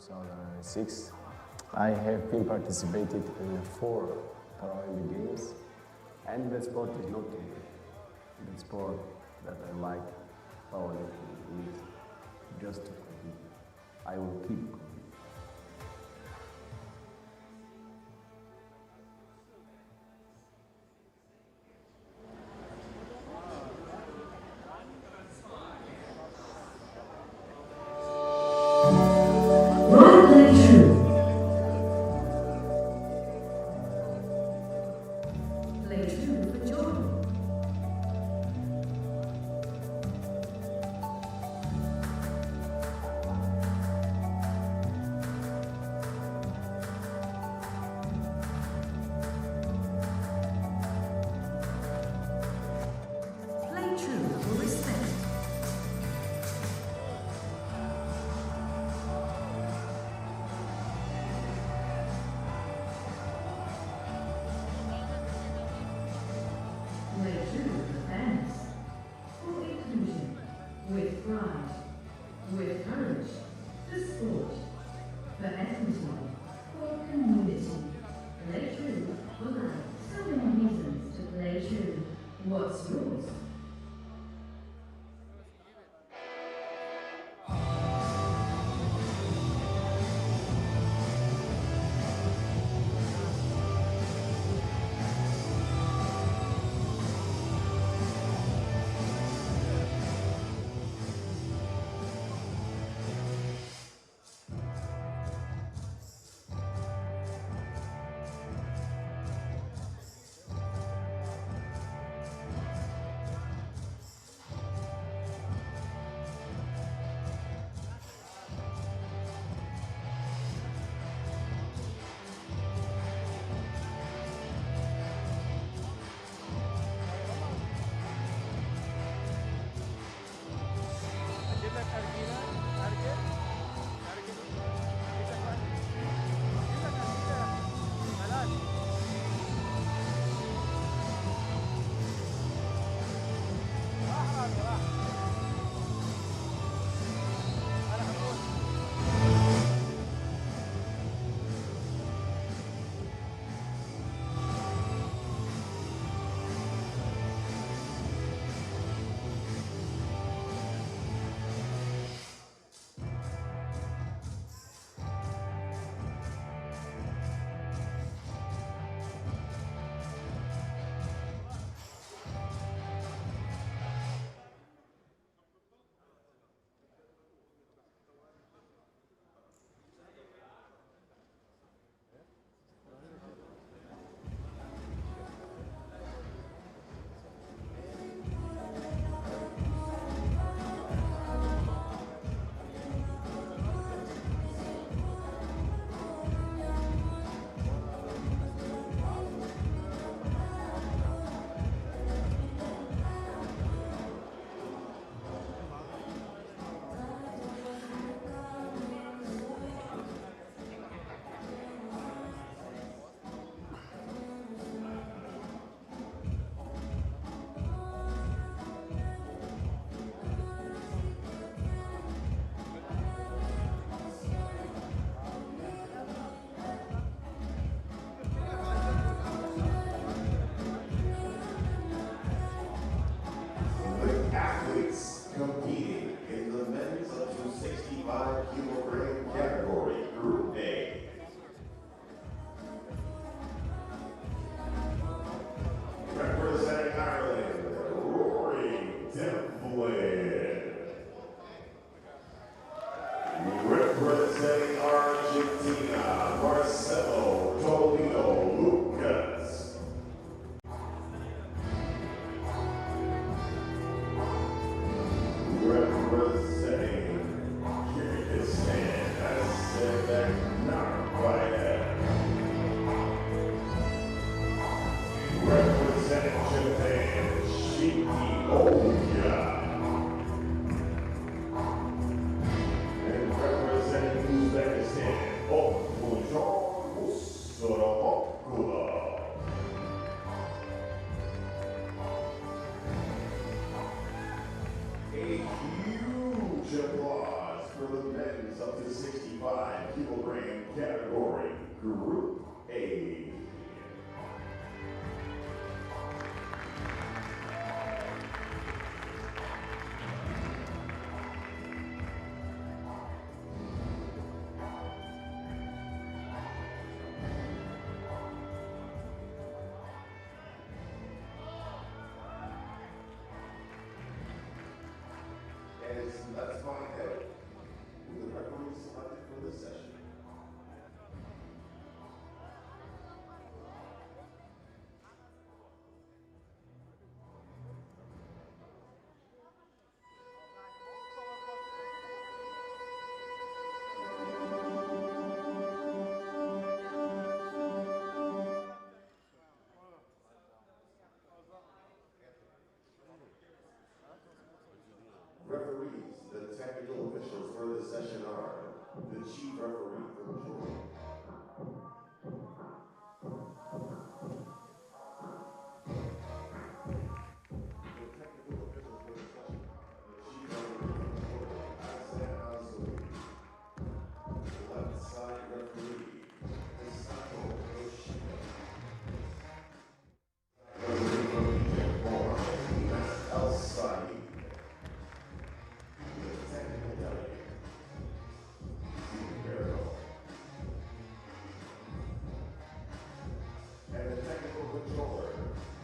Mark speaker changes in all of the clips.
Speaker 1: 2006. I have been participated in 4 Paralympic Games, and the sport is not the sport that I like. Powerlifting is just to compete. I will keep competing.
Speaker 2: With pride, with courage, for sport, for equity, for community. Play true for life. So many reasons to play true. What's yours?
Speaker 3: Competing in the men's up to 65 kilogram category, Group A. Representing Ireland, Rory Devlin. Representing Argentina, Marcelo Toledo Lucas. Representing Kyrgyzstan, Ascendant Narvaez. Representing Japan, Shiki Oya. And representing Uzbekistan, Okmujon Musorokula. A huge men's up to 65 kilogram category, Group A. And let's go ahead with the referees selected for this session. Referees, the technical officials for this session are the chief referee for the jury. The technical officials for this session are the chief referee for the jury, the left side referee, Misato Yoshida. Referee from Egypt, Mohammed El Said. Technical delegate, Barrow. And the technical controller,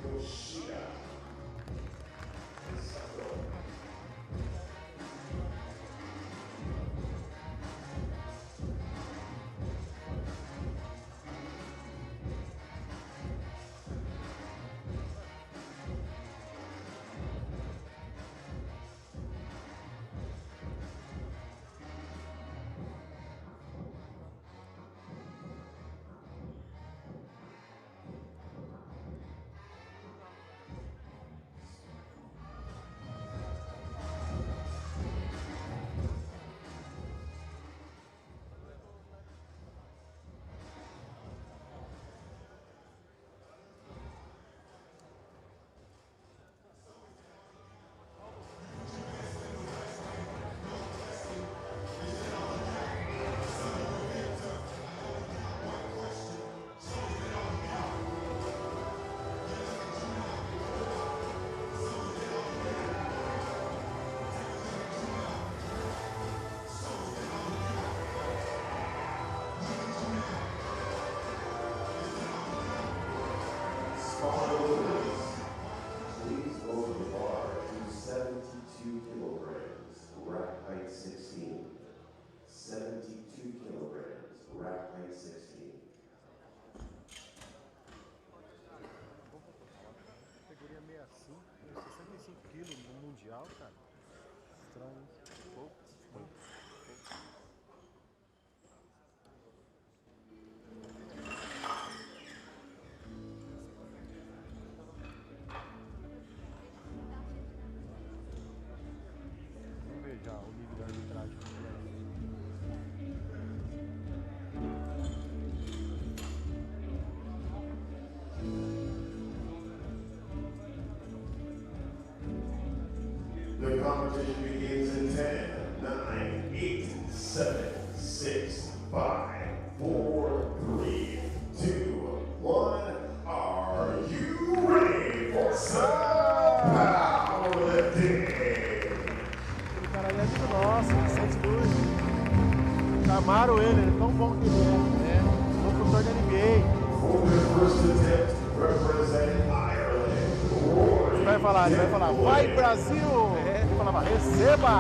Speaker 3: Yoshida. Sato. Please go to the bar to 72 kilograms, rack height 16. 72 kilograms, rack height 16.
Speaker 4: Categoria 65, 65 quilos no mundial, cara. Estranho, pouco. Vamos ver já o nível da arbitragem.
Speaker 3: The competition begins in 10, 9, 8, 7, 6, 5, 4, 3, 2, 1. Are you ready for some powerlifting?
Speaker 4: O cara ali é amigo nosso, Santos Luz. Chamaram ele é tão bom que ele é. Locutor da NBA.
Speaker 3: For the first attempt, representing Ireland.
Speaker 4: Ele vai falar, vai Brasil! Ele falava, receba!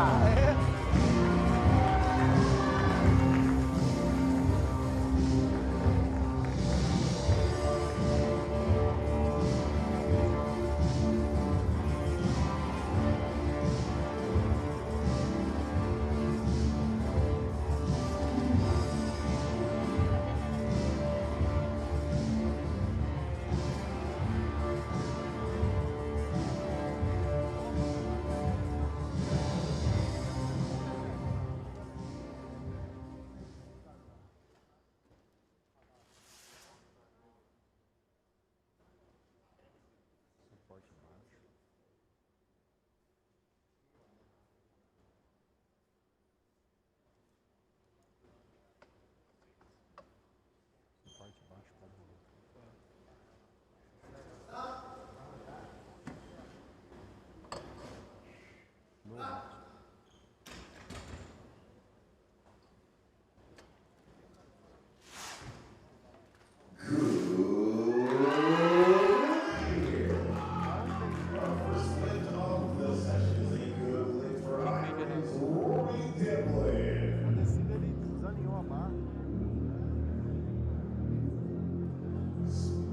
Speaker 4: Na descida ele desalinhou a barra.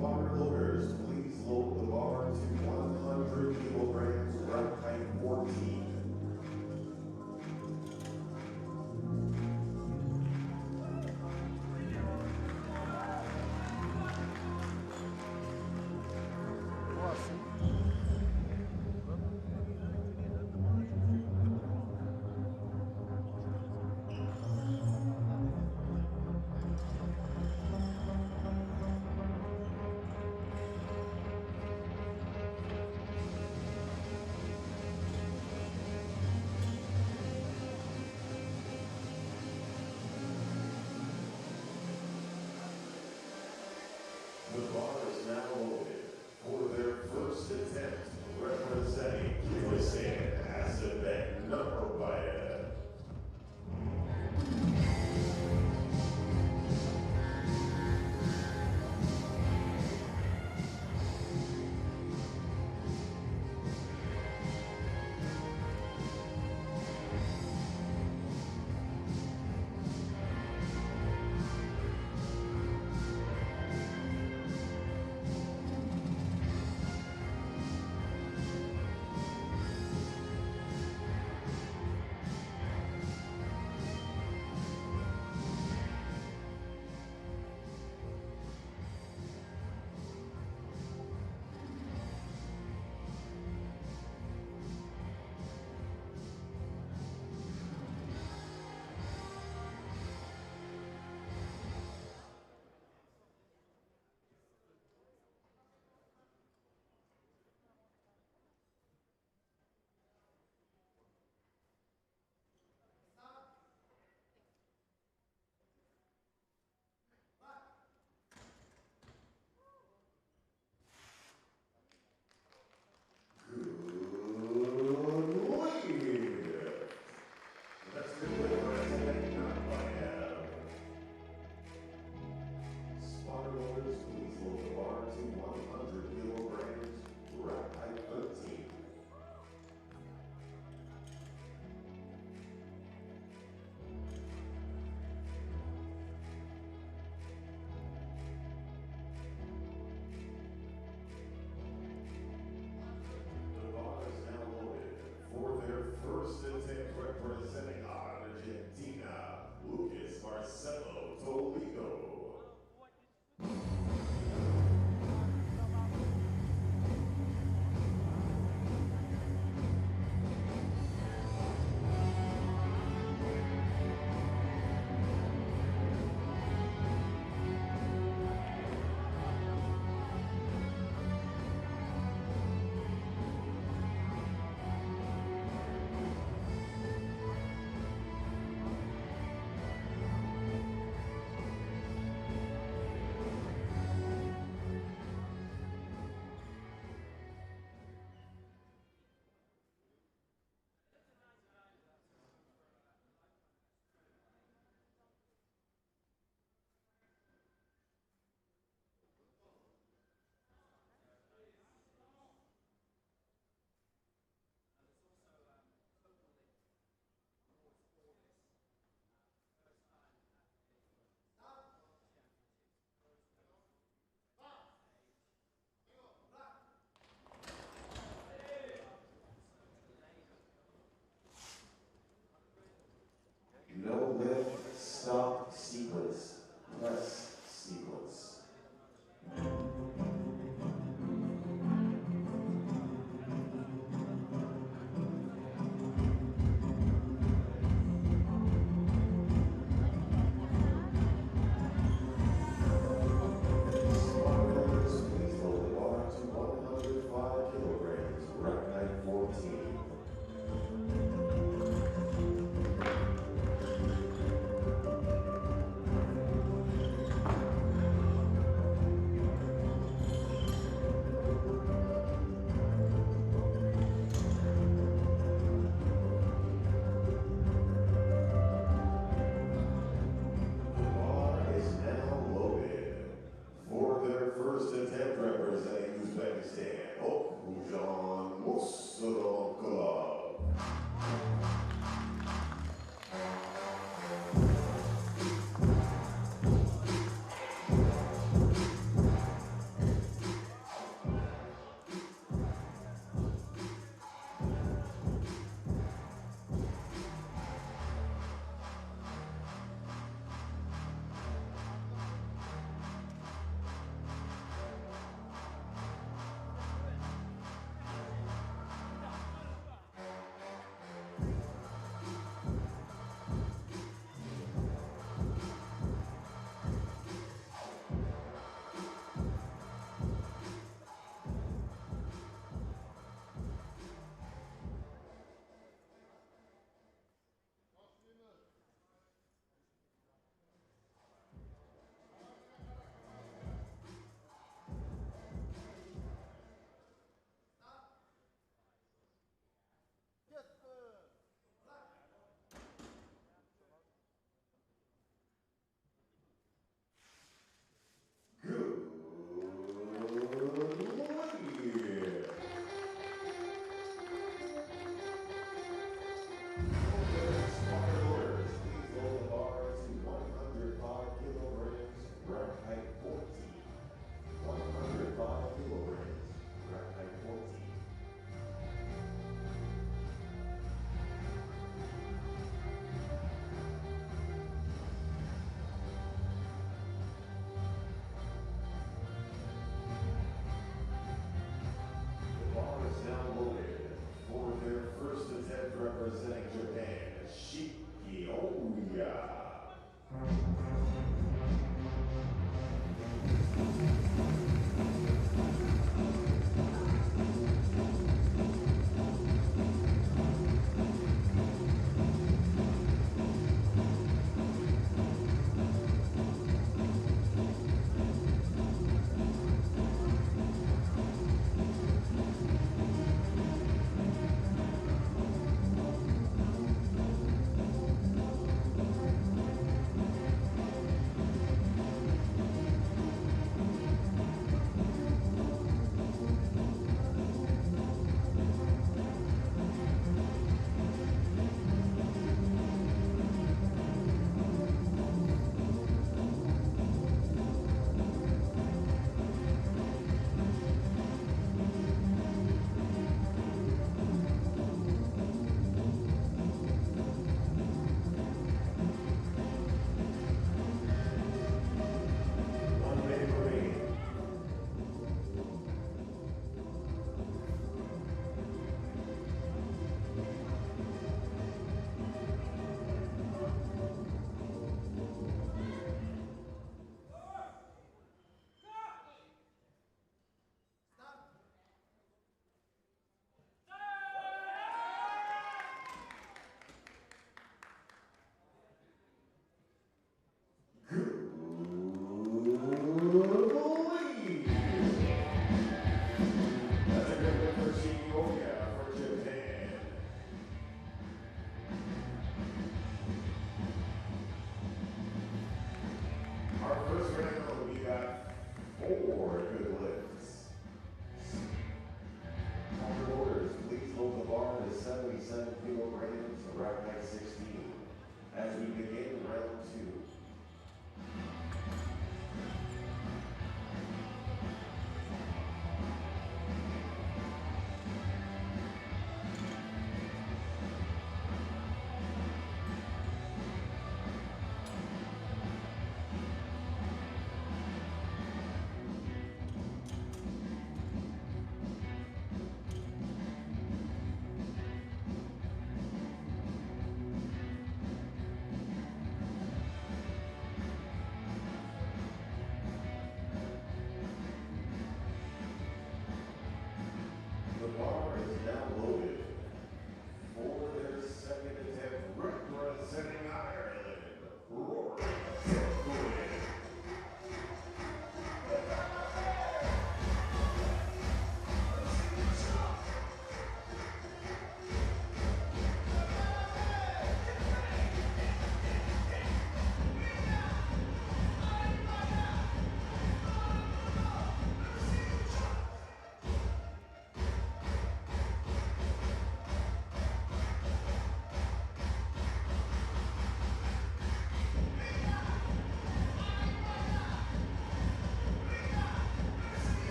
Speaker 3: Bar loaders, please load the bar to 100 kilograms, rack height 14.
Speaker 4: Boa, assim.
Speaker 3: The bar is now loaded for their first attempt representing USA as event number fighter. First attempt representing Orange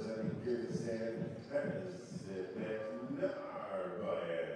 Speaker 3: representing Kyrgyzstan, Narbayev.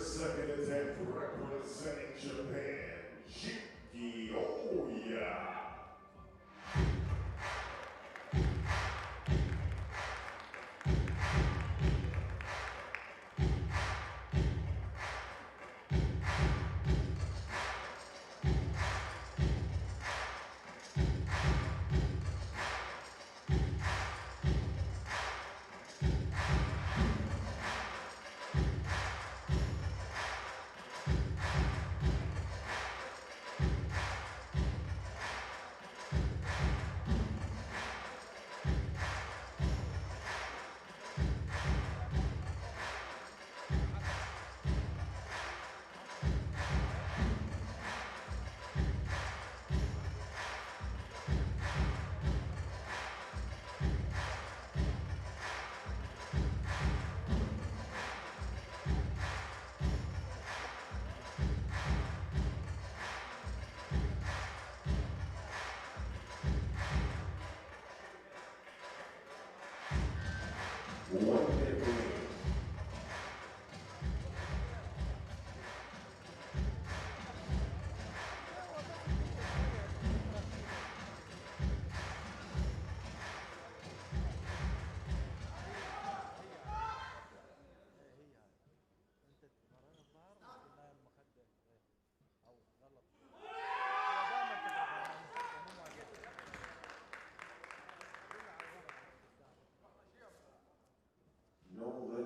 Speaker 3: Second attempt representing Japan, Shinki Oya. No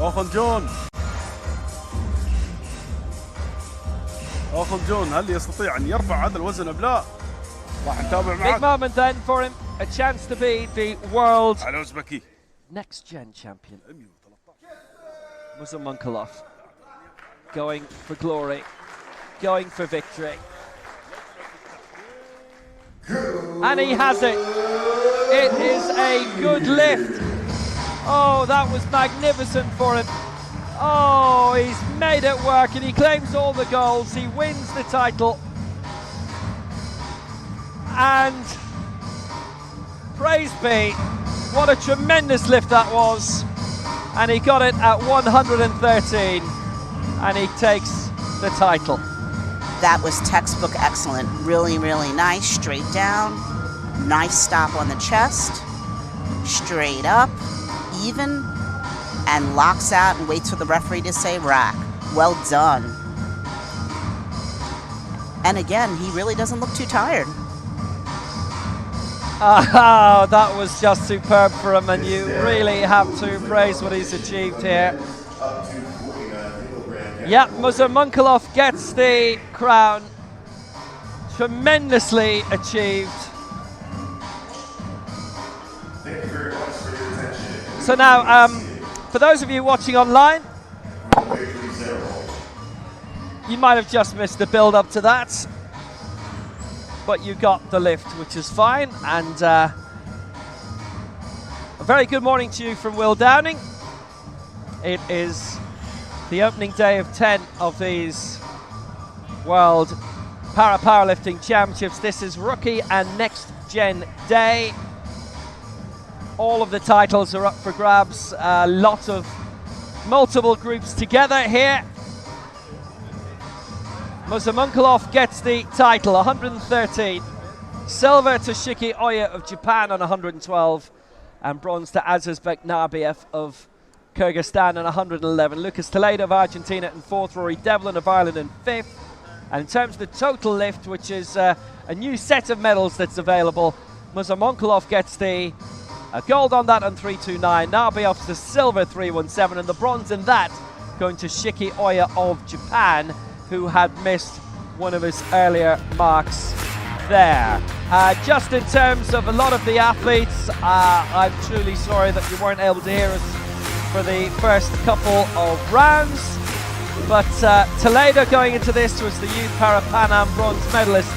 Speaker 5: اخن جون هل يستطيع ان يرفع هذا الوزن ام لا؟ راح نتابع معك.
Speaker 6: Big moment then for him, a chance to be the world
Speaker 5: على أوزبكي
Speaker 6: next gen champion. Muzamunkalov going for glory, going for victory. And he has it. It is a good lift. Oh, that was magnificent for him. Oh, he's made it work and he claims all the goals. He wins the title. And praise be, what a tremendous lift that was. And he got it at 113 and he takes the title.
Speaker 7: That was textbook excellent. Really, really nice. Straight down. Nice stop on the chest. Straight up. Even. And locks out and waits for the referee to say rack. Well done. And again, he really doesn't look too tired.
Speaker 6: Oh, that was just superb for him, and you really have to praise what he's achieved here. Yeah, Muzamunkalov gets the crown. Tremendously achieved.
Speaker 3: Thank you very much for your attention.
Speaker 6: So now, for those of you watching online, you might have just missed the build up to that, but you got the lift, which is fine. And a very good morning to you from Will Downing. It is the opening day of 10 of these World Powerlifting Championships. This is Rookie and Next Gen Day. All of the titles are up for grabs. A lot of multiple groups together here. Muzamunkalov gets the title, 113. Silver to Shiki Oya of Japan on 112. And bronze to Aziz Beknabiev of Kyrgyzstan on 111. Lucas Toledo of Argentina in fourth. Rory Devlin of Ireland in fifth. And in terms of the total lift, which is a new set of medals that's available, Muzamunkalov gets the gold on that on 329. Nabiev's the silver 317. And the bronze in that going to Shiki Oya of Japan, who had missed one of his earlier marks there. Just in terms of a lot of the athletes, I'm truly sorry that you weren't able to hear us for the first couple of rounds. But Toledo going into this was the Youth Para-Pan Am bronze medalist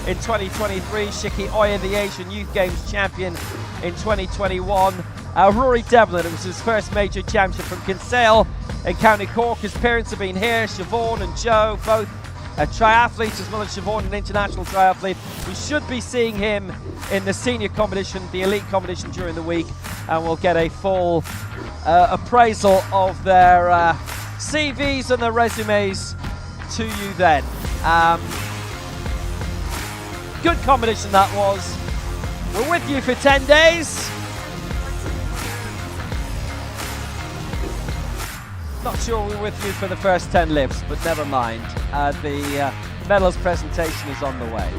Speaker 6: in 2023. Shiki Oya, the Asian Youth Games champion in 2021. Rory Devlin, it was his first major championship from Kinsale in County Cork. His parents have been here, Siobhan and Joe, both triathletes, as well as Siobhan, an international triathlete. We should be seeing him in the senior competition, the elite competition during the week, and we'll get a full appraisal of their CVs and their resumes to you then. Good competition that was. We're with you for 10 days. Not sure we're with you for the first 10 lifts, but never mind. The medals presentation is on the way.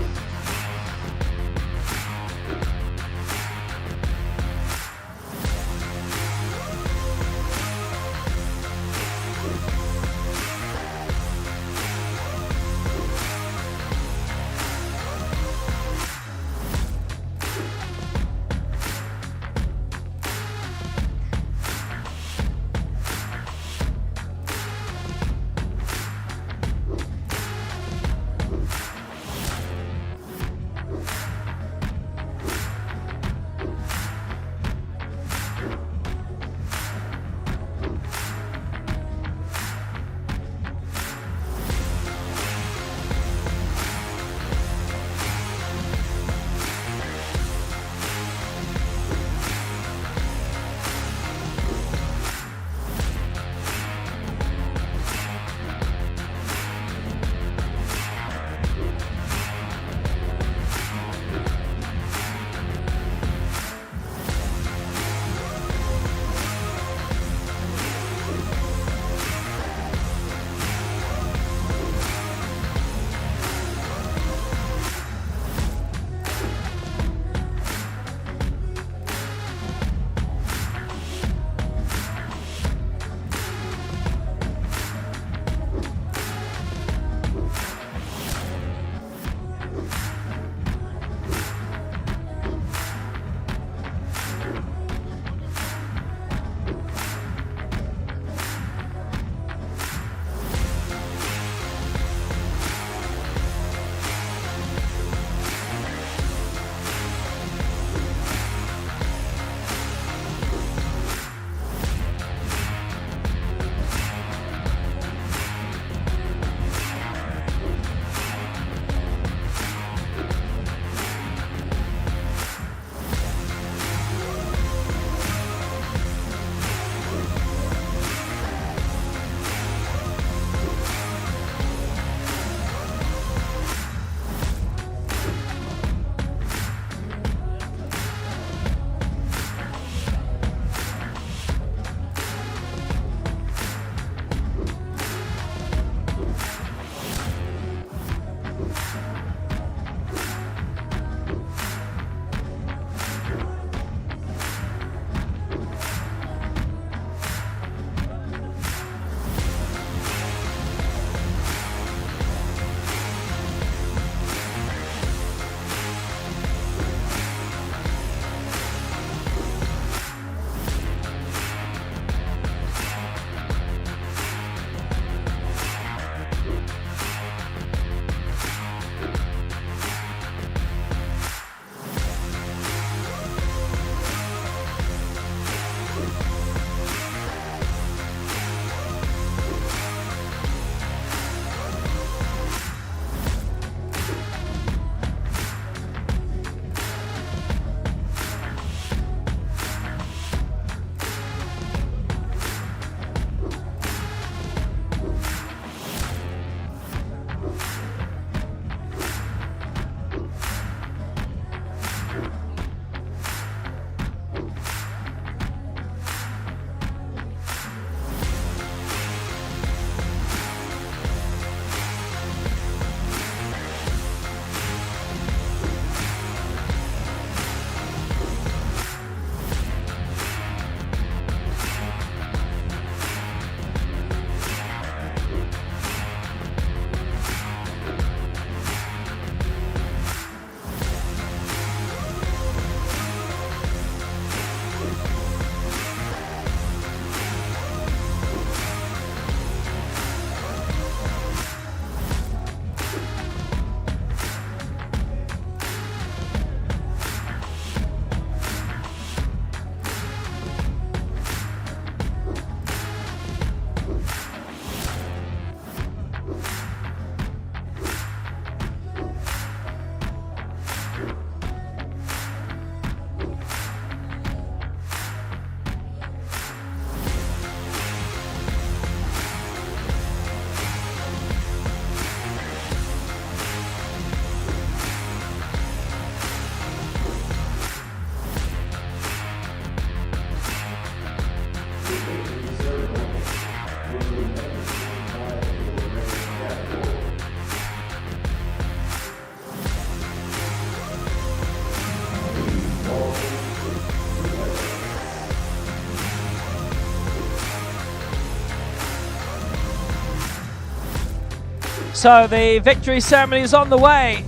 Speaker 6: So the victory ceremony is on the way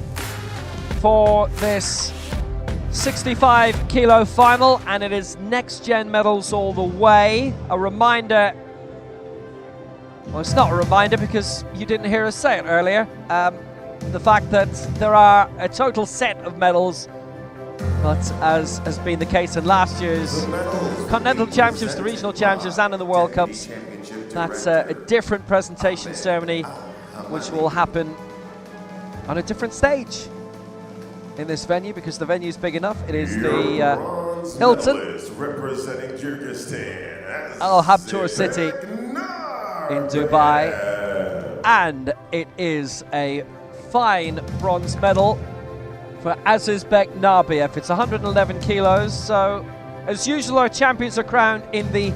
Speaker 6: for this 65 kilo final, and it is next gen medals all the way. A reminder, well, it's not a reminder because you didn't hear us say it earlier, the fact that there are a total set of medals, but as has been the case in last year's Continental Championships, the Regional Championships and in the World Cups, that's a different presentation ceremony which will happen on a different stage in this venue because the venue is big enough. It is the Hilton Al Habtoor City in Dubai, and it is a fine bronze medal for Azizbek Narbiev. It's 111 kilos, so as usual our champions are crowned in the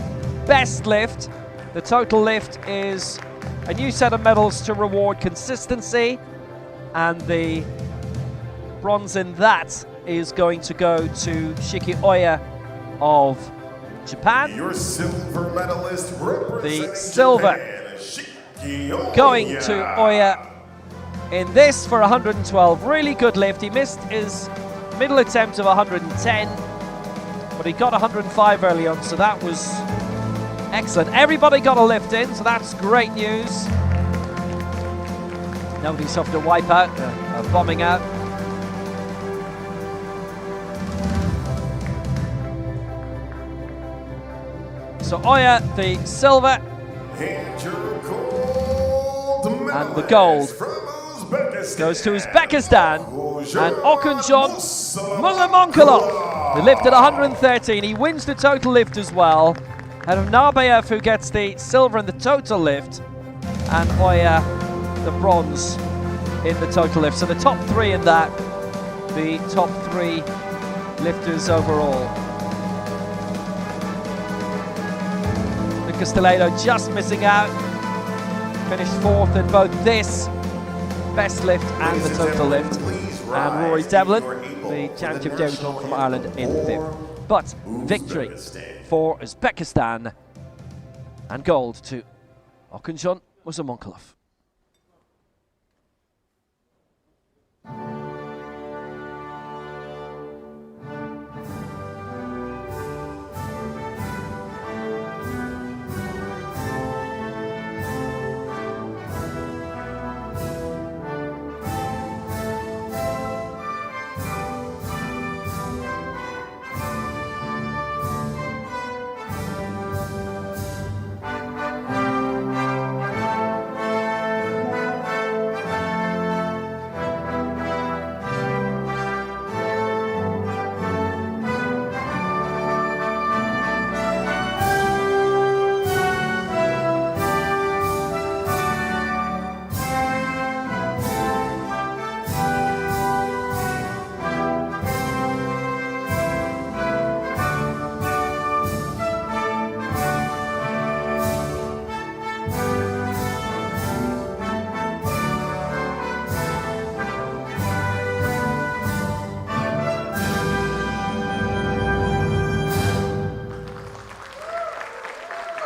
Speaker 6: best lift. The total lift is a new set of medals to reward consistency, and the bronze in that is going to go to Shiki Oya of Japan.
Speaker 8: Your silver medalist
Speaker 6: the silver going to Oya in this for 112. Really good lift. He missed his middle attempt of 110, but he got 105 early on, so that was excellent. Everybody got a lift in, so that's great news. Nobody suffered a wipeout, a bombing out. So Oya, the silver, and the gold goes to Uzbekistan, and Okunjon Muzamonkolov, who lifted 113. He wins the total lift as well, ahead of Narbiev, who gets the silver in the total lift, and Oya the bronze in the total lift. So the top three in that, the top three lifters overall. Castellano just missing out, finished fourth in both this best lift and the total lift, and Rory Devlin, the championship debutant from Ireland, in fifth. But victory for Uzbekistan, and gold to Okunjon Muzamonkolov.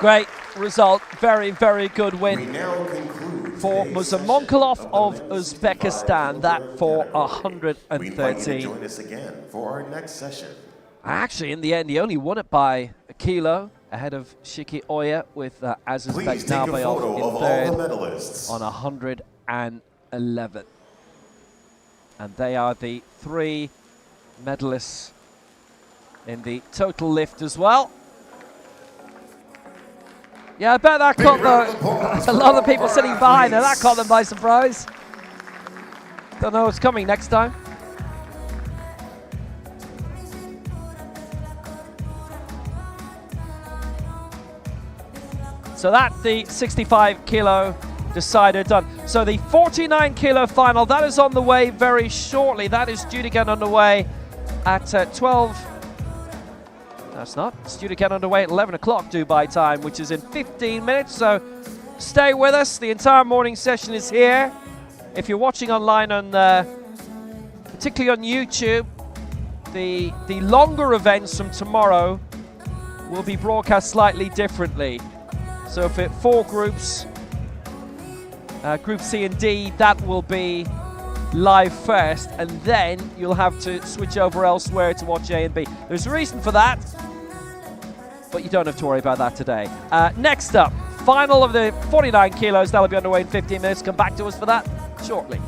Speaker 6: Great result, very, very good win for Muzamonkolov of Uzbekistan, that for 113.
Speaker 8: Join us again for our next session.
Speaker 6: Actually, in the end, he only won it by a kilo, ahead of Shiki Oya with Azizbek Narbiev in third on 111. And they are the three medalists in the total lift as well. Yeah, I bet that caught a lot of the people sitting behind there. That caught them by surprise. Don't know what's coming next time. So that the 65 kilo decider done. So the 49 kilo final, that is on the way very shortly. That is due to get underway at 12. That's not. It's due to get underway at 11 o'clock Dubai time, which is in 15 minutes. So stay with us. The entire morning session is here. If you're watching online on, particularly on YouTube, the longer events from tomorrow will be broadcast slightly differently. So for 4 groups, Group C and D, that will be live first, and then you'll have to switch over elsewhere to watch A and B. There's a reason for that, but you don't have to worry about that today. Next up, final of the 49 kilos. That'll be underway in 15 minutes. Come back to us for that shortly.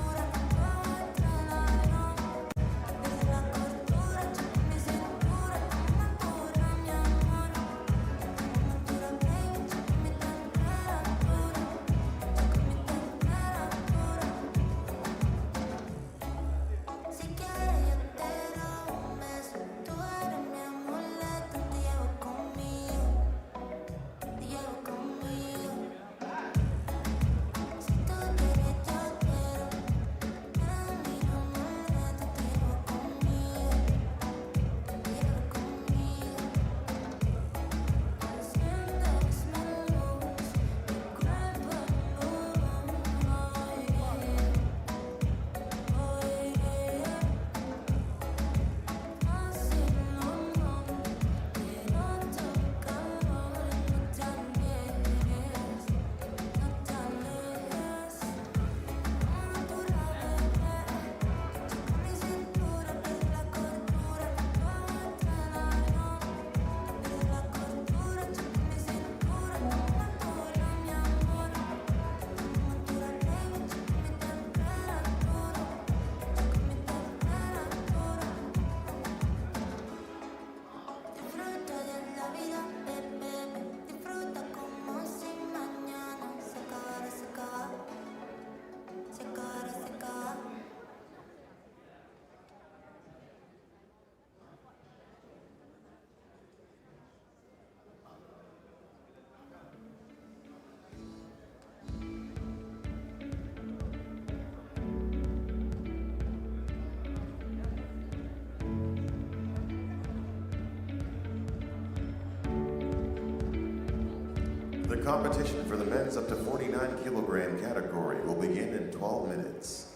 Speaker 8: The competition for the men's up to 49 kilogram category will begin in 12 minutes.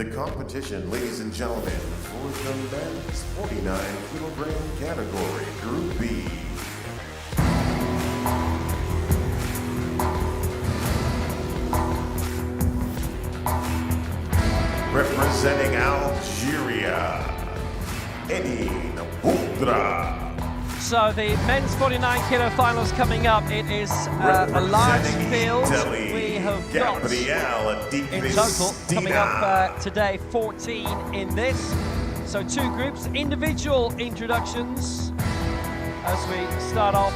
Speaker 8: The competition, ladies and gentlemen, for the men's 49 kilogram category, Group B. Representing Algeria, Edine Boudra.
Speaker 6: So the men's 49 kilo finals coming up. It is a large field. We have got in total coming up today 14 in this. So 2 groups, individual introductions as we start off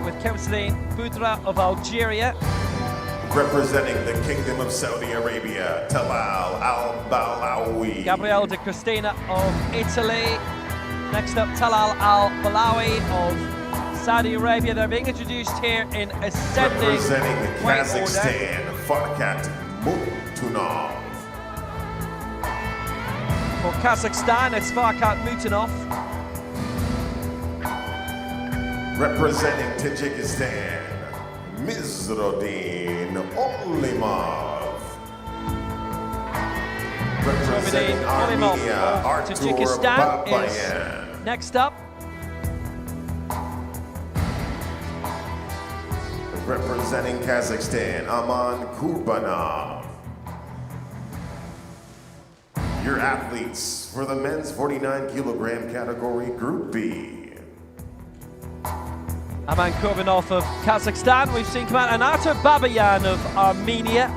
Speaker 6: with Kemseline Boudra of Algeria.
Speaker 8: Representing the Kingdom of Saudi Arabia, Talal Al-Balawi.
Speaker 6: Gabriele De Cristina of Italy. Next up, Talal Al-Balawi of Saudi Arabia. They're being introduced here in ascending
Speaker 8: Representing
Speaker 6: weight
Speaker 8: Kazakhstan,
Speaker 6: order.
Speaker 8: Farkat Mutunov.
Speaker 6: For Kazakhstan, it's Farkat Mutunov.
Speaker 8: Representing Tajikistan, Mizrodin Olimov. Representing Armenia, Artur
Speaker 6: Tajikistan
Speaker 8: Babayan.
Speaker 6: is next up.
Speaker 8: Representing Kazakhstan, Aman Kurbanov. Your athletes for the men's 49 kilogram category, Group B.
Speaker 6: Aman Kurbanov of Kazakhstan. We've seen come out, and Artur Babayan of Armenia.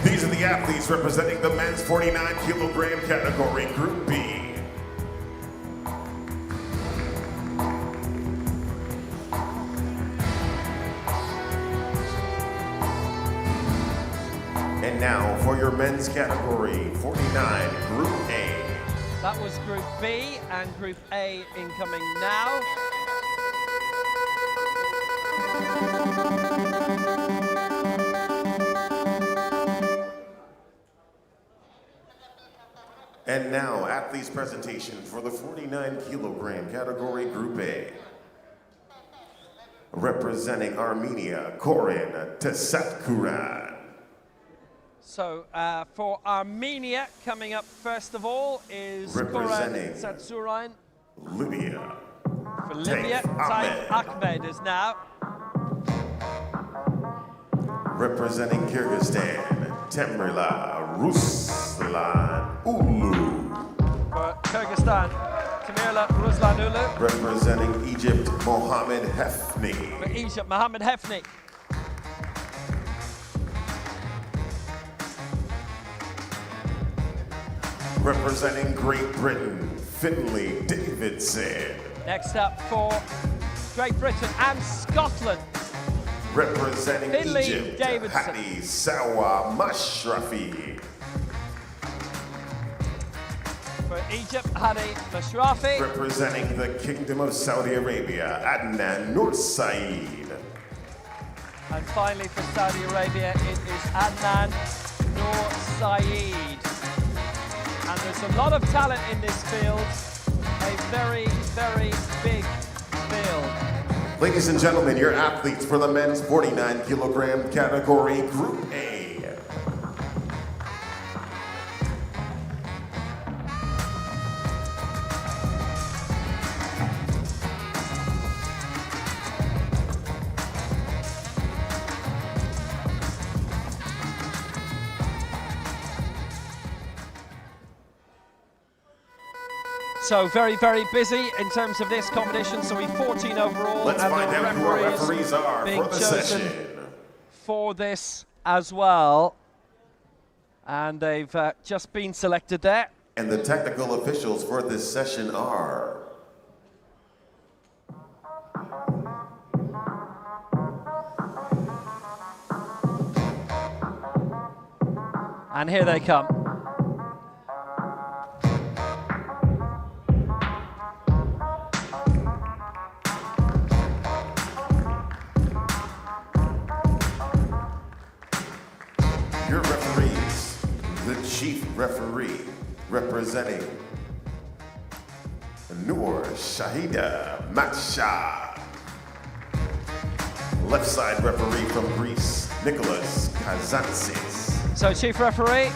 Speaker 8: These are the athletes representing the men's 49 kilogram category, Group B. And now for your men's category, 49, Group A.
Speaker 6: That was Group B, and Group A incoming now.
Speaker 8: And now, athletes' presentation for the 49 kilogram category, Group A. Representing Armenia, Korin Tesatkuran.
Speaker 6: So for Armenia, coming up first of all is
Speaker 8: Representing
Speaker 6: Koran Satsurain.
Speaker 8: Libya.
Speaker 6: For Libya, Taif Ahmed is now.
Speaker 8: Representing Kyrgyzstan, Temrila Ruslan Ulu.
Speaker 6: For Kyrgyzstan, Tamirla Ruslanulu.
Speaker 8: Representing Egypt, Mohammed Hefni.
Speaker 6: For Egypt, Mohammed Hefni.
Speaker 8: Representing Great Britain, Finlay Davidson.
Speaker 6: Next up for Great Britain and Scotland.
Speaker 8: Representing
Speaker 6: Finlay
Speaker 8: Egypt,
Speaker 6: Davidson.
Speaker 8: Hadi Sawa Mashrafi.
Speaker 6: For Egypt, Hadi Mashrafi.
Speaker 8: Representing the Kingdom of Saudi Arabia, Adnan Nur Saeed.
Speaker 6: And finally for Saudi Arabia, it is Adnan Nur Saeed. And there's a lot of talent in this field. A very, very big field.
Speaker 8: Ladies and gentlemen, your athletes for the men's 49 kilogram category, Group A.
Speaker 6: So very, very busy in terms of this competition. So we've 14 overall.
Speaker 8: Let's
Speaker 6: and
Speaker 8: find
Speaker 6: the
Speaker 8: out who our
Speaker 6: referees
Speaker 8: referees are
Speaker 6: being
Speaker 8: for the
Speaker 6: chosen
Speaker 8: session.
Speaker 6: for this as well. And they've just been selected there.
Speaker 8: And the technical officials for this session are...
Speaker 6: And here they come.
Speaker 8: Your referees, the chief referee representing Noor Shahida Maksha. Left side referee from Greece, Nicholas Kazantsis.
Speaker 6: So chief referee,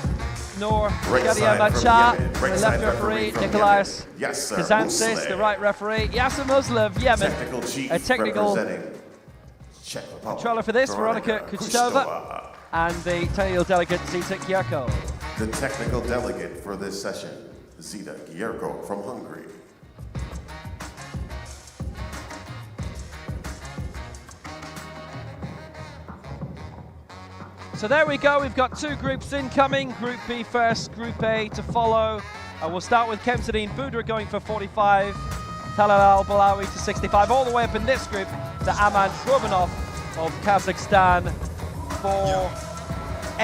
Speaker 6: Noor
Speaker 8: Right side from
Speaker 6: Shah.
Speaker 8: Yemen.
Speaker 6: The
Speaker 8: Right
Speaker 6: left
Speaker 8: side
Speaker 6: referee,
Speaker 8: from
Speaker 6: Nicholas
Speaker 8: Yemen. Yasser
Speaker 6: Kazantsis.
Speaker 8: Musleh.
Speaker 6: The right referee, Yasser Musleh of Yemen.
Speaker 8: Technical chief
Speaker 6: A technical
Speaker 8: representing Czech Republic,
Speaker 6: controller for this, Veronica Kuchtova. And the technical delegate, Zita Gyurko.
Speaker 8: The technical delegate for this session, Zita Gyurko from Hungary.
Speaker 6: So there we go, we've got two groups incoming, Group B first, Group A to follow. We'll start with Kemsadine Budra going for 45, Talal Al-Balawi to 65, all the way up in this group to Aman Trobanov of Kazakhstan for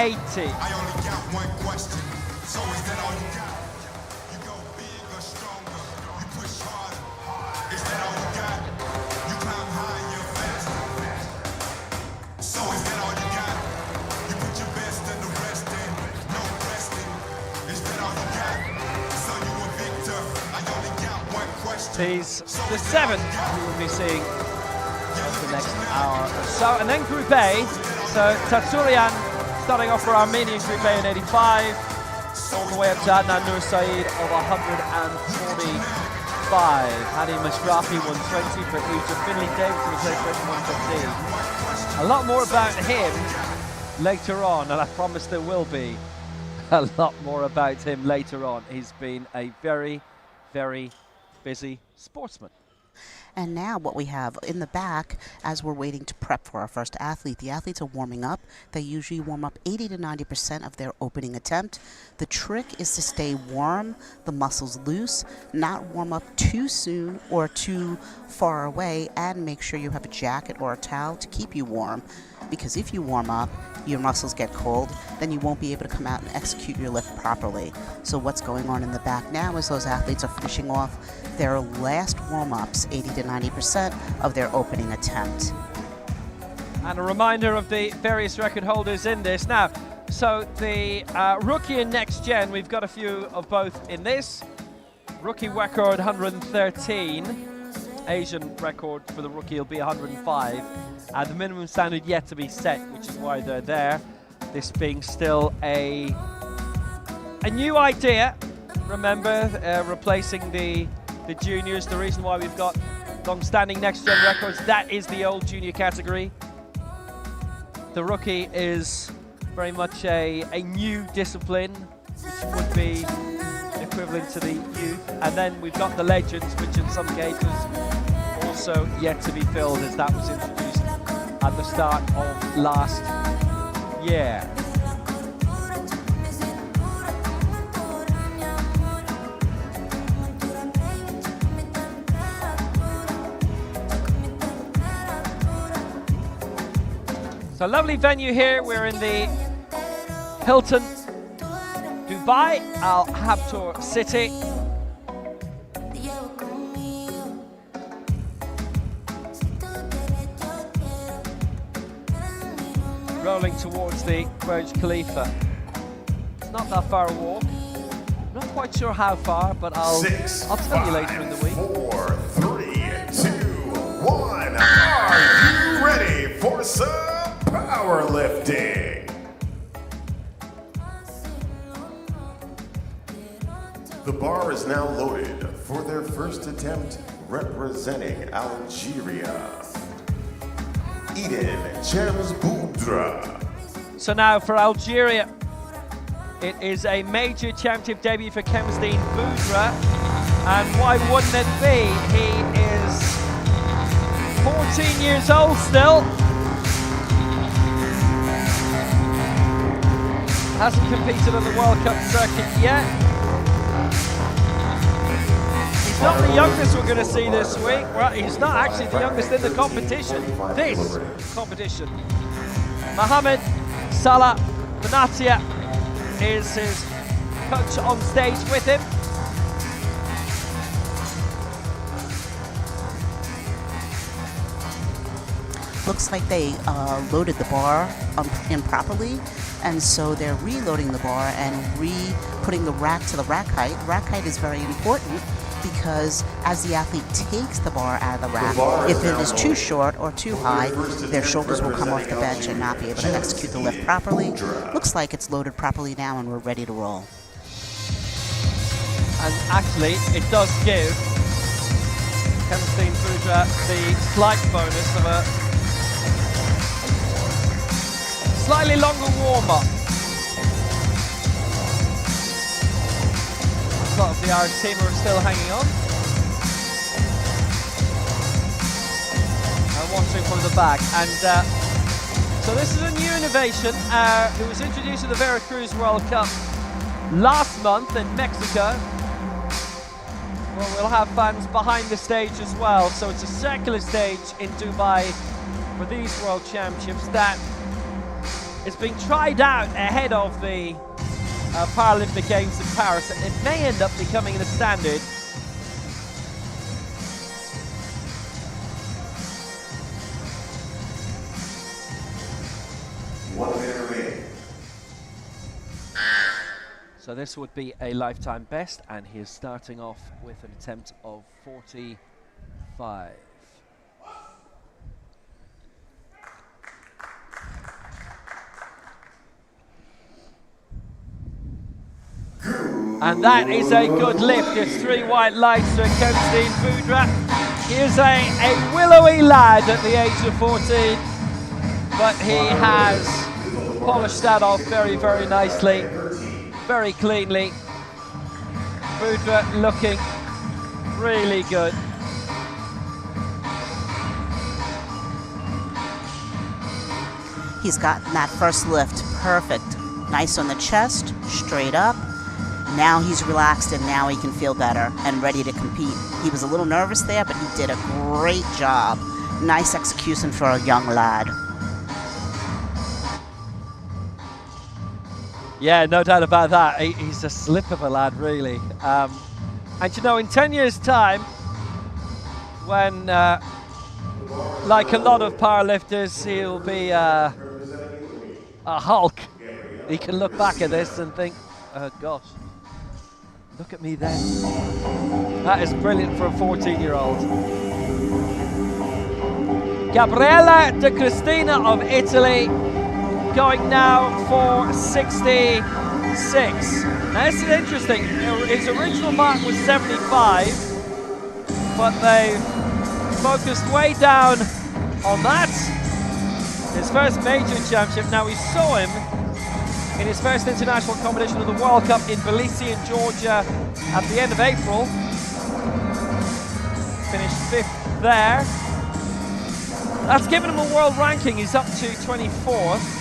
Speaker 6: 80.
Speaker 9: I only got one question, so is that all you got? You go big or stronger, you push harder. Is that all you got? You climb high, you're faster. So is that all you got? You put your best in the rest and no resting. Is that all you got? So you a victor, I only got one question.
Speaker 6: He's the seventh we will be seeing for the next hour or so. And then Group A, so Tatsurian starting off for Armenian Group A in 85, all the way up to Adnan Nur Saeed of 145. Hadi Mashrafi 120 for Egypt. Finley Davidson was later at 115. A lot more about him later on, and I promise there will be a lot more about him later on. He's been a very, very busy sportsman.
Speaker 7: And now what we have in the back, as we're waiting to prep for our first athlete, the athletes are warming up. They usually warm up 80 to 90% of their opening attempt. The trick is to stay warm, the muscles loose, not warm up too soon or too far away, and make sure you have a jacket or a towel to keep you warm. Because if you warm up, your muscles get cold, then you won't be able to come out and execute your lift properly. So what's going on in the back now is those athletes are finishing off their last warm-ups, 80 to 90% of their opening attempt.
Speaker 6: And a reminder of the various record holders in this. Now, so the rookie and next gen, we've got a few of both in this. Rookie record 113. Asian record for the rookie will be 105. And the minimum standard yet to be set, which is why they're there. This being still a new idea. Remember, replacing the juniors. The reason why we've got long-standing next-gen records, that is the old junior category. The rookie is very much a new discipline, which would be equivalent to the youth. And then we've got the legends, which in some cases also yet to be filled, as that was introduced at the start of last year. So lovely venue here. We're in the Hilton Dubai Al Habtoor City. Rolling towards the Burj Khalifa. It's not that far a walk. I'm not quite sure how far, but I'll tell you later in the week.
Speaker 8: 4, 3, 2, 1. Are you ready for some powerlifting? The bar is now loaded for their first attempt representing Algeria. Eden James Boudra.
Speaker 6: So now for Algeria, it is a major championship debut for Kemsadine Boudra. And why wouldn't it be? He is 14 years old still. Hasn't competed on the World Cup circuit yet. He's not the youngest we're going to see this week. Well, he's not actually the youngest in the competition. This competition. Mohamed Salah Benatia is his coach on stage with him.
Speaker 7: Looks like they loaded the bar improperly, and so they're reloading the bar and re-putting the rack to the rack height. Rack height is very important because as the athlete takes the bar out of the rack, if it is too short or too high, their shoulders will come off the bench and not be able to execute the lift properly. Looks like it's loaded properly now and we're ready to roll.
Speaker 6: And actually, it does give Kempstein Budra the slight bonus of a slightly longer warm-up. A lot of the Irish team are still hanging on. Watching from the back. And so this is a new innovation. It was introduced at the Veracruz World Cup last month in Mexico. Well, we'll have fans behind the stage as well. So it's a circular stage in Dubai for these World Championships that is being tried out ahead of the Paralympic Games in Paris. It may end up becoming the standard. So this would be a lifetime best, and he is starting off with an attempt of 45. And that is a good lift. It's 3 white lights to Kempstein Budra. He is a willowy lad at the age of 14, but he has polished that off very, very nicely, very cleanly. Budra looking really good.
Speaker 7: He's gotten that first lift perfect. Nice on the chest, straight up. Now he's relaxed and now he can feel better and ready to compete. He was a little nervous there, but he did a great job. Nice execution for a young lad.
Speaker 6: Yeah, no doubt about that. He's a slip of a lad, really. And you know, in 10 years' time, when, like a lot of powerlifters, he'll be a Hulk, he can look back at this and think, oh gosh, look at me then. That is brilliant for a 14-year-old. Gabriella De Cristina of Italy going now for 66. Now this is interesting. His original mark was 75, but they focused way down on that. His first major championship. Now we saw him in his first international competition of the World Cup in Tbilisi in Georgia at the end of April. Finished 5th there. That's given him a world ranking. He's up to 24th.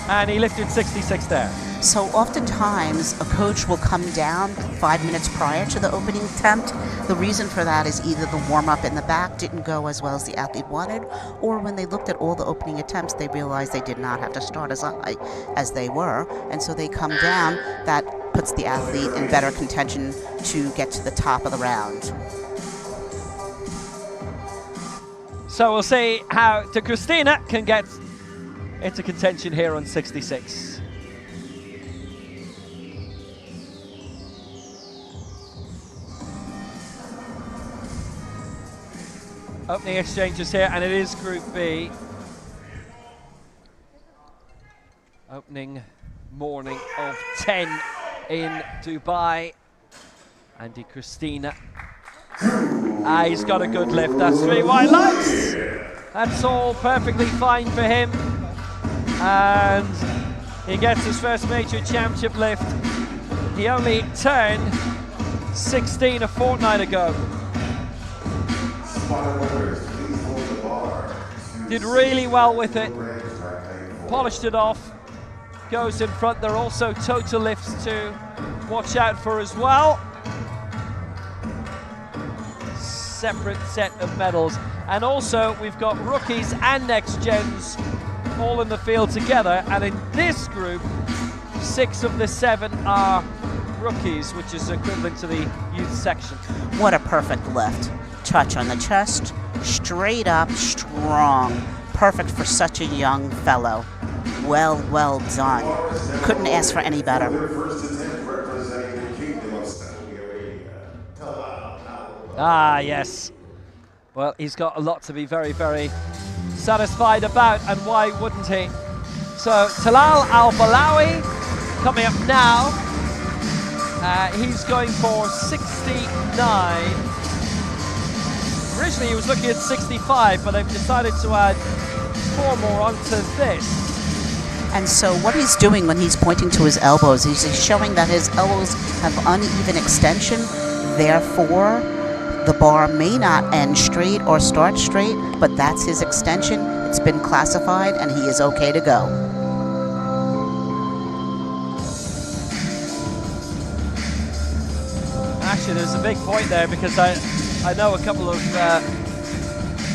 Speaker 6: And he lifted 66 there.
Speaker 7: So oftentimes a coach will come down 5 minutes prior to the opening attempt. The reason for that is either the warm-up in the back didn't go as well as the athlete wanted, or when they looked at all the opening attempts, they realized they did not have to start as high as they were, and so they come down. That puts the athlete in better contention to get to the top of the round.
Speaker 6: So we'll see how De Cristina can get into contention here on 66. Opening exchanges here, and it is Group B. Opening morning of 10 in Dubai. And De Cristina. He's got a good lift. That's 3 white lights. That's all perfectly fine for him. And he gets his first major championship lift. He only turned 16 a fortnight ago. Did really well with it. Polished it off. Goes in front. There are also total lifts to watch out for as well. Separate set of medals. And also we've got rookies and next gens all in the field together. And in this group, 6 of the 7 are rookies, which is equivalent to the youth section.
Speaker 7: What a perfect lift. Touch on the chest, straight up, strong. Perfect for such a young fellow. Well done. Couldn't ask for any better.
Speaker 6: Ah, yes. Well, he's got a lot to be very, very satisfied about, and why wouldn't he? So, Talal Al-Balawi coming up now. He's going for 69. Originally, he was looking at 65, but they've decided to add 4 more onto this.
Speaker 7: And so what he's doing when he's pointing to his elbows is he's showing that his elbows have uneven extension, therefore the bar may not end straight or start straight, but that's his extension. It's been classified and he is okay to go.
Speaker 6: Actually, there's a big point there, because I know a couple of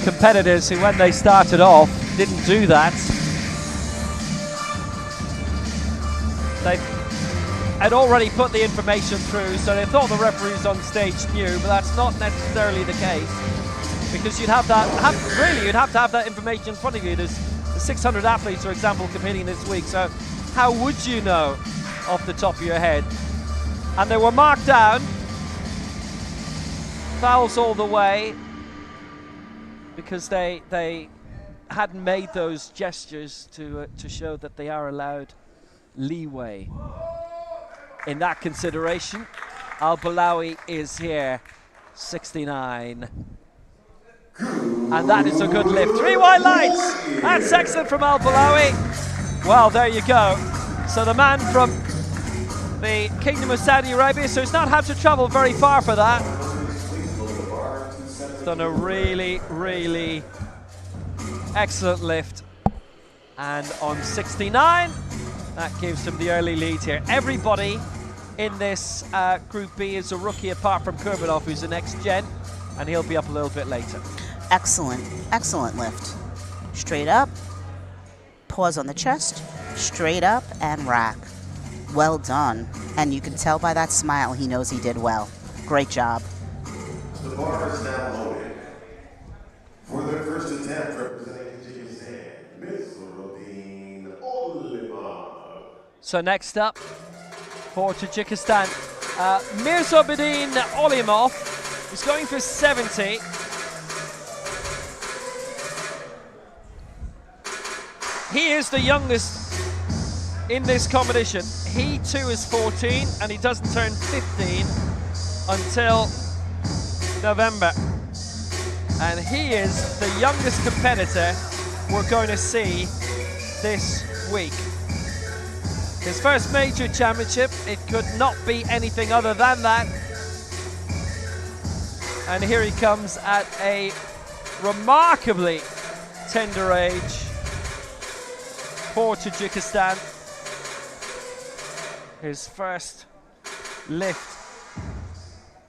Speaker 6: competitors who, when they started off, didn't do that. They had already put the information through, so they thought the referees on stage knew, but that's not necessarily the case, because you'd have that. You'd have to have that information in front of you. There's 600 athletes, for example, competing this week. So how would you know off the top of your head? And they were marked down. Fouls all the way, because they hadn't made those gestures to show that they are allowed leeway in that consideration. Al-Balawi is here, 69. And that is a good lift. 3 white lights! That's excellent from Al-Balawi. Well, there you go. So the man from the Kingdom of Saudi Arabia, so he's not had to travel very far for that. Done a really, really excellent lift. And on 69, that gives him the early lead here. Everybody in this Group B is a rookie, apart from Kurbanov, who's the next gen, and he'll be up a little bit later.
Speaker 7: Excellent, excellent lift. Straight up, pause on the chest, straight up and rack. Well done. And you can tell by that smile he knows he did well. Great job.
Speaker 8: The bar is now loaded. For their first attempt, representing Tajikistan, Ms. Rodin Olimov.
Speaker 6: So next up for Tajikistan, Mirzobedin Olimov is going for 70. He is the youngest in this competition. He too is 14, and he doesn't turn 15 until November. And he is the youngest competitor we're going to see this week. His first major championship, it could not be anything other than that. And here he comes at a remarkably tender age for Tajikistan. His first lift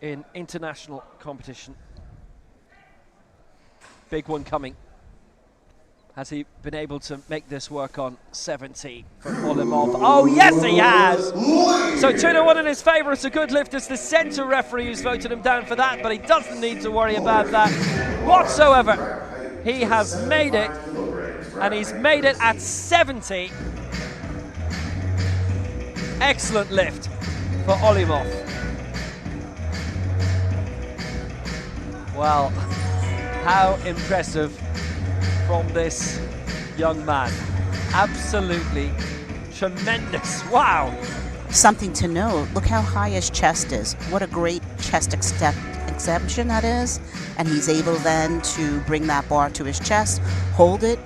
Speaker 6: in international competition. Big one coming. Has he been able to make this work on 70 from Olimov? Oh, yes, he has! So 2-1 in his favour. It's a good lift. It's the centre referee who's voted him down for that, but he doesn't need to worry about that whatsoever. He has made it, and he's made it at 70. Excellent lift for Olimov. Well, how impressive from this young man. Absolutely tremendous. Wow.
Speaker 7: Something to note, look how high his chest is. What a great chest extension that is. And he's able then to bring that bar to his chest, hold it,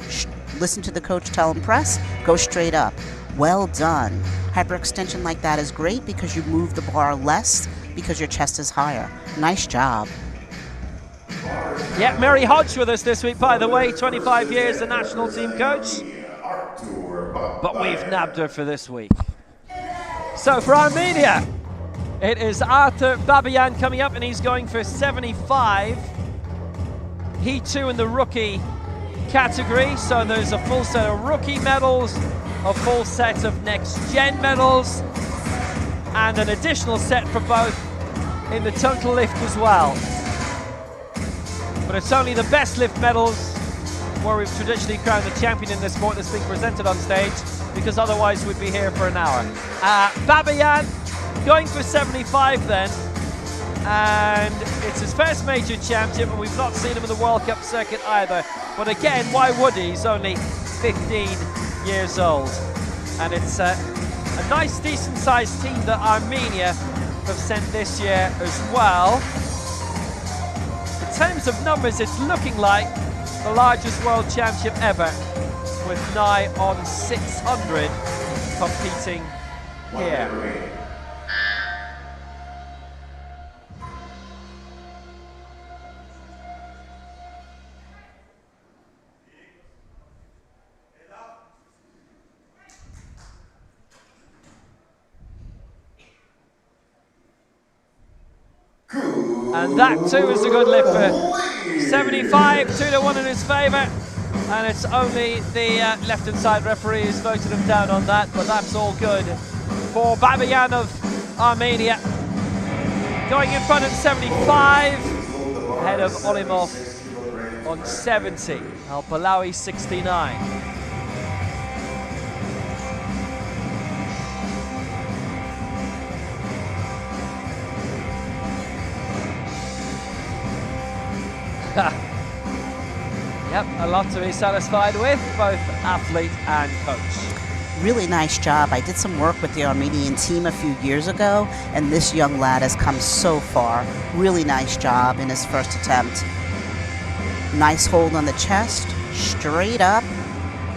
Speaker 7: listen to the coach tell him press, go straight up. Well done. Hyperextension like that is great because you move the bar less because your chest is higher. Nice job.
Speaker 6: Yeah, Mary Hodge with us this week, by the way, 25 years the national team coach. But we've nabbed her for this week. So for Armenia, it is Arthur Babayan coming up, and he's going for 75. He too in the rookie category, so there's a full set of rookie medals, a full set of next gen medals, and an additional set for both in the total lift as well. But it's only the best lift medals where we've traditionally crowned the champion in this sport that's being presented on stage, because otherwise we'd be here for an hour. Babayan going for 75 then. and it's his first major championship, and we've not seen him in the World Cup circuit either. But again, why would he? He's only 15 years old. And it's a nice, decent-sized team that Armenia have sent this year as well. In terms of numbers, it's looking like the largest World Championship ever, with nigh on 600 competing here. And that too is a good lift for 75, 2-1 in his favour. And it's only the left-hand side referee who's voted him down on that, but that's all good for Babayan of Armenia. Going in front at 75, ahead of Olimov on 70, Al-Palawi 69. Yep, a lot to be satisfied with, both athlete and coach.
Speaker 7: Really nice job. I did some work with the Armenian team a few years ago, and this young lad has come so far. Really nice job in his first attempt. Nice hold on the chest, straight up,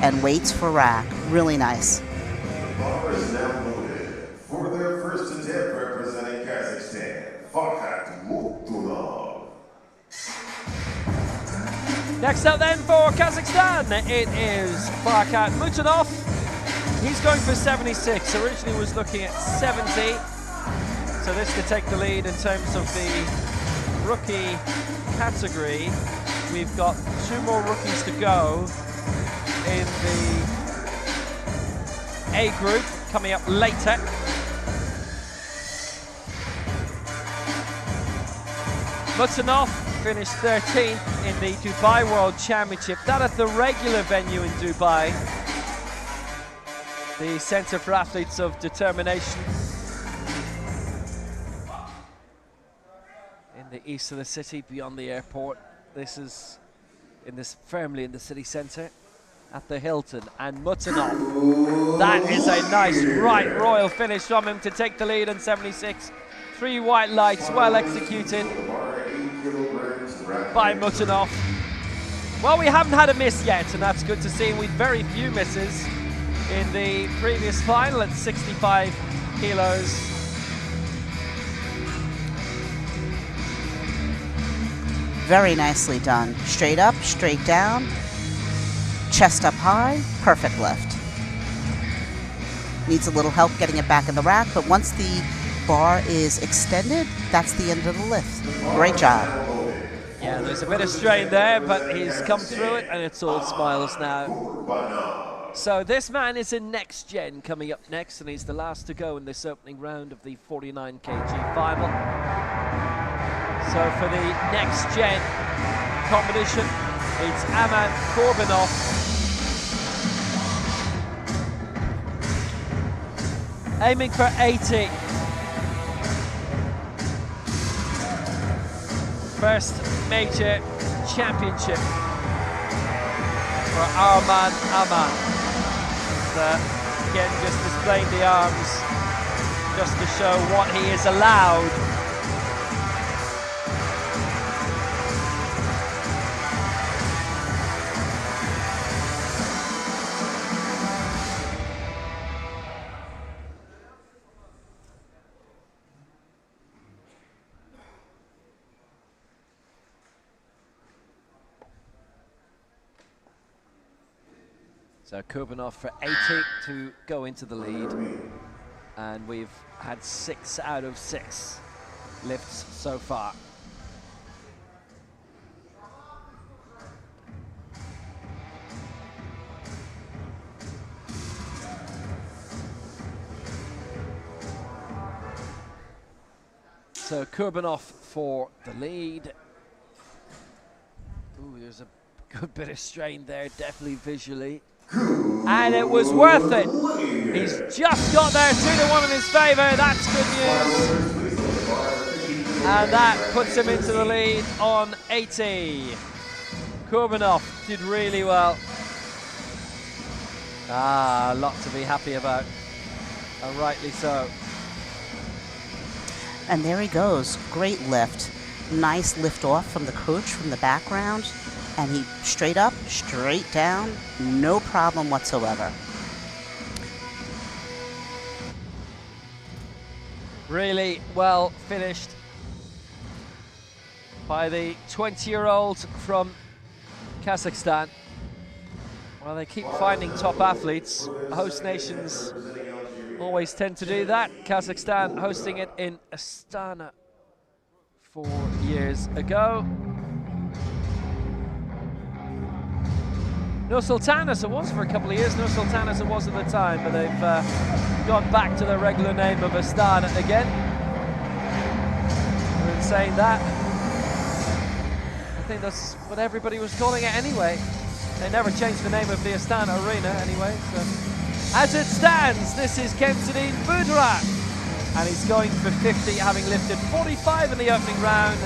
Speaker 7: and waits for rack. Really nice.
Speaker 8: The bar is now loaded. For their first attempt representing Kazakhstan, Farhat Muktunov.
Speaker 6: Next up then for Kazakhstan, it is Farhat Mutanov. He's going for 76, originally was looking at 70. So this could take the lead in terms of the rookie category. We've got 2 more rookies to go in the A group, coming up later. Mutanov finished 13th in the Dubai World Championship, that at the regular venue in Dubai, the Centre for Athletes of Determination in the east of the city, beyond the airport. This is firmly in the city centre at the Hilton, and Mutanov. That is a nice right royal finish from him to take the lead in 76. 3 white lights, well executed by Mutanov. Well, we haven't had a miss yet, and that's good to see, with very few misses in the previous final at 65 kilos.
Speaker 7: Very nicely done. Straight up, straight down, chest up high, perfect lift. Needs a little help getting it back in the rack, but once the bar is extended, that's the end of the lift. Great job.
Speaker 6: Yeah, there's a bit of strain there, but he's come through it, and it's all smiles now. So this man is in next gen coming up next, and he's the last to go in this opening round of the 49 kg final. So for the next gen competition, it's Aman Korbinov. Aiming for 80. First major championship for Arman Aman. Again, just displaying the arms just to show what he is allowed. So Kubanov for 80 to go into the lead, and we've had 6 out of 6 lifts so far. So Kurbanov for the lead. Ooh, there's a good bit of strain there, definitely visually. And it was worth it. He's just got there, 2-1 in his favour. That's good news. And that puts him into the lead on 80. Kurbanov did really well. A lot to be happy about, and rightly so.
Speaker 7: And there he goes. Great lift. Nice lift off from the coach from the background. And he straight up, straight down, no problem whatsoever.
Speaker 6: Really well finished by the 20-year-old from Kazakhstan. Well, they keep finding top athletes. Host nations always tend to do that. Kazakhstan hosting it in Astana 4 years ago. Nur-Sultan as it was for a couple of years, Nur-Sultan as it was at the time, but they've gone back to their regular name of Astana again. And in saying that, I think that's what everybody was calling it anyway. They never changed the name of the Astana Arena anyway. So, as it stands, this is Kemsedin Budra, and he's going for 50, having lifted 45 in the opening round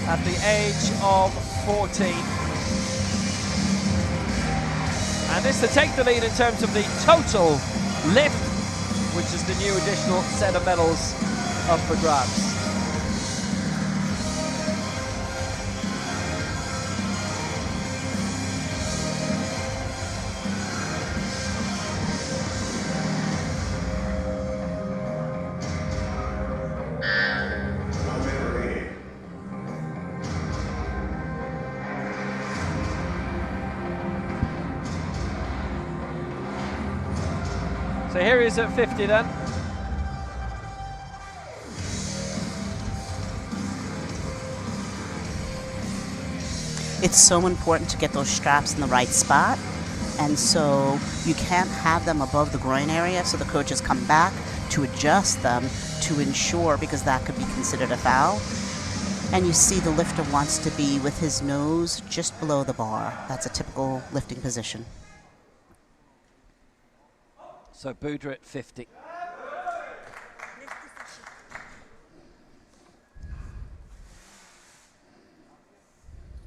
Speaker 6: at the age of 14. And this to take the lead in terms of the total lift, which is the new additional set of medals up for grabs. So here he is at 50 then.
Speaker 7: It's so important to get those straps in the right spot, and so you can't have them above the groin area, so the coaches come back to adjust them to ensure, because that could be considered a foul. And you see the lifter wants to be with his nose just below the bar. That's a typical lifting position.
Speaker 6: So Budra at 50.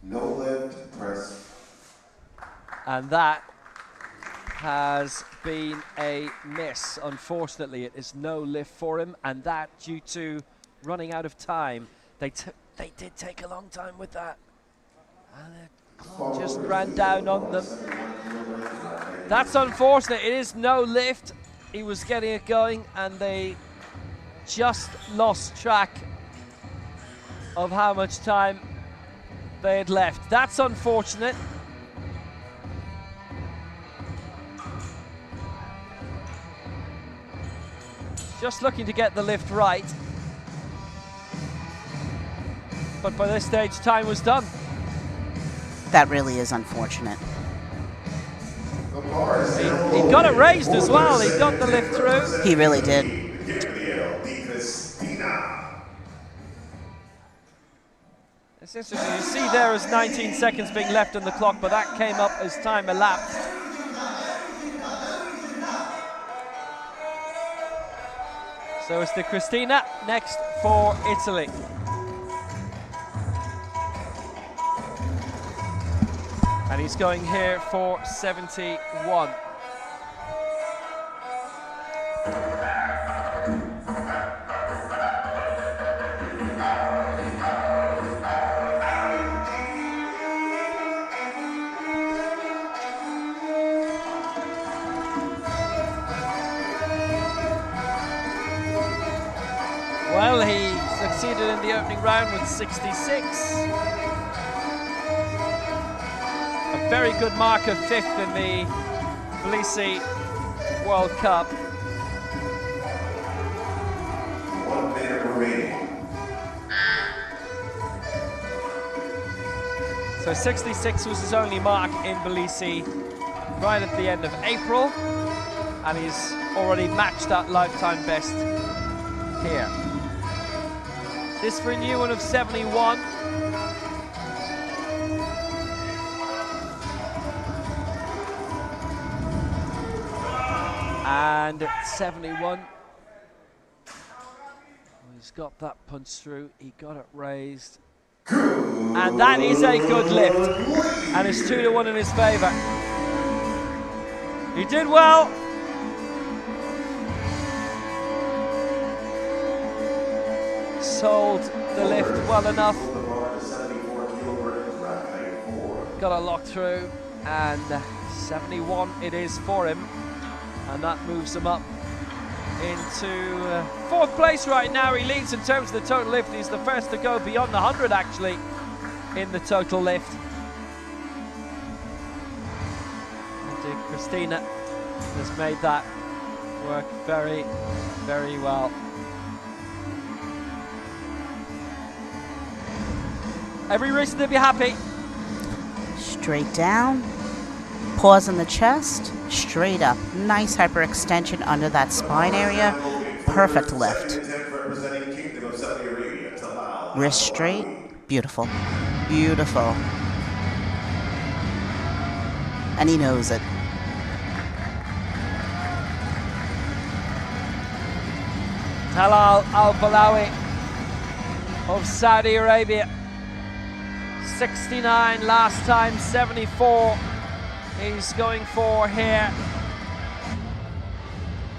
Speaker 3: No lift, press.
Speaker 6: And that has been a miss. Unfortunately, it is no lift for him, and that due to running out of time. They did take a long time with that, and the clock just ran down on them. That's unfortunate. It is no lift. He was getting it going, and they just lost track of how much time they had left. That's unfortunate. Just looking to get the lift right. But by this stage, time was done.
Speaker 7: That really is unfortunate.
Speaker 6: He got it raised as well. He got the lift through.
Speaker 7: He really did.
Speaker 6: It's interesting. You see there is 19 seconds being left on the clock, but that came up as time elapsed. So it's the Cristina next for Italy. And he's going here for 71. Well, he succeeded in the opening round with 66. A very good mark of 5th in the Tbilisi World Cup.
Speaker 3: 1 minute remaining.
Speaker 6: So 66 was his only mark in Tbilisi right at the end of April, and he's already matched that lifetime best here. This for a new one of 71. And 71. He's got that punch through. He got it raised. And that is a good lift. And it's 2-1 in his favour. He did well. Sold the lift well enough. Got a lock through, and 71 it is for him, and that moves him up into 4th place right now. He leads in terms of the total lift. He's the first to go beyond the 100 actually in the total lift. And Christina has made that work very, very well. Every reason to be happy.
Speaker 7: Straight down, pause in the chest, straight up. Nice hyperextension under that spine area. Perfect lift. Wrist straight, beautiful, beautiful. And he knows it.
Speaker 6: Talal Al-Balawi of Saudi Arabia. 69 last time, 74 he's going for here.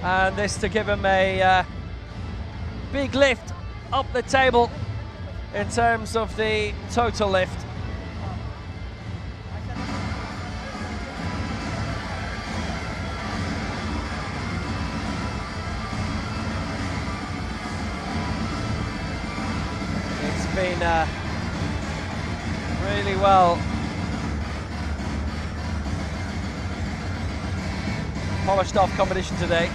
Speaker 6: And this to give him a big lift up the table in terms of the total lift. It's been really well polished off competition today.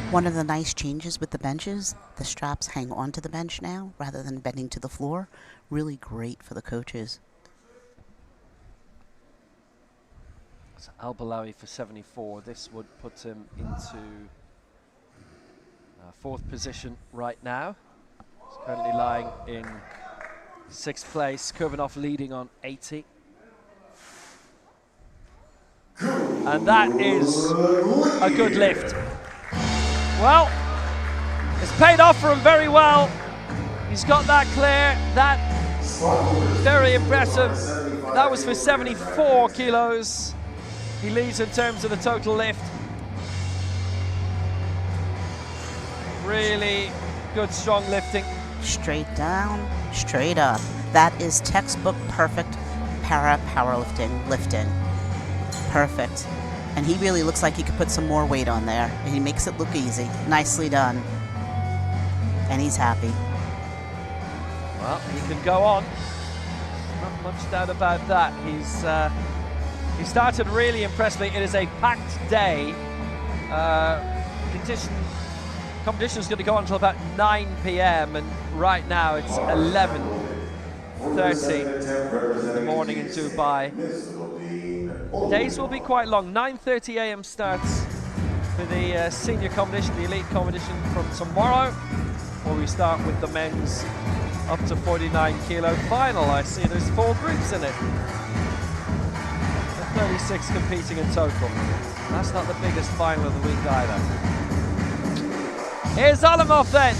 Speaker 7: One of the nice changes with the benches, the straps hang onto the bench now rather than bending to the floor. Really great for the coaches.
Speaker 6: So Al-Balawi for 74. This would put him into 4th position right now. He's currently lying in 6th place. Kurbanov leading on 80. And that is a good lift. Well, it's paid off for him very well. He's got that clear. That very impressive. That was for 74 kilos. He leads in terms of the total lift. Really good, strong lifting.
Speaker 7: Straight down, straight up. That is textbook perfect powerlifting lifting. Perfect. And he really looks like he could put some more weight on there. And he makes it look easy. Nicely done. And he's happy.
Speaker 6: Well, he can go on. Not much doubt about that. He started really impressively. It is a packed day. Competition is going to go on until about 9 p.m. and right now it's 11:30 in the morning in Dubai. Days will be quite long. 9:30 a.m. starts for the senior competition, the elite competition from tomorrow, where we start with the men's up to 49 kilo final. I see there's 4 groups in it. 36 competing in total. That's not the biggest final of the week either. Here's Alimov then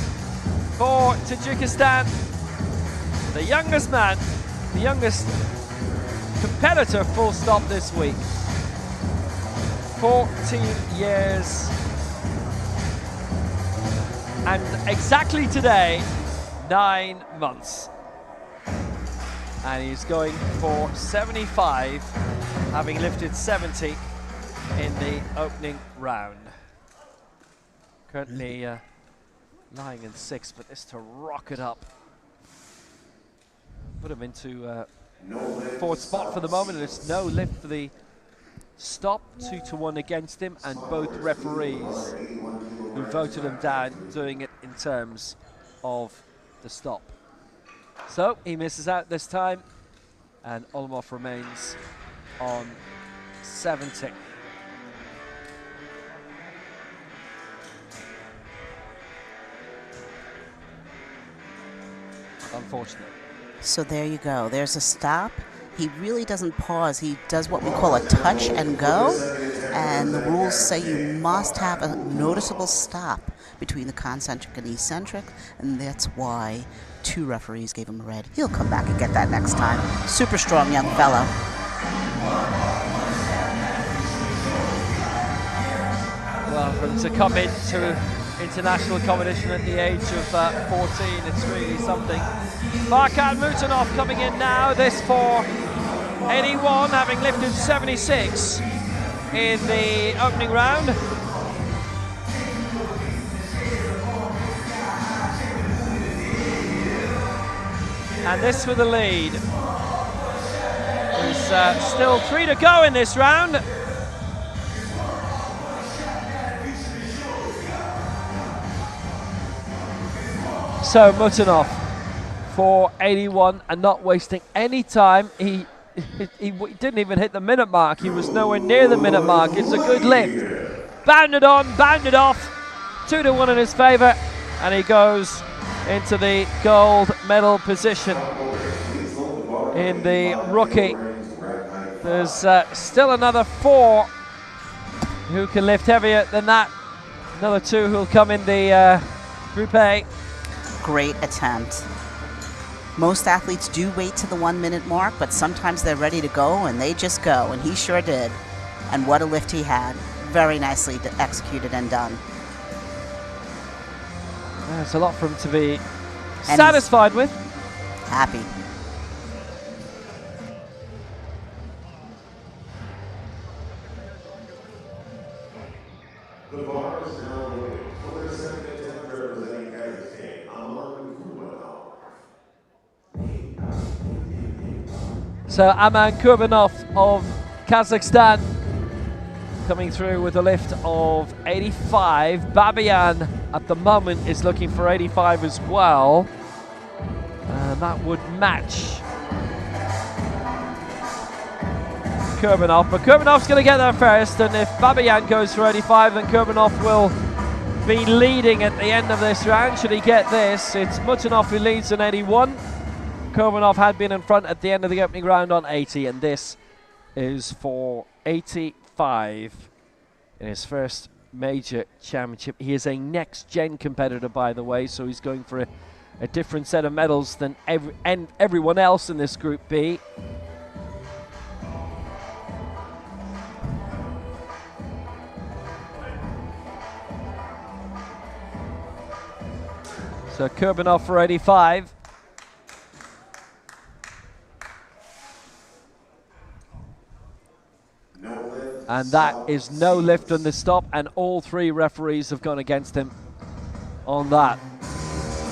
Speaker 6: for Tajikistan. The youngest man, the youngest competitor full stop this week. 14 years. And exactly today, 9 months. And he's going for 75, having lifted 70 in the opening round. Currently lying in 6th, but this to rocket up. Put him into 4th spot for the moment, and it's no lift for the stop. 2-1 against him, and both referees who voted him down doing it in terms of the stop. So he misses out this time, and Olmov remains on 70. Unfortunate.
Speaker 7: So there you go. There's a stop. He really doesn't pause. He does what we call a touch and go. and the rules say you must have a noticeable stop between the concentric and eccentric, and that's why 2 referees gave him a red. He'll come back and get that next time. Super strong young fellow.
Speaker 6: Well, for him to come into international competition at the age of 14, it's really something. Farkan Mutanov coming in now, this for 81, having lifted 76 in the opening round. And this for the lead. There's still 3 to go in this round. So Mutanov for 81 and not wasting any time. He didn't even hit the minute mark. He was nowhere near the minute mark. It's a good lift. Bounded on, bounded off. 2-1 in his favour, and he goes into the gold medal position in the rookie. There's still another 4 who can lift heavier than that. Another 2 who'll come in the Group A.
Speaker 7: Great attempt. Most athletes do wait to the 1 minute mark, but sometimes they're ready to go, and they just go, and he sure did. And what a lift he had. Very nicely executed and done.
Speaker 6: There's a lot for him to be satisfied with.
Speaker 7: Happy.
Speaker 8: The bar is now loaded for their second attempt representing Kazakhstan, Aman Kurbanov.
Speaker 6: So Aman Kurbanov of Kazakhstan coming through with a lift of 85. Babayan at the moment is looking for 85 as well. And that would match Kurbanov, but Kurbanov's going to get there first, and if Babayan goes for 85, then Kurbanov will be leading at the end of this round. Should he get this, it's Mutanov who leads on 81. Kurbanov had been in front at the end of the opening round on 80, and this is for 85 in his first major championship. He is a next-gen competitor, by the way, so he's going for a different set of medals than everyone else in this Group B. So Kurbanov for 85. And that is no lift on the stop, and all 3 referees have gone against him on that.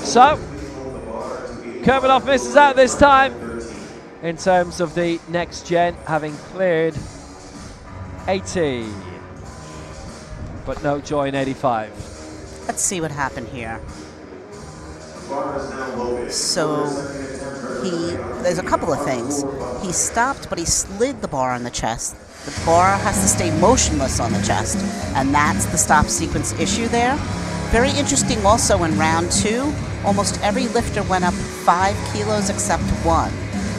Speaker 6: So, Kurbanov misses out this time in terms of the next gen, having cleared 80. But no joy in 85.
Speaker 7: Let's see what happened here. So there's a couple of things. He stopped, but he slid the bar on the chest. The bar has to stay motionless on the chest, and that's the stop sequence issue there. Very interesting also in round 2, almost every lifter went up 5 kilos except 1.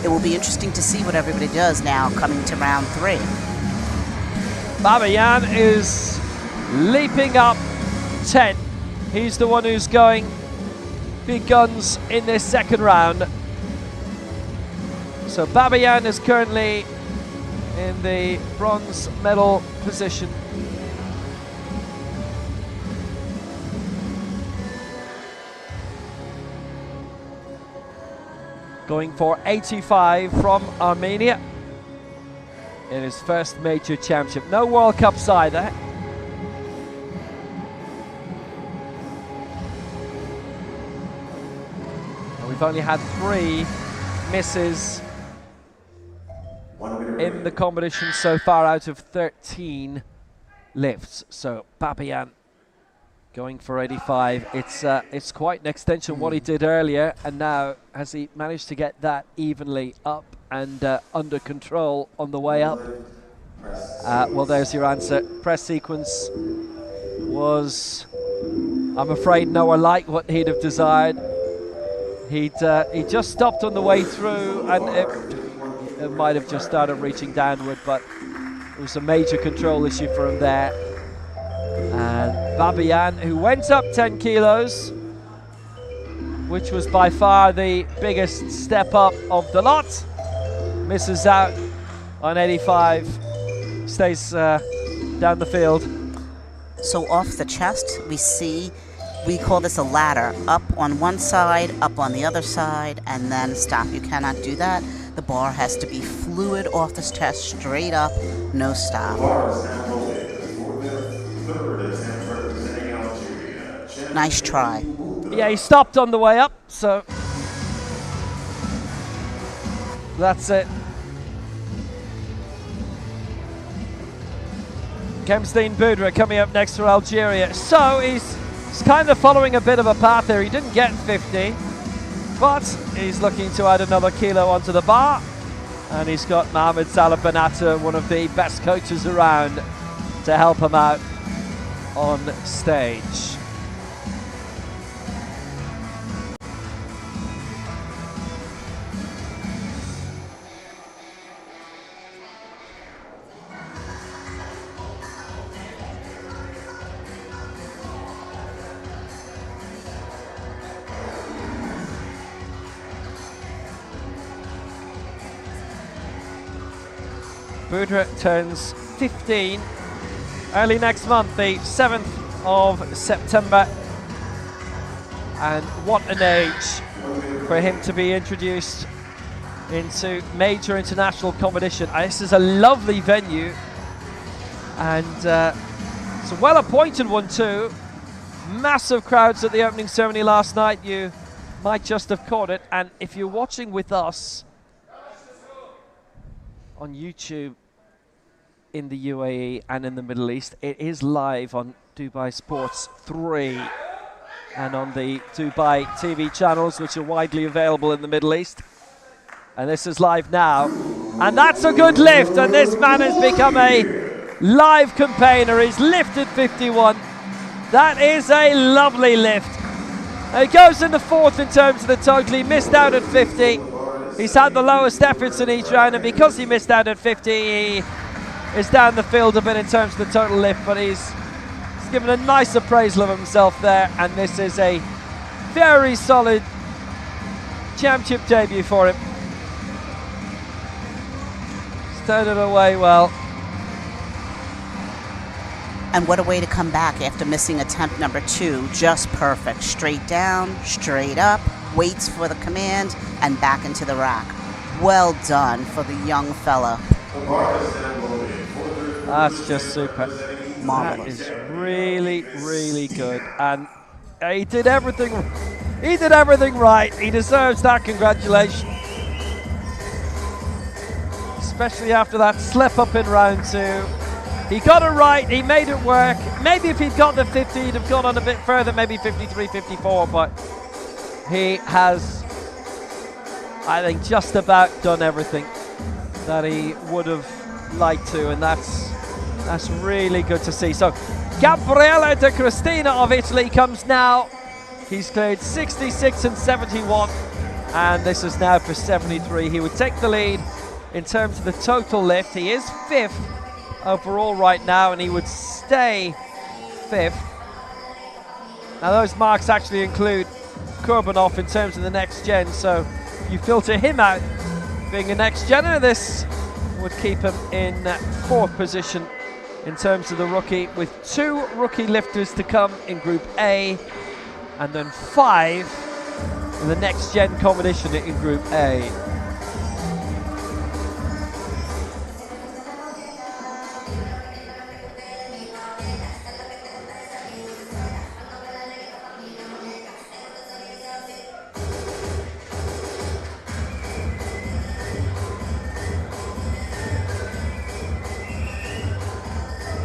Speaker 7: It will be interesting to see what everybody does now coming to round 3.
Speaker 6: Babayan is leaping up 10. He's the one who's going big guns in this second round. So Babayan is currently in the bronze medal position. Going for 85 from Armenia in his first major championship. No World Cups either. And we've only had 3 misses in the competition so far out of 13 lifts. So Babayan going for 85. It's quite an extension what he did earlier, and now has he managed to get that evenly up and under control on the way up? Well, there's your answer. Press sequence was, I'm afraid, nowhere like what he'd have desired. He just stopped on the way through, and it might have just started reaching downward, but It was a major control issue for him there. And Babian, who went up 10 kilos, which was by far the biggest step up of the lot, misses out on 85, stays down the field.
Speaker 7: So off the chest, we call this a ladder. Up on one side, up on the other side, and then stop. You cannot do that. The bar has to be fluid off the chest, straight up, no stop. Nice try.
Speaker 6: Yeah, he stopped on the way up, so that's it. Kemstein Boudre coming up next for Algeria. So he's kind of following a bit of a path here. He didn't get 50, but he's looking to add another kilo onto the bar. And he's got Mohamed Salah Benata, one of the best coaches around, to help him out on stage. Boudre turns 15 early next month, the 7th of September. And what an age for him to be introduced into major international competition. This is a lovely venue, and it's a well-appointed one too. Massive crowds at the opening ceremony last night. You might just have caught it, and if you're watching with us on YouTube in the UAE and in the Middle East, it is live on Dubai Sports 3 and on the Dubai TV channels, which are widely available in the Middle East. And this is live now, and that's a good lift, and this man has become a live campaigner. He's lifted 51. That is a lovely lift. He goes in the 4th in terms of the total. He missed out at 50. He's had the lowest efforts in each round, and because he missed out at 50, he is down the field a bit in terms of the total lift, but he's given a nice appraisal of himself there, and this is a very solid championship debut for him. Started away well.
Speaker 7: And what a way to come back after missing attempt number 2. Just perfect. Straight down, straight up, waits for the command, and back into the rack. Well done for the young fella.
Speaker 6: That's just super.
Speaker 7: Marvelous.
Speaker 6: That is really, really good. And he did everything. He did everything right. He deserves that congratulations. Especially after that slip up in round 2. He got it right, he made it work. Maybe if he'd got the 50, he'd have gone on a bit further, maybe 53, 54, but he has, I think, just about done everything that he would have liked to, and that's really good to see. So Gabriele De Cristina of Italy comes now. He's cleared 66 and 71, and this is now for 73. He would take the lead in terms of the total lift. He is 5th overall right now, and he would stay 5th. Now those marks actually include Kurbanov in terms of the next gen, so you filter him out being a next gener. This would keep him in 4th position in terms of the rookie, with 2 rookie lifters to come in Group A, and then 5 in the next gen competition in Group A.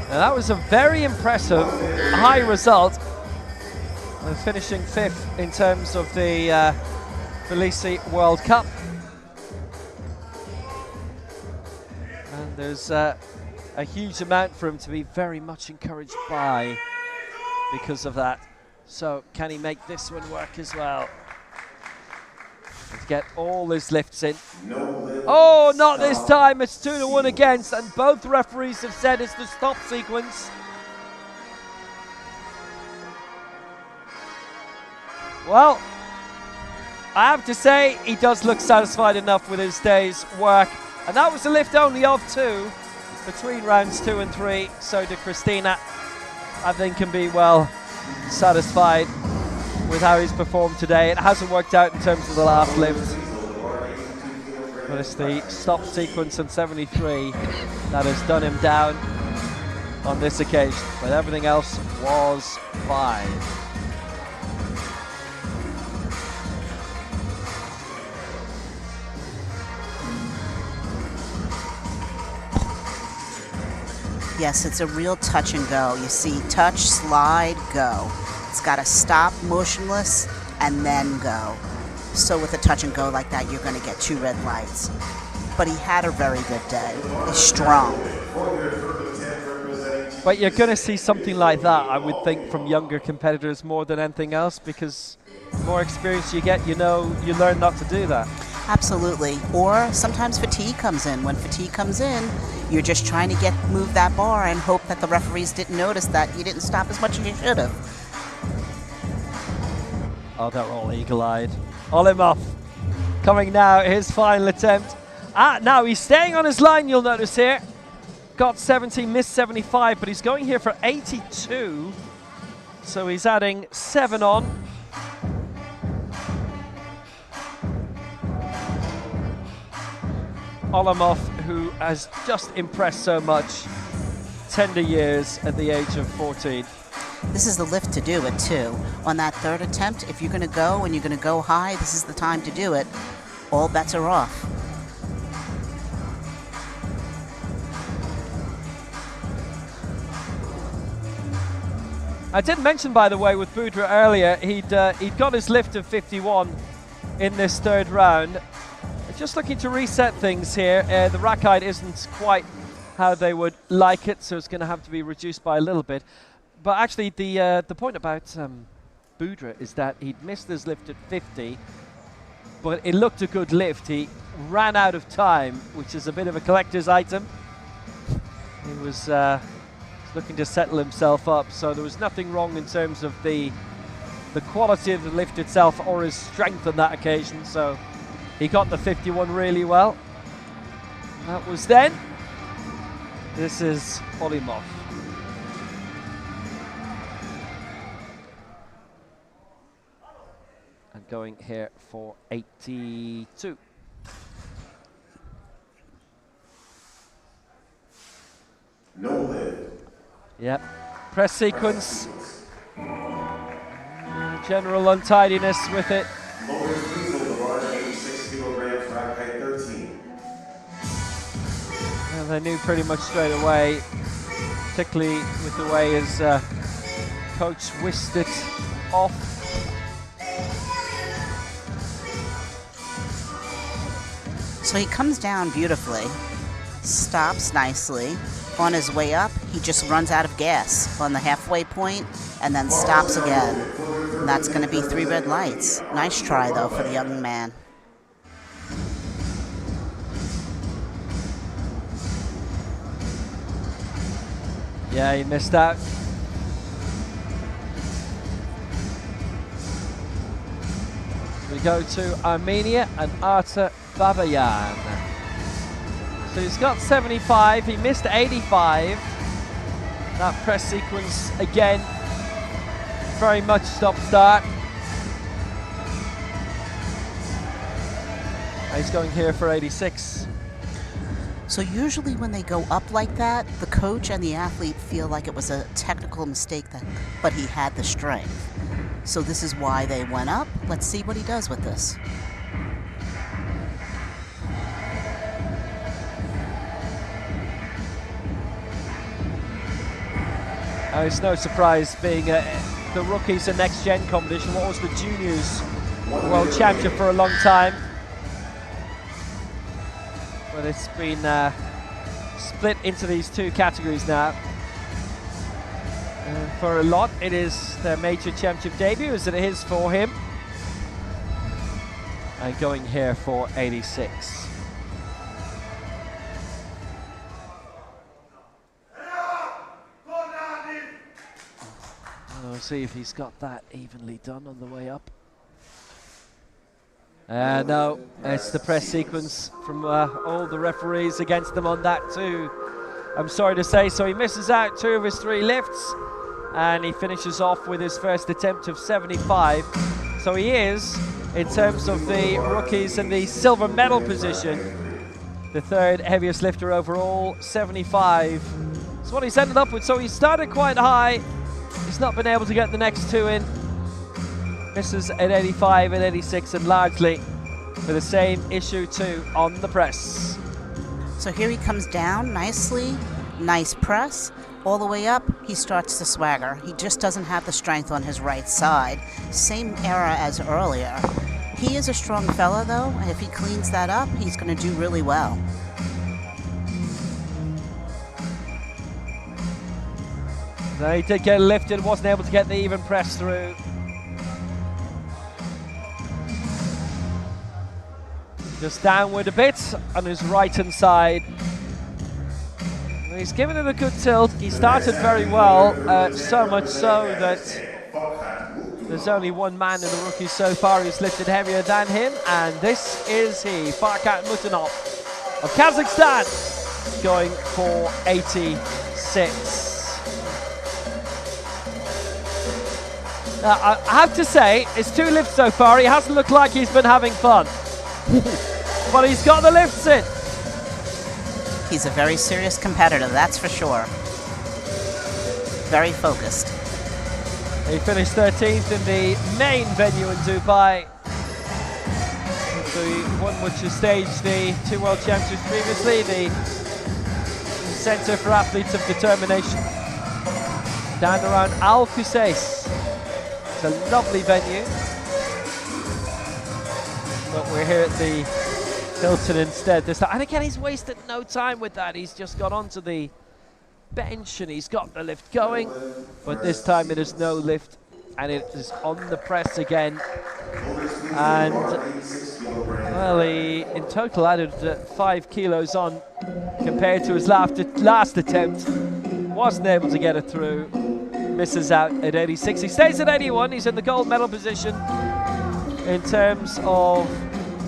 Speaker 6: Now that was a very impressive high result, finishing 5th in terms of the Belize World Cup. And there's a huge amount for him to be very much encouraged by because of that. So can he make this one work as well? And to get all his lifts in.
Speaker 8: No
Speaker 6: Oh, not this time. It's 2-1 against, and both referees have said it's the stop sequence. Well, I have to say he does look satisfied enough with his day's work, and that was a lift only of 2 between rounds 2 and 3. So De Christina, I think, can be well satisfied with how he's performed today. It hasn't worked out in terms of the last lift, but it's the stop sequence in 73 that has done him down on this occasion, but everything else was fine.
Speaker 7: Yes, it's a real touch and go. You see touch, slide, go. It's got to stop motionless and then go. So with a touch and go like that, you're going to get 2 red lights. But he had a very good day. He's strong.
Speaker 6: But you're going to see something like that, I would think, from younger competitors more than anything else, because the more experience you get, you learn not to do that.
Speaker 7: Absolutely. Or sometimes fatigue comes in. When fatigue comes in, you're just trying to move that bar and hope that the referees didn't notice that you didn't stop as much as you should have.
Speaker 6: Oh, they're all eagle-eyed. Olimov coming now, his final attempt. Now he's staying on his line, you'll notice here. Got 70, missed 75, but he's going here for 82. So he's adding 7 on. Olimov, who has just impressed so much, tender years at the age of 14.
Speaker 7: This is the lift to do it too. On that 3rd attempt, if you're going to go and you're going to go high, this is the time to do it. All bets are off.
Speaker 6: I did mention, by the way, with Boudre earlier, he'd got his lift of 51 in this 3rd round. Just looking to reset things here. The rack height isn't quite how they would like it, so it's going to have to be reduced by a little bit. But actually, the point about Boudre is that he'd missed his lift at 50, but it looked a good lift. He ran out of time, which is a bit of a collector's item. He was looking to settle himself up, so there was nothing wrong in terms of the quality of the lift itself or his strength on that occasion. So he got the 51 really well. That was then. This is Olimov. And going here for 82.
Speaker 3: No lid.
Speaker 6: Yep. Press sequence. General untidiness with it.
Speaker 3: Lower freeze of the bar, 86 kilograms, rack height 13.
Speaker 6: And they knew pretty much straight away, particularly with the way his coach whisked it off.
Speaker 7: So he comes down beautifully, stops nicely. On his way up, he just runs out of gas on the halfway point and then stops again. And that's going to be 3 red lights. Nice try, though, for the young man.
Speaker 6: Yeah, he missed out. We go to Armenia and Arta Babayan. So he's got 75, he missed 85. That press sequence again, very much stop-start. He's going here for 86.
Speaker 7: So usually when they go up like that, the coach and the athlete feel like it was a technical mistake, but he had the strength. So this is why they went up. Let's see what he does with this.
Speaker 6: It's no surprise, being the rookies and next gen competition. What was the juniors world champion for a long time, but it's been split into these 2 categories now. For a lot, it is their major championship debut, as it is for him. And going here for 86. see if he's got that evenly done on the way up. No, it's the press sequence from all the referees against them on that too, I'm sorry to say. So he misses out 2 of his 3 lifts, and he finishes off with his first attempt of 75. So he is, in terms of the rookies in the silver medal position, the 3rd heaviest lifter overall, 75. That's what he's ended up with. So he started quite high. He's not been able to get the next 2 in. Misses at 85 and 86, and largely for the same issue too on the press.
Speaker 7: So here he comes down nicely, nice press. All the way up, he starts to swagger. He just doesn't have the strength on his right side. Same error as earlier. He is a strong fella though, and if he cleans that up, he's going to do really well.
Speaker 6: No, he did get lifted, wasn't able to get the even press through. Just downward a bit on his right-hand side. He's given it a good tilt. He started very well, so much so that there's only one man in the rookies so far who's lifted heavier than him, and this is he, Farkat Mutanov of Kazakhstan, going for 86. Now, I have to say, it's 2 lifts so far. He hasn't looked like he's been having fun. But he's got the lifts in.
Speaker 7: He's a very serious competitor, that's for sure. Very focused.
Speaker 6: He finished 13th in the main venue in Dubai. The one which has staged the 2 World Championships previously, the Centre for Athletes of Determination, down around Al Qusais. It's a lovely venue. But we're here at the Hilton instead this time. And again, he's wasted no time with that. He's just got onto the bench and he's got the lift going. But this time it is no lift and it is on the press again. And, well, he in total added 5 kilos on compared to his last attempt. Wasn't able to get it through. Misses out at 86. He stays at 81. He's in the gold medal position in terms of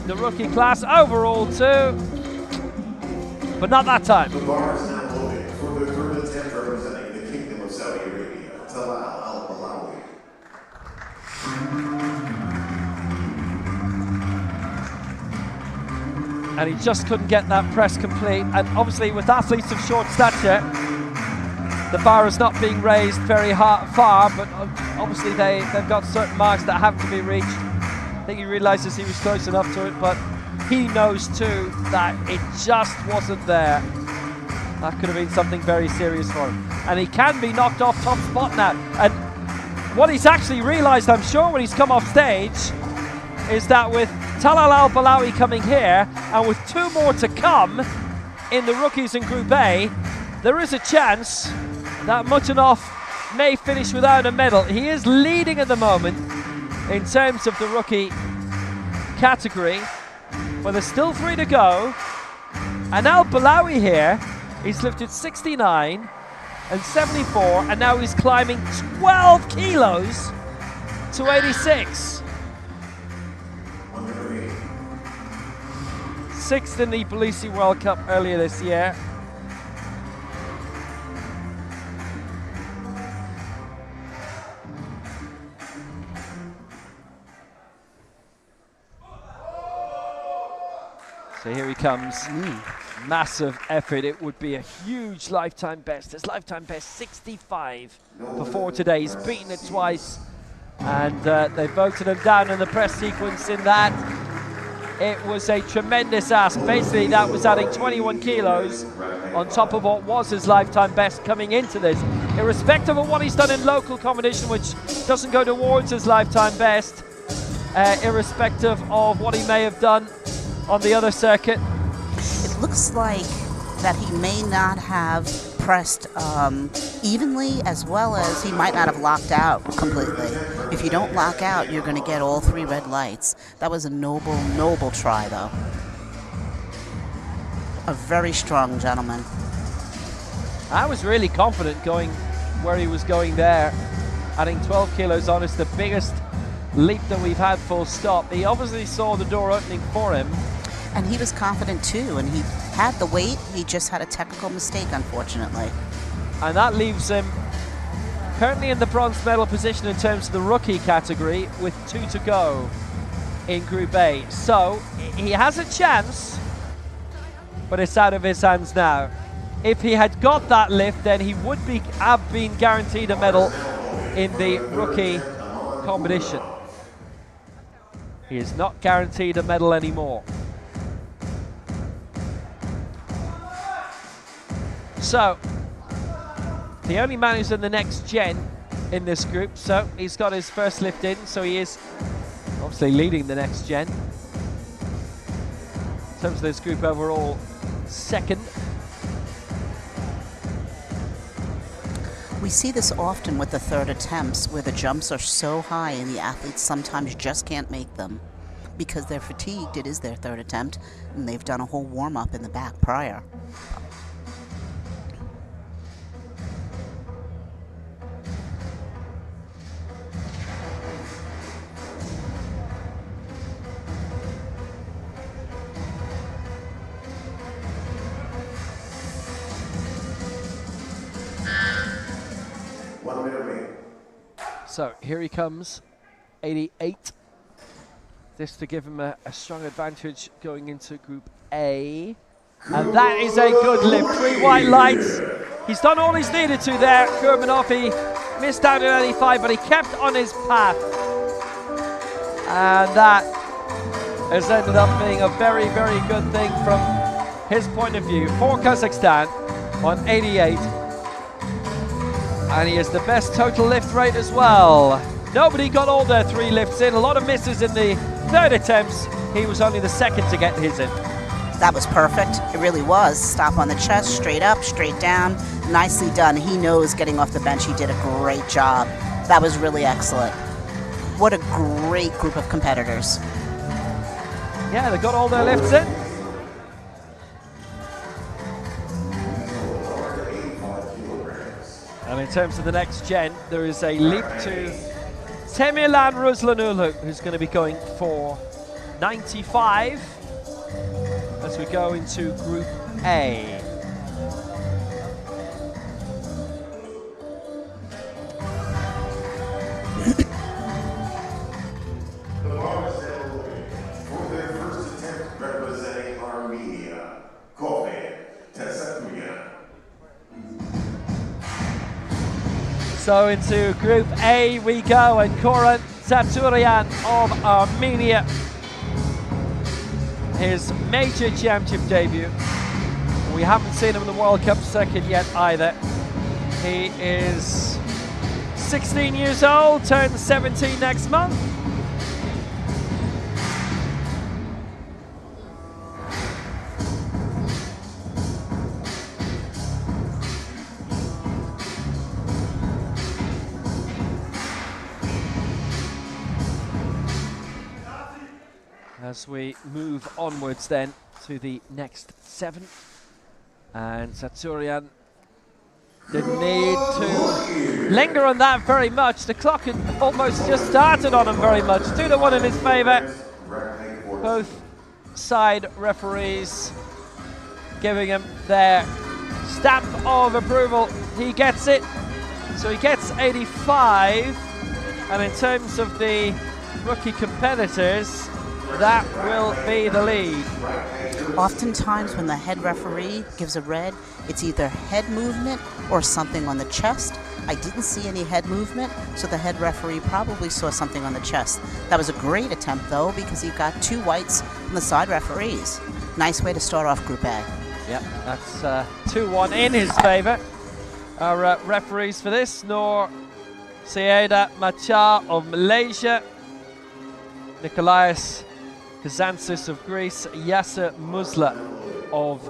Speaker 6: the rookie class overall too, but not that time.
Speaker 8: The bar is now loaded for the 3rd attempt representing the Kingdom of Saudi Arabia, Talal Al-Balawi.
Speaker 6: And he just couldn't get that press complete. And obviously with athletes of short stature, the bar is not being raised very far, but obviously they've got certain marks that have to be reached. I think he realizes he was close enough to it, but he knows too that it just wasn't there. That could have been something very serious for him. And he can be knocked off top spot now. And what he's actually realized, I'm sure, when he's come off stage, is that with Talal Al-Balawi coming here, and with 2 more to come in the rookies in Group A, there is a chance that Mutanov may finish without a medal. He is leading at the moment in terms of the rookie category, but there's still 3 to go. And Al-Balawi here, he's lifted 69 and 74, and now he's climbing 12 kilos to 86. 6th in the Tbilisi World Cup earlier this year. So here he comes. Massive effort. It would be a huge lifetime best. His lifetime best 65 before today. He's beaten it twice, and they voted him down in the press sequence in that. It was a tremendous ask. Basically, that was adding 21 kilos on top of what was his lifetime best coming into this. Irrespective of what he's done in local competition, which doesn't go towards his lifetime best, irrespective of what he may have done on the other circuit.
Speaker 7: It looks like that he may not have pressed evenly, as well as he might not have locked out completely. If you don't lock out, you're going to get all 3 red lights. That was a noble, noble try, though. A very strong gentleman.
Speaker 6: I was really confident going where he was going there. adding 12 kilos on. It's the biggest leap that we've had, full stop. He obviously saw the door opening for him.
Speaker 7: And he was confident too, and he had the weight, he just had a technical mistake, unfortunately.
Speaker 6: And that leaves him currently in the bronze medal position in terms of the rookie category with 2 to go in Group A. So he has a chance, but it's out of his hands now. If he had got that lift, then he would have been guaranteed a medal in the rookie competition. He is not guaranteed a medal anymore. So, the only man who's in the next gen in this group, so he's got his first lift in, so he is obviously leading the next gen. In terms of this group overall, second.
Speaker 7: We see this often with the third attempts where the jumps are so high and the athletes sometimes just can't make them because they're fatigued. It is their third attempt and they've done a whole warm-up in the back prior.
Speaker 6: So here he comes, 88. This to give him a strong advantage going into Group A. And that is a good lift. 3 white lights. He's done all he's needed to there. Kurbanov, he missed out at 85, but he kept on his path. And that has ended up being a very, very good thing from his point of view for Kazakhstan on 88. And he has the best total lift rate as well. Nobody got all their 3 lifts in. A lot of misses in the third attempts. He was only the second to get his in.
Speaker 7: That was perfect. It really was. Stop on the chest, straight up, straight down. Nicely done. He knows getting off the bench. He did a great job. That was really excellent. What a great group of competitors.
Speaker 6: Yeah, they got all their lifts in. And in terms of the next gen, there is a leap to Temilan Ruslanulu, who's going to be going for 95 as we go into Group A.
Speaker 8: For their first attempt representing Armenia, Kobe Tesatuyan.
Speaker 6: So into Group A we go, and Koran Taturian of Armenia. His major championship debut. We haven't seen him in the World Cup circuit yet either. He is 16 years old, turns 17 next month. As we move onwards then to the next 7, and Saturian didn't need to linger on that very much. The clock had almost just started on him very much. 2-1 in his favour. Both side referees giving him their stamp of approval. He gets it, so he gets 85, and in terms of the rookie competitors, that will be the lead.
Speaker 7: Oftentimes when the head referee gives a red, it's either head movement or something on the chest. I didn't see any head movement, so the head referee probably saw something on the chest. That was a great attempt though, because he got 2 whites from the side referees. Nice way to start off Group A.
Speaker 6: Yep, that's 2-1 in his favour. Our referees for this, Noor Syeda Machar of Malaysia, Nikolaos Kazantzis of Greece, Yasser Musla of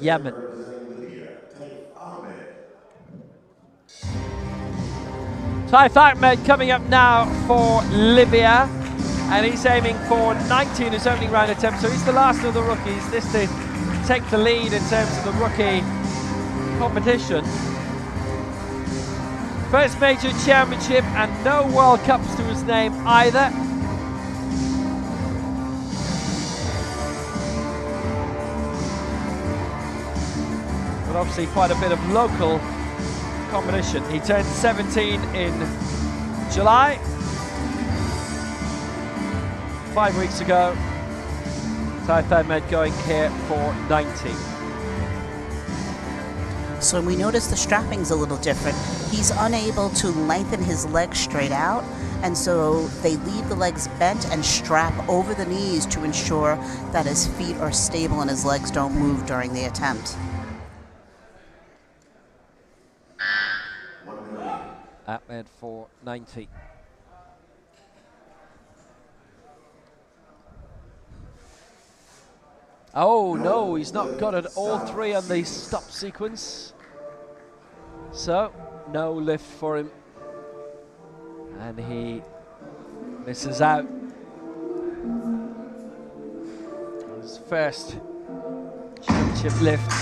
Speaker 6: Yemen. Taif Ahmed coming up now for Libya, and he's aiming for 90 in his opening round attempt, so he's the last of the rookies. This to take the lead in terms of the rookie competition. First major championship and no World Cups to his name either. But obviously quite a bit of local competition. He turned 17 in July. 5 weeks ago. Taif Ahmed going here for 90.
Speaker 7: So we notice the strapping's a little different. He's unable to lengthen his legs straight out, and so they leave the legs bent and strap over the knees to ensure that his feet are stable and his legs don't move during the attempt.
Speaker 6: Ahmed for 90. Oh no, he's not got it all three on the stop sequence. So, no lift for him. And he misses out. His first championship lift.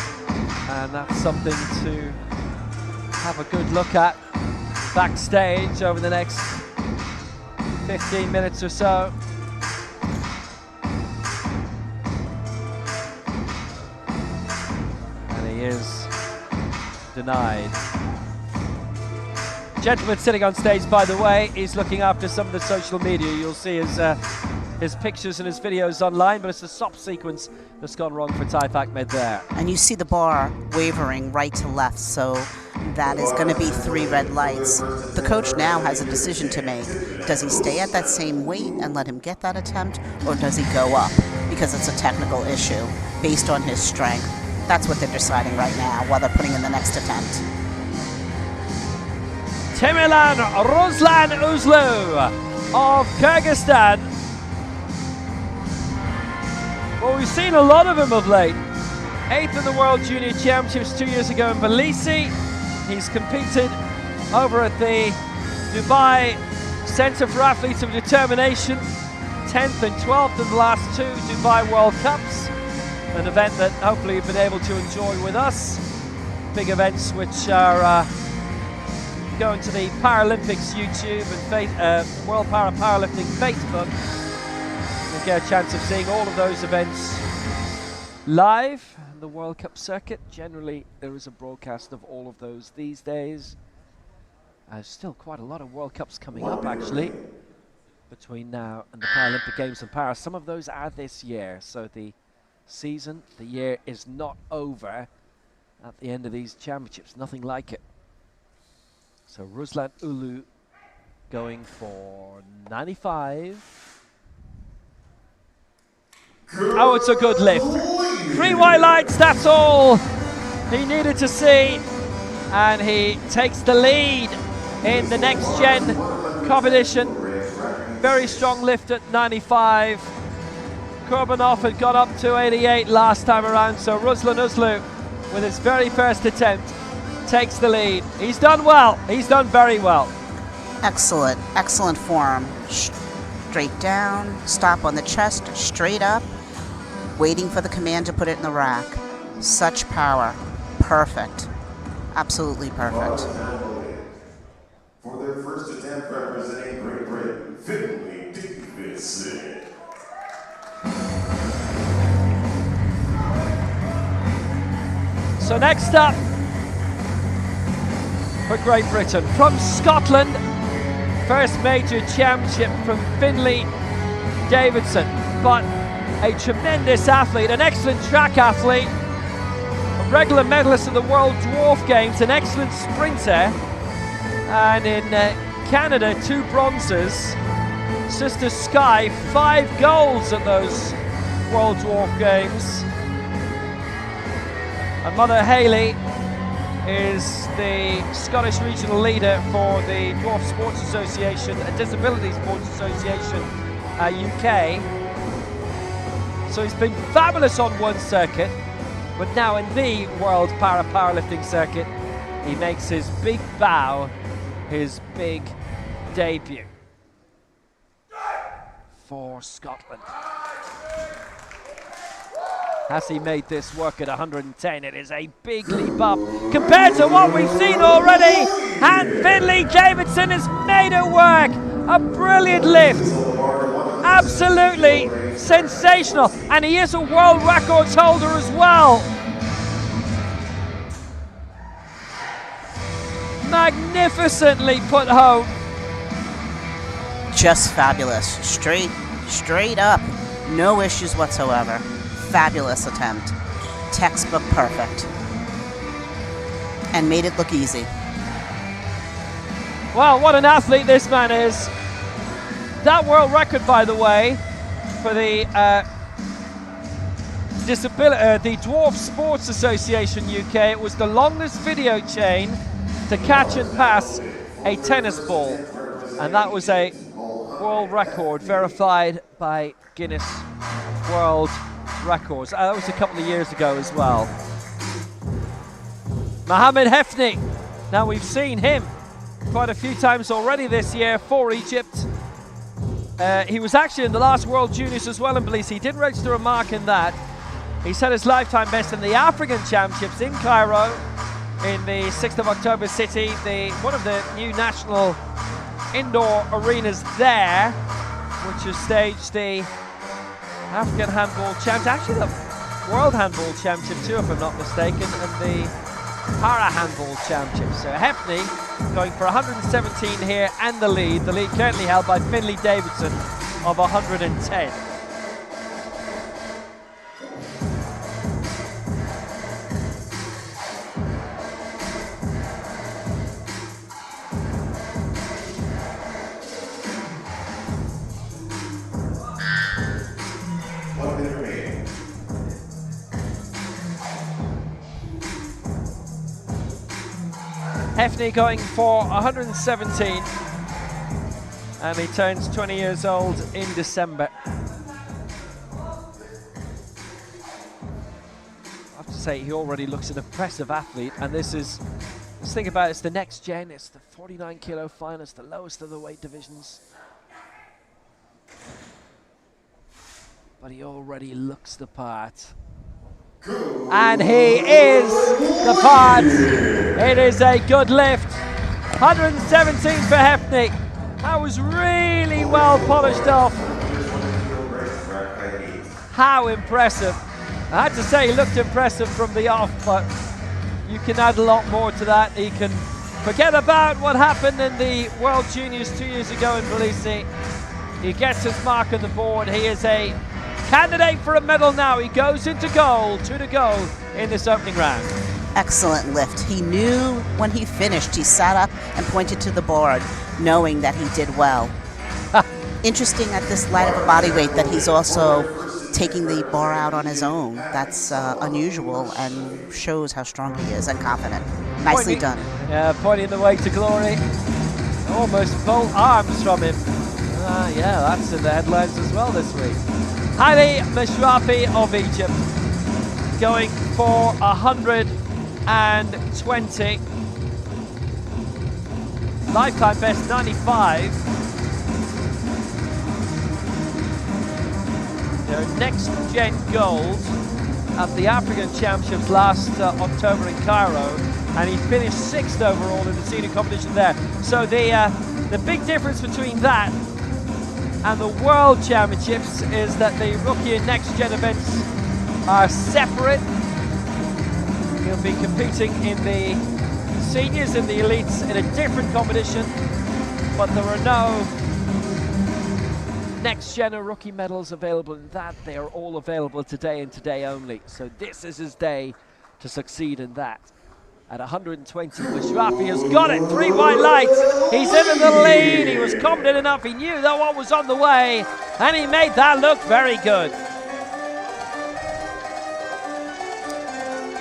Speaker 6: And that's something to have a good look at backstage over the next 15 minutes or so. Is denied. Gentleman sitting on stage, by the way, is looking after some of the social media. You'll see his pictures and his videos online, but it's the stop sequence that's gone wrong for Taif Ahmed there.
Speaker 7: And you see the bar wavering right to left, so that is going to be 3 red lights. The coach now has a decision to make. Does he stay at that same weight and let him get that attempt, or does he go up because it's a technical issue based on his strength? That's what they're deciding right now while they're putting in the next attempt.
Speaker 6: Temilan Ruslan Uzlu of Kyrgyzstan. Well, we've seen a lot of him of late. 8th in the World Junior Championships 2 years ago in Tbilisi. He's competed over at the Dubai Centre for Athletes of Determination. 10th and 12th in the last 2 Dubai World Cups. An event that hopefully you've been able to enjoy with us. Big events which are going to the Paralympics YouTube and World Powerlifting Facebook. You'll get a chance of seeing all of those events live. And the World Cup circuit, generally there is a broadcast of all of those these days. There's still quite a lot of World Cups coming up actually between now and the Paralympic Games in Paris. Some of those are this year, so the year is not over at the end of these championships. Nothing like it. So Ruslan Ulu going for 95. Oh, it's a good lift. 3 white lights, that's all he needed to see. And he takes the lead in the next gen competition. Very strong lift at 95. Kurbanov had got up to 88 last time around, so Ruslan Uzlu, with his very first attempt, takes the lead. He's done well. He's done very well.
Speaker 7: Excellent, excellent form. Straight down, stop on the chest, straight up, waiting for the command to put it in the rack. Such power. Perfect. Absolutely perfect.
Speaker 8: For their first attempt representing Great Britain, Finley Davidson.
Speaker 6: So next up for Great Britain, from Scotland, first major championship from Finley Davidson, but a tremendous athlete, an excellent track athlete, a regular medalist of the World Dwarf Games, an excellent sprinter, and in Canada 2 bronzes. Sister Sky 5 golds at those World Dwarf Games. And Mother Hayley is the Scottish regional leader for the Dwarf Sports Association and Disability Sports Association UK. So he's been fabulous on one circuit, but now in the World Powerlifting circuit, he makes his big bow, his big debut for Scotland. Has he made this work at 110? It is a big leap up compared to what we've seen already. And Finley Davidson has made it work. A brilliant lift. Absolutely sensational. And he is a world records holder as well. Magnificently put home.
Speaker 7: Just fabulous. Straight up. No issues whatsoever. Fabulous attempt. Textbook perfect. And made it look easy.
Speaker 6: Well, what an athlete this man is. That world record, by the way, for the the Dwarf Sports Association UK, it was the longest video chain to catch and pass a tennis ball. And that was a world record verified by Guinness World Records. That was a couple of years ago as well. Mohamed Hefni. Now we've seen him quite a few times already this year for Egypt. He was actually in the last World Juniors as well in Belize. He did register a mark in that. He set his lifetime best in the African Championships in Cairo in the 6th of October city, one of the new national indoor arenas there, which has staged the African Handball Championship, actually the World Handball Championship too, if I'm not mistaken, and the Para Handball Championship. So Hefni going for 117 here and the lead currently held by Finley Davidson of 110. Hefni going for 117, and he turns 20 years old in December. I have to say, he already looks an impressive athlete, and this is, let's think about it, it's the next gen, it's the 49 kilo finals, the lowest of the weight divisions. But he already looks the part. And he is the part. It is a good lift. 117 for Hefni. That was really well polished off. How impressive. I had to say, he looked impressive from the off, but you can add a lot more to that. He can forget about what happened in the World Juniors 2 years ago in Belize. He gets his mark on the board. He is a candidate for a medal now. He goes into goal, 2 to go in this opening round.
Speaker 7: Excellent lift. He knew when he finished, he sat up and pointed to the board, knowing that he did well. Interesting at this light of a body weight that he's also taking the bar out on his own. That's unusual and shows how strong he is and confident. Nicely done.
Speaker 6: Yeah, pointing the way to glory. Almost both arms from him. Yeah, that's in the headlines as well this week. Haile Mashrafi of Egypt going for 120. Lifetime best 95. Their next gen gold at the African Championships last October in Cairo, and he finished 6th overall in the senior competition there. So the big difference between that and the World Championships is that the rookie and next gen events are separate. He'll be competing in the seniors and the elites in a different competition, but there are no next gen or rookie medals available in that. They are all available today and today only. So this is his day to succeed in that. At 120, Mashrafi has got it. 3 white lights. He's in the lead. He was confident enough. He knew that what was on the way, and he made that look very good.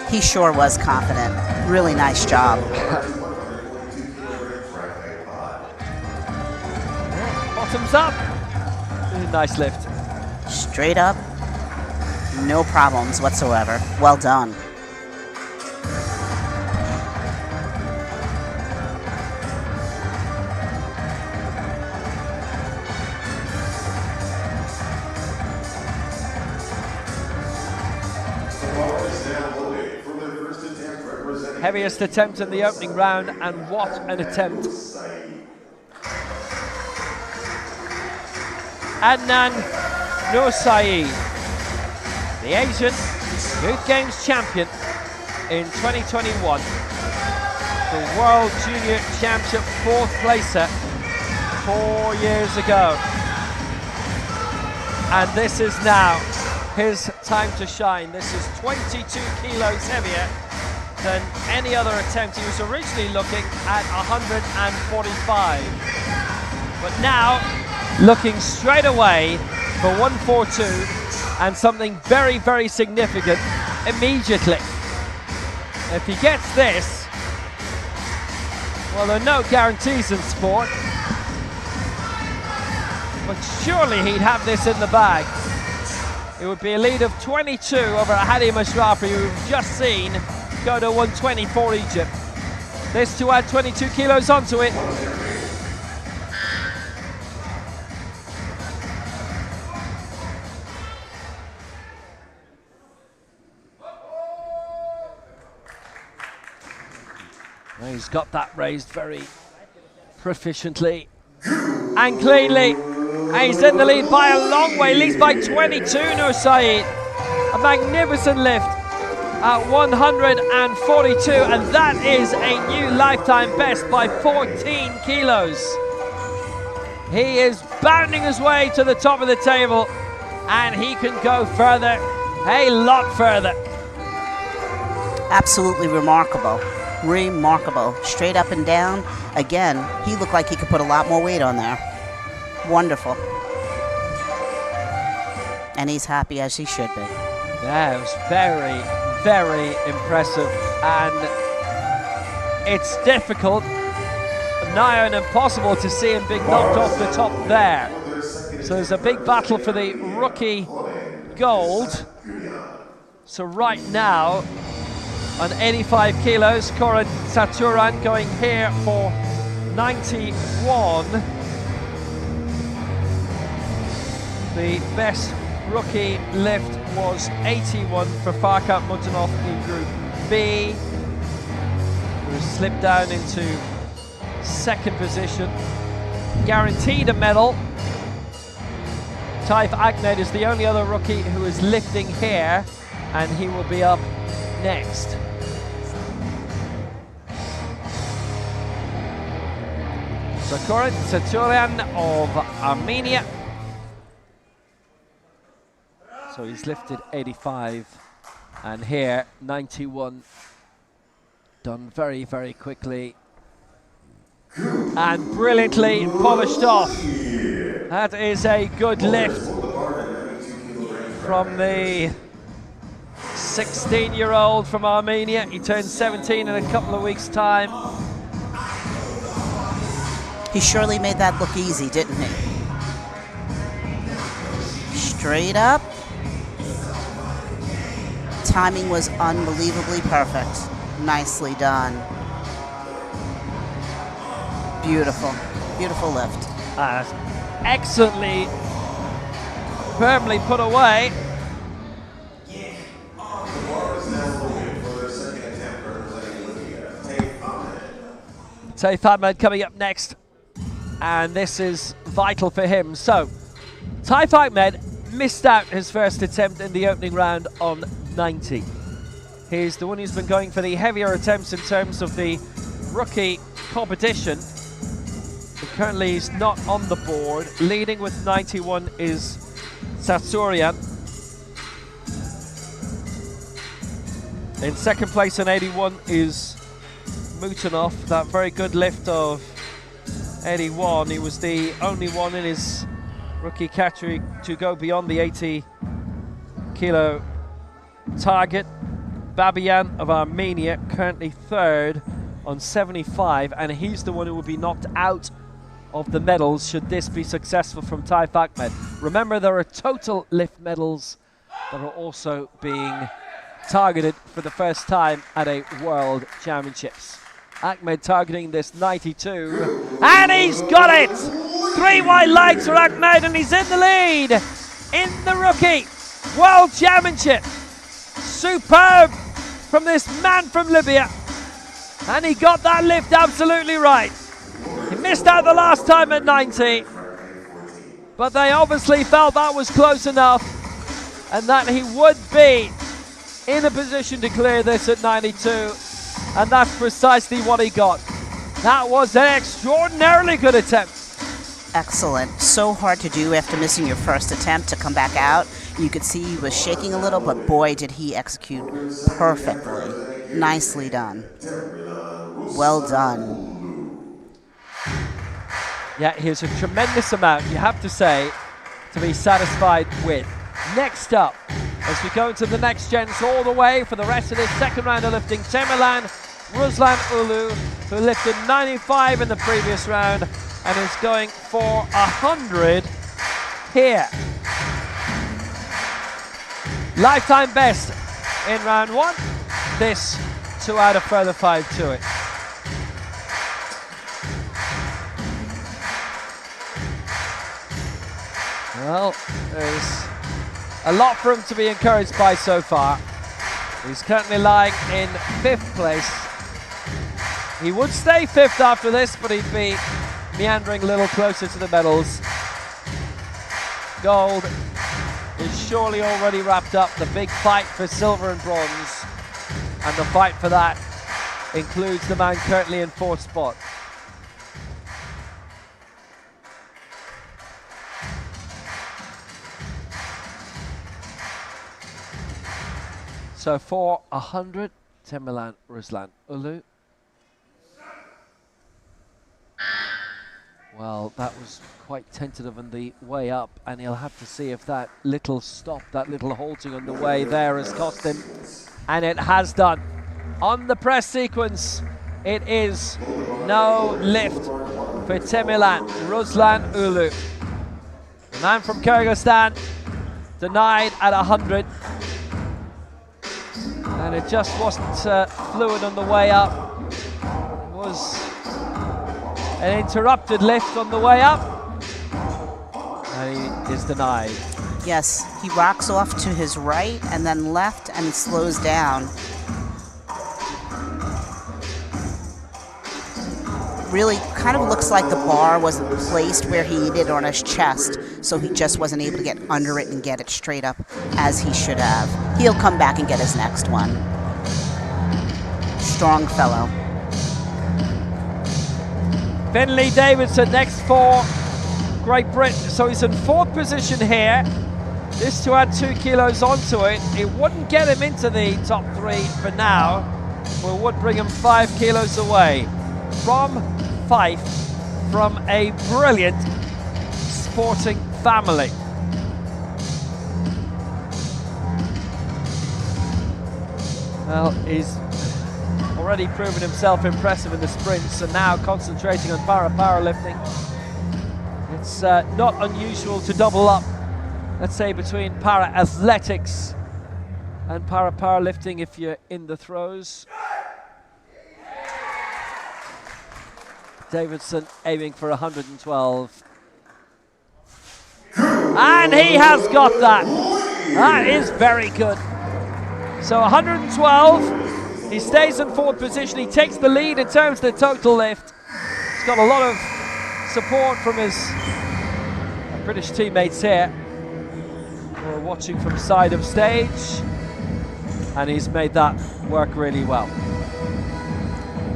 Speaker 7: He sure was confident. Really nice job.
Speaker 6: Bottoms up. Nice lift.
Speaker 7: Straight up. No problems whatsoever. Well done.
Speaker 6: Heaviest attempt in the opening round, and what an attempt. Adnan Nursai, the Asian Youth Games champion in 2021, the World Junior Championship 4th placer 4 years ago. And this is now his time to shine. This is 22 kilos heavier than any other attempt. He was originally looking at 145. But now, looking straight away for 142 and something very, very significant immediately. If he gets this, well, there are no guarantees in sport, but surely he'd have this in the bag. It would be a lead of 22 over Hadi Mashrafi, who we've just seen go to 120 for Egypt. This to add 22 kilos onto it. He's got that raised very proficiently and cleanly. And he's in the lead by a long way, leads by 22, Nur Saeed. A magnificent lift at 142, and that is a new lifetime best by 14 kilos. He is bounding his way to the top of the table, and he can go further, a lot further.
Speaker 7: Absolutely remarkable. Remarkable. Straight up and down. Again, he looked like he could put a lot more weight on there. Wonderful. And he's happy as he should be.
Speaker 6: Yeah, it was very, very impressive. And it's difficult, nigh on impossible, to see him being knocked off the top there. So there's a big battle for the rookie gold. So right now, on 85 kilos, Koran Saturan going here for 91. The best rookie lift was 81 for Farkat Mutanov in Group B, who slipped down into second position. Guaranteed a medal. Taif Ahmed is the only other rookie who is lifting here, and he will be up next. So Koran Saturan of Armenia. So he's lifted 85, and here 91, done very, very quickly and brilliantly polished off. That is a good lift from the 16-year-old from Armenia. He turns 17 in a couple of weeks' time.
Speaker 7: He surely made that look easy, didn't he? Straight up. Timing was unbelievably perfect. Nicely done. Beautiful, beautiful lift.
Speaker 6: Excellently, firmly put away. Taif Ahmed coming up next, and this is vital for him. So, Taif Ahmed missed out his first attempt in the opening round on 90. He's the one who's been going for the heavier attempts in terms of the rookie competition. But currently he's not on the board. Leading with 91 is Satsurian. In second place on 81 is Mutanov. That very good lift of 81. He was the only one in his rookie category to go beyond the 80 kilo target. Babian of Armenia currently third on 75, and he's the one who will be knocked out of the medals should this be successful from Taif Ahmed. Remember, there are total lift medals that are also being targeted for the first time at a World Championships. Ahmed targeting this 92, and he's got it! 3 white lights for Ahmed, and he's in the lead in the rookie World Championship. Superb from this man from Libya. And he got that lift absolutely right. He missed out the last time at 90, but they obviously felt that was close enough and that he would be in a position to clear this at 92, and that's precisely what he got. That was an extraordinarily good attempt.
Speaker 7: Excellent. So hard to do after missing your first attempt to come back out. You could see he was shaking a little, but boy, did he execute perfectly. Nicely done. Well done.
Speaker 6: Yeah, here's a tremendous amount, you have to say, to be satisfied with. Next up, as we go into the next gens all the way for the rest of this second round of lifting, Temirlan Ruslan Ulu, who lifted 95 in the previous round and is going for 100 here. Lifetime best in round 1. This to add a further 5 to it. Well, there's a lot for him to be encouraged by so far. He's currently lying in 5th place. He would stay 5th after this, but he'd be meandering a little closer to the medals. Gold is surely already wrapped up. The big fight for silver and bronze, and the fight for that includes the man currently in 4th spot. So for 100, Temirlan Ruslan Ulu. Well, that was quite tentative on the way up, and he'll have to see if that little stop, that little halting on the way there has cost him. And it has done. On the press sequence, it is no lift for Temirlan Ruslan Ulu. The man from Kyrgyzstan denied at 100. And it just wasn't fluid on the way up. It was an interrupted lift on the way up, and he is denied.
Speaker 7: Yes, he rocks off to his right and then left and slows down. Really kind of looks like the bar wasn't placed where he needed on his chest, so he just wasn't able to get under it and get it straight up as he should have. He'll come back and get his next one. Strong fellow.
Speaker 6: Finlay Davidson next for Great Britain. So he's in 4th position here. This to add 2 kilos onto it. It wouldn't get him into the top 3 for now, but would bring him 5 kilos away from Fife, from a brilliant sporting family. Well, he's already proven himself impressive in the sprints, and now concentrating on powerlifting. It's not unusual to double up, let's say, between para-athletics and powerlifting if you're in the throws. Davidson aiming for 112. And he has got that. That is very good. So 112. He stays in 4th position. He takes the lead in terms of the total lift. He's got a lot of support from his British teammates here who are watching from side of stage. And he's made that work really well.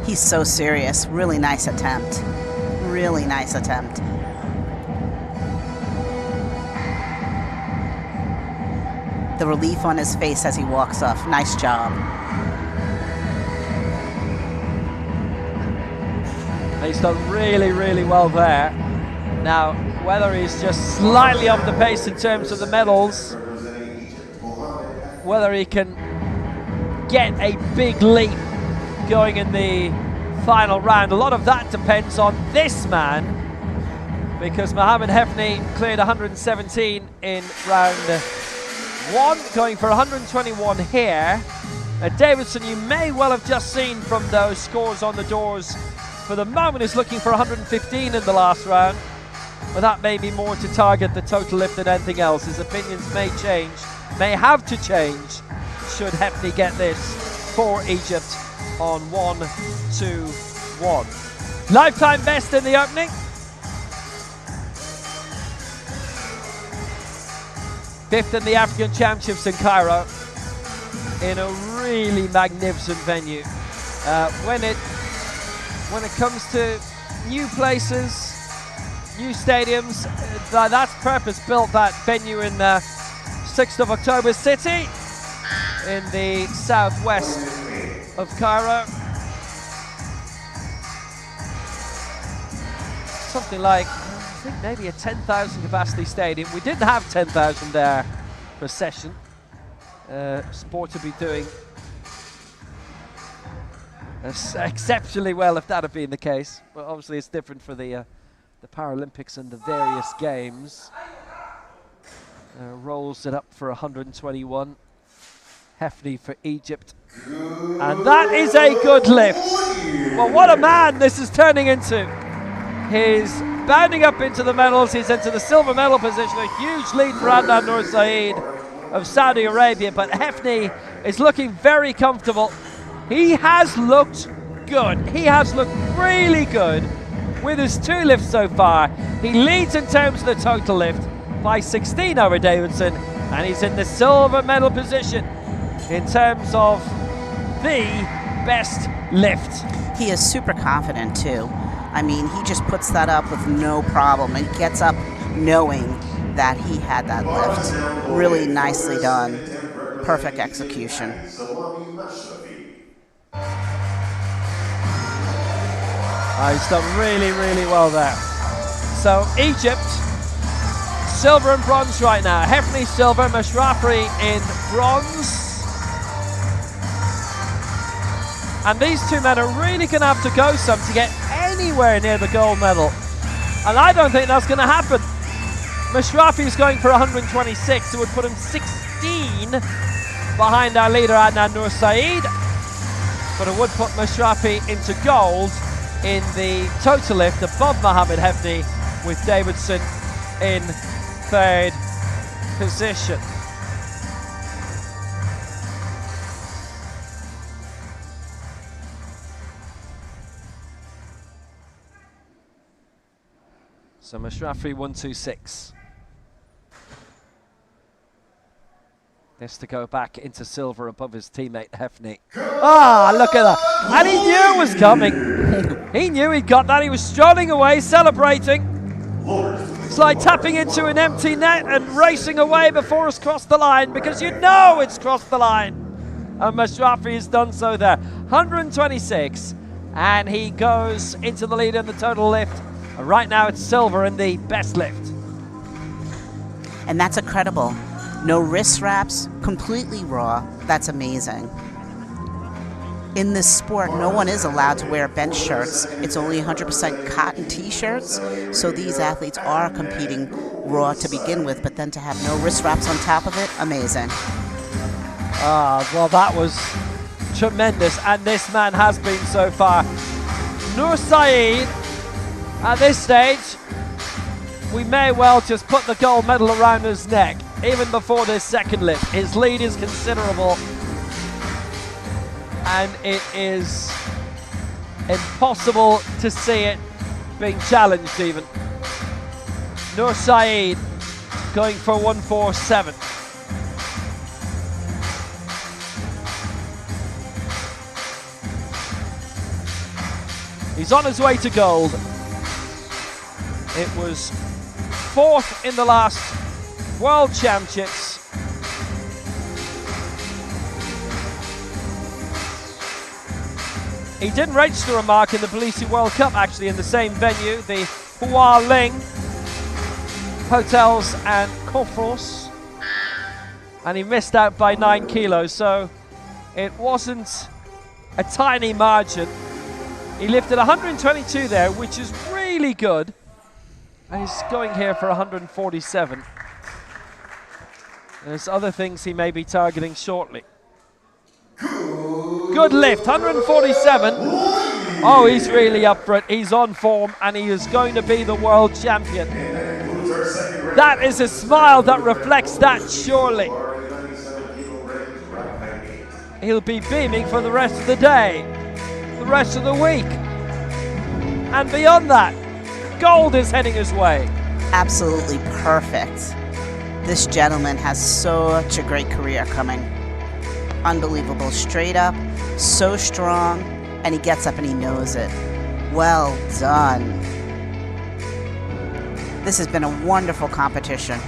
Speaker 7: He's so serious. Really nice attempt. Really nice attempt. The relief on his face as he walks off. Nice job.
Speaker 6: He's done really, really well there. Now, whether he's just slightly off the pace in terms of the medals, whether he can get a big leap going in the final round, a lot of that depends on this man, because Mohammed Hefni cleared 117 in round 1, going for 121 here. Now Davidson, you may well have just seen from those scores on the doors, for the moment is looking for 115 in the last round, but that may be more to target the total lift than anything else. His opinions may change, may have to change, should Hefni get this for Egypt. on 1-2-1. Lifetime best in the opening. 5th in the African Championships in Cairo, in a really magnificent venue. When it comes to new places, new stadiums, that's purpose-built, that venue in 6th of October City in the southwest of Cairo. Something like, I think maybe a 10,000 capacity stadium. We didn't have 10,000 there per session. Sport to be doing exceptionally well if that had been the case. But obviously it's different for the Paralympics and the various games. Rolls it up for 121. Hefty for Egypt. And that is a good lift. Well, what a man this is turning into. He's bounding up into the medals. He's into the silver medal position. A huge lead for Adnan Nur Saeed of Saudi Arabia. But Hefty is looking very comfortable. He has looked good. He has looked really good with his 2 lifts so far. He leads in terms of the total lift by 16 over Davidson. And he's in the silver medal position in terms of the best lift.
Speaker 7: He is super confident too. I mean, he just puts that up with no problem and gets up knowing that he had that lift. Really nicely done. Perfect execution.
Speaker 6: He's done really, really well there. So Egypt, silver and bronze right now. Hefty silver, Mashrafi in bronze. And these two men are really going to have to go some to get anywhere near the gold medal. And I don't think that's going to happen. Mashrafi is going for 126, so would put him 16 behind our leader Adnan Nur Saeed. But it would put Mashrafi into gold in the total lift above Mohamed Hefty, with Davidson in 3rd position. So Mashrafi 126. This to go back into silver above his teammate Hefty. Ah, look at that. And he knew it was coming. He knew he'd got that. He was strolling away, celebrating. It's like tapping into an empty net and racing away before it's crossed the line, because you know it's crossed the line. And Mashrafi has done so there. 126. And he goes into the lead in the total lift. And right now it's silver in the best lift.
Speaker 7: And that's incredible. No wrist wraps, completely raw. That's amazing. In this sport, no one is allowed to wear bench shirts. It's only 100% cotton t-shirts. So these athletes are competing raw to begin with, but then to have no wrist wraps on top of it, amazing.
Speaker 6: Well, that was tremendous. And this man has been so far. Nur Saeed, at this stage, we may well just put the gold medal around his neck, even before this second lift. His lead is considerable, and it is impossible to see it being challenged even. Nur Saeed going for 147. He's on his way to gold. It was 4th in the last World Championships. He didn't register a mark in the Tbilisi World Cup, actually, in the same venue, the Hua Ling Hotels and Conference, and he missed out by 9 kilos, so it wasn't a tiny margin. He lifted 122 there, which is really good. And he's going here for 147. There's other things he may be targeting shortly. Good lift, 147. Oh, he's really up for it. He's on form, and he is going to be the world champion. That is a smile that reflects that, surely. He'll be beaming for the rest of the day. rest of the week. And beyond that, gold is heading his way.
Speaker 7: Absolutely perfect. This gentleman has such a great career coming. Unbelievable. Straight up, so strong, and he gets up and he knows it. Well done. This has been a wonderful competition.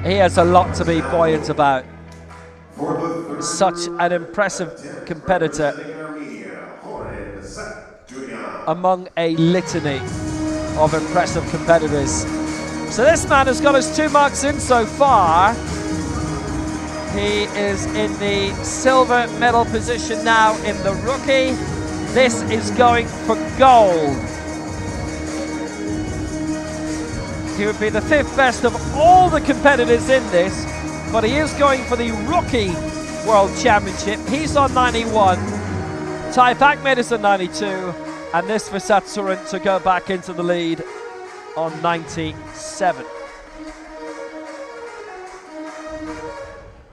Speaker 6: He has a lot to be buoyant about. Such an impressive competitor among a litany of impressive competitors. So this man has got his 2 marks in so far. He is in the silver medal position now in the rookie. This is going for gold. He would be the 5th best of all the competitors in this, but he is going for the rookie world championship. He's on 91. Taif Ahmed is on 92. And this for Satsurin to go back into the lead on 97.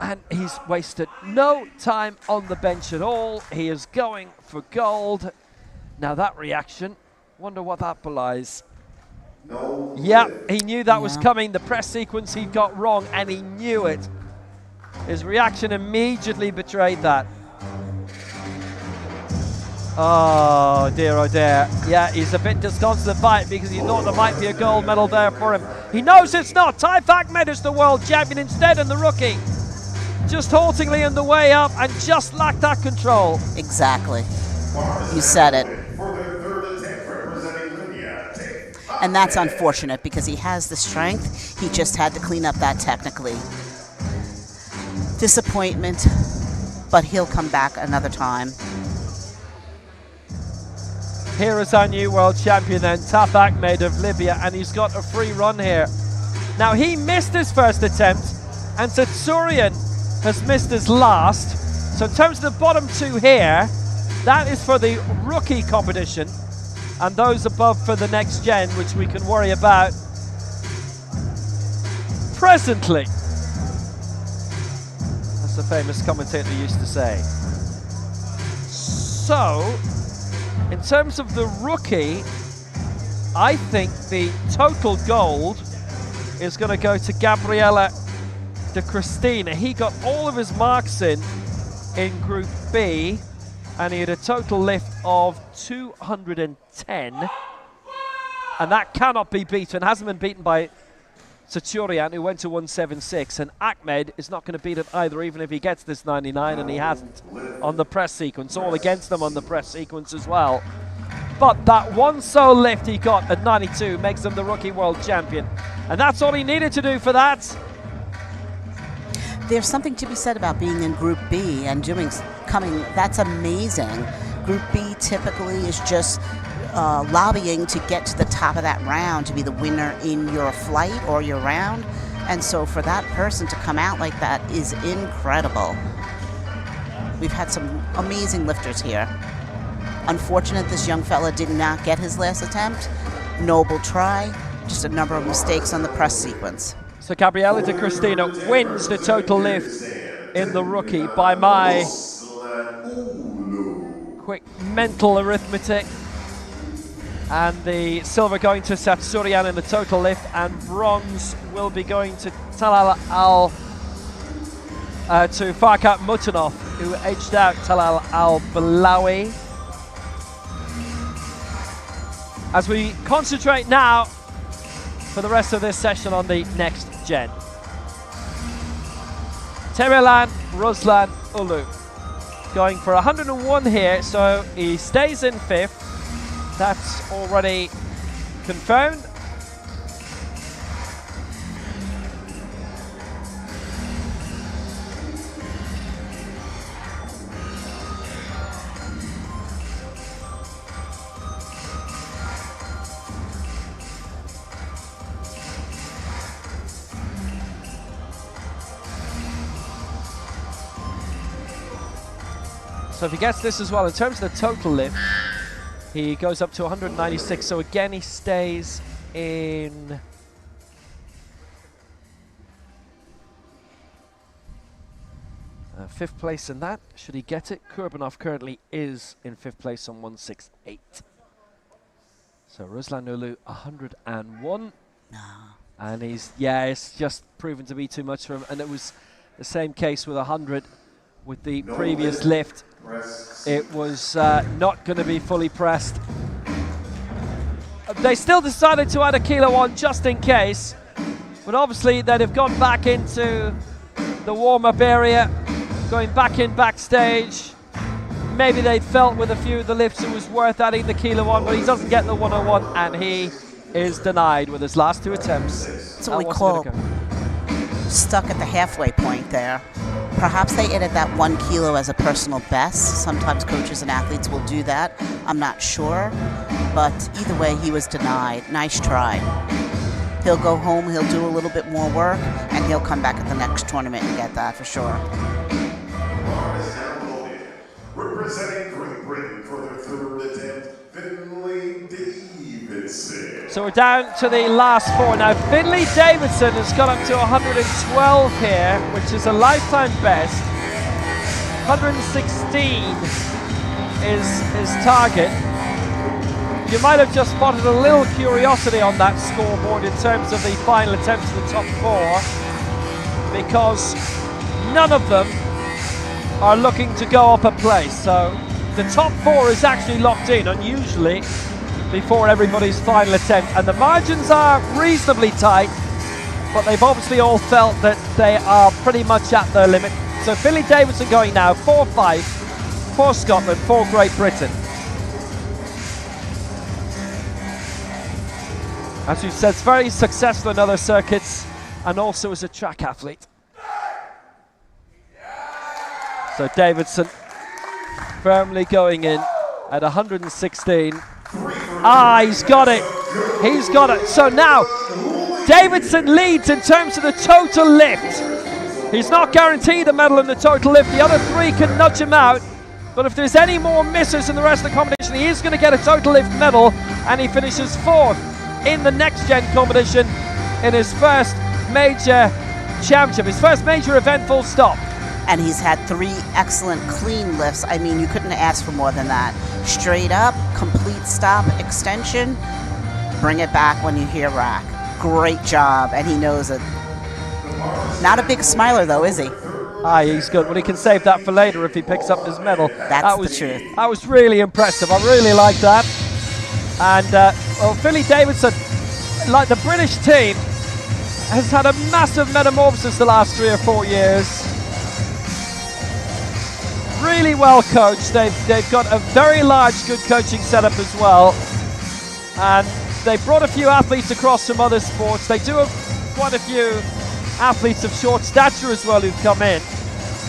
Speaker 6: And he's wasted no time on the bench at all. He is going for gold. Now that reaction, wonder what that belies.
Speaker 8: No.
Speaker 6: Yeah, he knew that was coming. The press sequence he got wrong, and he knew it. His reaction immediately betrayed that. Oh dear, oh dear. Yeah, he's a bit disconsolate by it because he thought there might be a gold medal there for him. He knows it's not. Taif Ahmed is the world champion instead, and the rookie just haltingly on the way up and just lacked that control.
Speaker 7: Exactly. You said it. And that's unfortunate because he has the strength. He just had to clean up that technically. Disappointment, but he'll come back another time.
Speaker 6: Here is our new world champion then, Taif Ahmed of Libya, and he's got a free run here. Now he missed his first attempt, and Satsurian has missed his last. So in terms of the bottom 2 here, that is for the rookie competition, and those above for the next gen, which we can worry about presently. That's a famous commentator used to say. So, in terms of the rookie, I think the total gold is going to go to Gabriele de Cristina. He got all of his marks in Group B, and he had a total lift of 210. And that cannot be beaten, hasn't been beaten by Saturian, who went to 176. And Ahmed is not going to beat it either, even if he gets this 99, and he hasn't on the press sequence. All against them on the press sequence as well. But that one sole lift he got at 92 makes him the rookie world champion. And that's all he needed to do for that.
Speaker 7: There's something to be said about being in Group B and that's amazing. Group B typically is just lobbying to get to the top of that round, to be the winner in your flight or your round. And so for that person to come out like that is incredible. We've had some amazing lifters here. Unfortunate this young fella did not get his last attempt. Noble try, just a number of mistakes on the press sequence.
Speaker 6: So Gabriele de Cristina wins the total lift in the rookie by my quick mental arithmetic. And the silver going to Satsurian in the total lift, and bronze will be going to Farkat Mutanov, who edged out Talal Al-Balawi. As we concentrate now for the rest of this session on the next gen. Terelan Ruslan Ulu going for 101 here, so he stays in 5th. That's already confirmed. So if he gets this as well, in terms of the total lift, he goes up to 196. So again, he stays in 5th place in that, should he get it. Kurbanov currently is in 5th place on 168. So Ruslan Ulu, 101. And it's just proven to be too much for him. And it was the same case with 100 with the previous lift. It was not going to be fully pressed. They still decided to add a kilo on just in case, but obviously they'd have gone back into the warm-up area, going back in backstage. Maybe they felt with a few of the lifts it was worth adding the kilo on, but he doesn't get the 101, and he is denied with his last 2 attempts.
Speaker 7: That's what we call stuck at the halfway point there. Perhaps they added that 1 kilo as a personal best. Sometimes coaches and athletes will do that. I'm not sure. But either way, he was denied. Nice try. He'll go home, he'll do a little bit more work, and he'll come back at the next tournament and get that for sure.
Speaker 8: Representing Great Britain for their 3rd attempt, Finley Davidson.
Speaker 6: So we're down to the last 4 now. Finley Davidson has got up to 112 here, which is a lifetime best. 116 is his target. You might have just spotted a little curiosity on that scoreboard in terms of the final attempts of the top 4, because none of them are looking to go up a place. So the top 4 is actually locked in, unusually, before everybody's final attempt. And the margins are reasonably tight, but they've obviously all felt that they are pretty much at their limit. So Finley Davidson going now, 4-5 for Scotland, for Great Britain. As we've said, it's very successful in other circuits and also as a track athlete. So Davidson firmly going in at 116. He's got it. He's got it. So now Davidson leads in terms of the total lift. He's not guaranteed a medal in the total lift. The other 3 can nudge him out. But if there's any more misses in the rest of the competition, he is going to get a total lift medal, and he finishes 4th in the next gen competition in his first major championship, his first major event, full stop.
Speaker 7: And he's had 3 excellent clean lifts. I mean, you couldn't ask for more than that. Straight up, complete stop, extension, bring it back when you hear rack. Great job, and he knows it. Not a big smiler though, is he?
Speaker 6: He's good. Well, he can save that for later if he picks up his medal.
Speaker 7: That's the truth.
Speaker 6: That was really impressive. I really like that. And well, Finley Davidson, like the British team, has had a massive metamorphosis the last 3 or 4 years. Really well coached. They've got a very large, good coaching setup as well. And they brought a few athletes across from other sports. They do have quite a few athletes of short stature as well who've come in.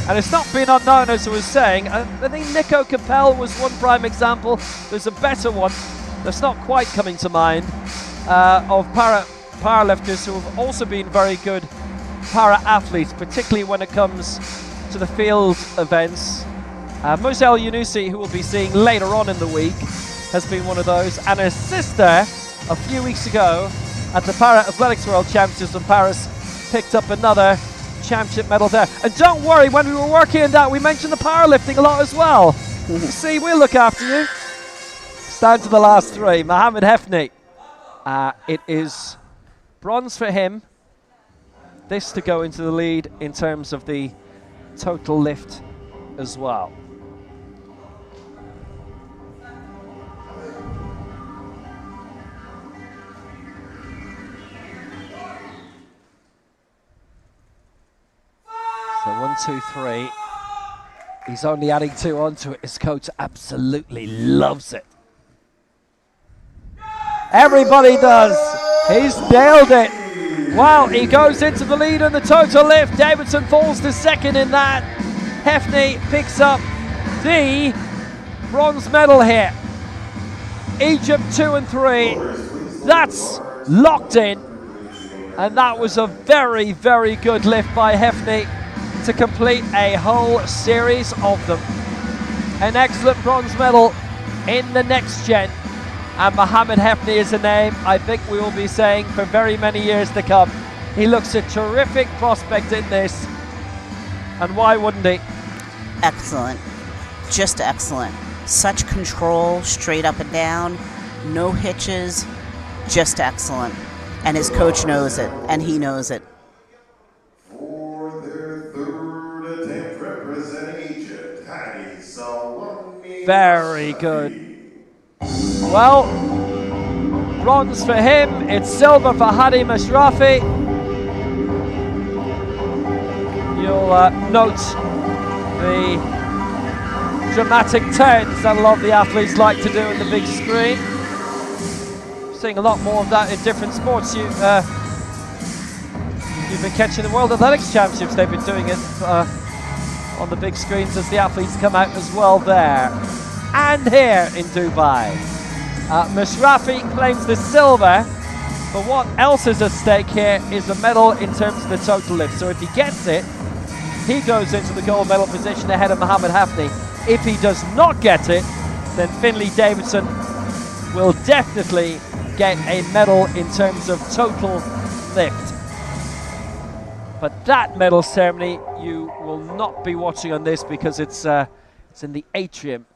Speaker 6: And it's not been unknown, as I was saying. I think Nico Capel was one prime example. There's a better one that's not quite coming to mind of powerlifters who have also been very good para-athletes, particularly when it comes to the field events. Mose El Yunusi, who we'll be seeing later on in the week, has been one of those. And his sister, a few weeks ago, at the Para Athletics World Championships in Paris, picked up another championship medal there. And don't worry, when we were working on that, we mentioned the powerlifting a lot as well. See, we'll look after you. It's down to the last 3. Mohammed Hefni. It is bronze for him. This to go into the lead in terms of the total lift as well. So 1, 2, 3. He's only adding 2 onto it. His coach absolutely loves it. Everybody does. He's nailed it. Wow, he goes into the lead in the total lift. Davidson falls to 2nd in that. Hefni picks up the bronze medal here. Egypt 2 and 3. That's locked in. And that was a very, very good lift by Hefni to complete a whole series of them. An excellent bronze medal in the next gen. And Mohammed Hefni is a name I think we will be saying for very many years to come. He looks a terrific prospect in this. And why wouldn't he?
Speaker 7: excellent. Just excellent. Such control, straight up and down, no hitches, just excellent. And his coach knows it, and he knows it.
Speaker 8: For their third attempt representing Egypt, Hadi Salami.
Speaker 6: Very good. Well, bronze for him. It's silver for Hadi Mashrafi. You'll note the dramatic turns that a lot of the athletes like to do on the big screen. Seeing a lot more of that in different sports. You've been catching the World Athletics Championships. They've been doing it on the big screens as the athletes come out as well there. And here in Dubai. Mashrafi claims the silver, but what else is at stake here is a medal in terms of the total lift. So if he gets it, he goes into the gold medal position ahead of Mohammed Hafni. If he does not get it, then Finlay Davidson will definitely get a medal in terms of total lift. But that medal ceremony you will not be watching on this because it's in the atrium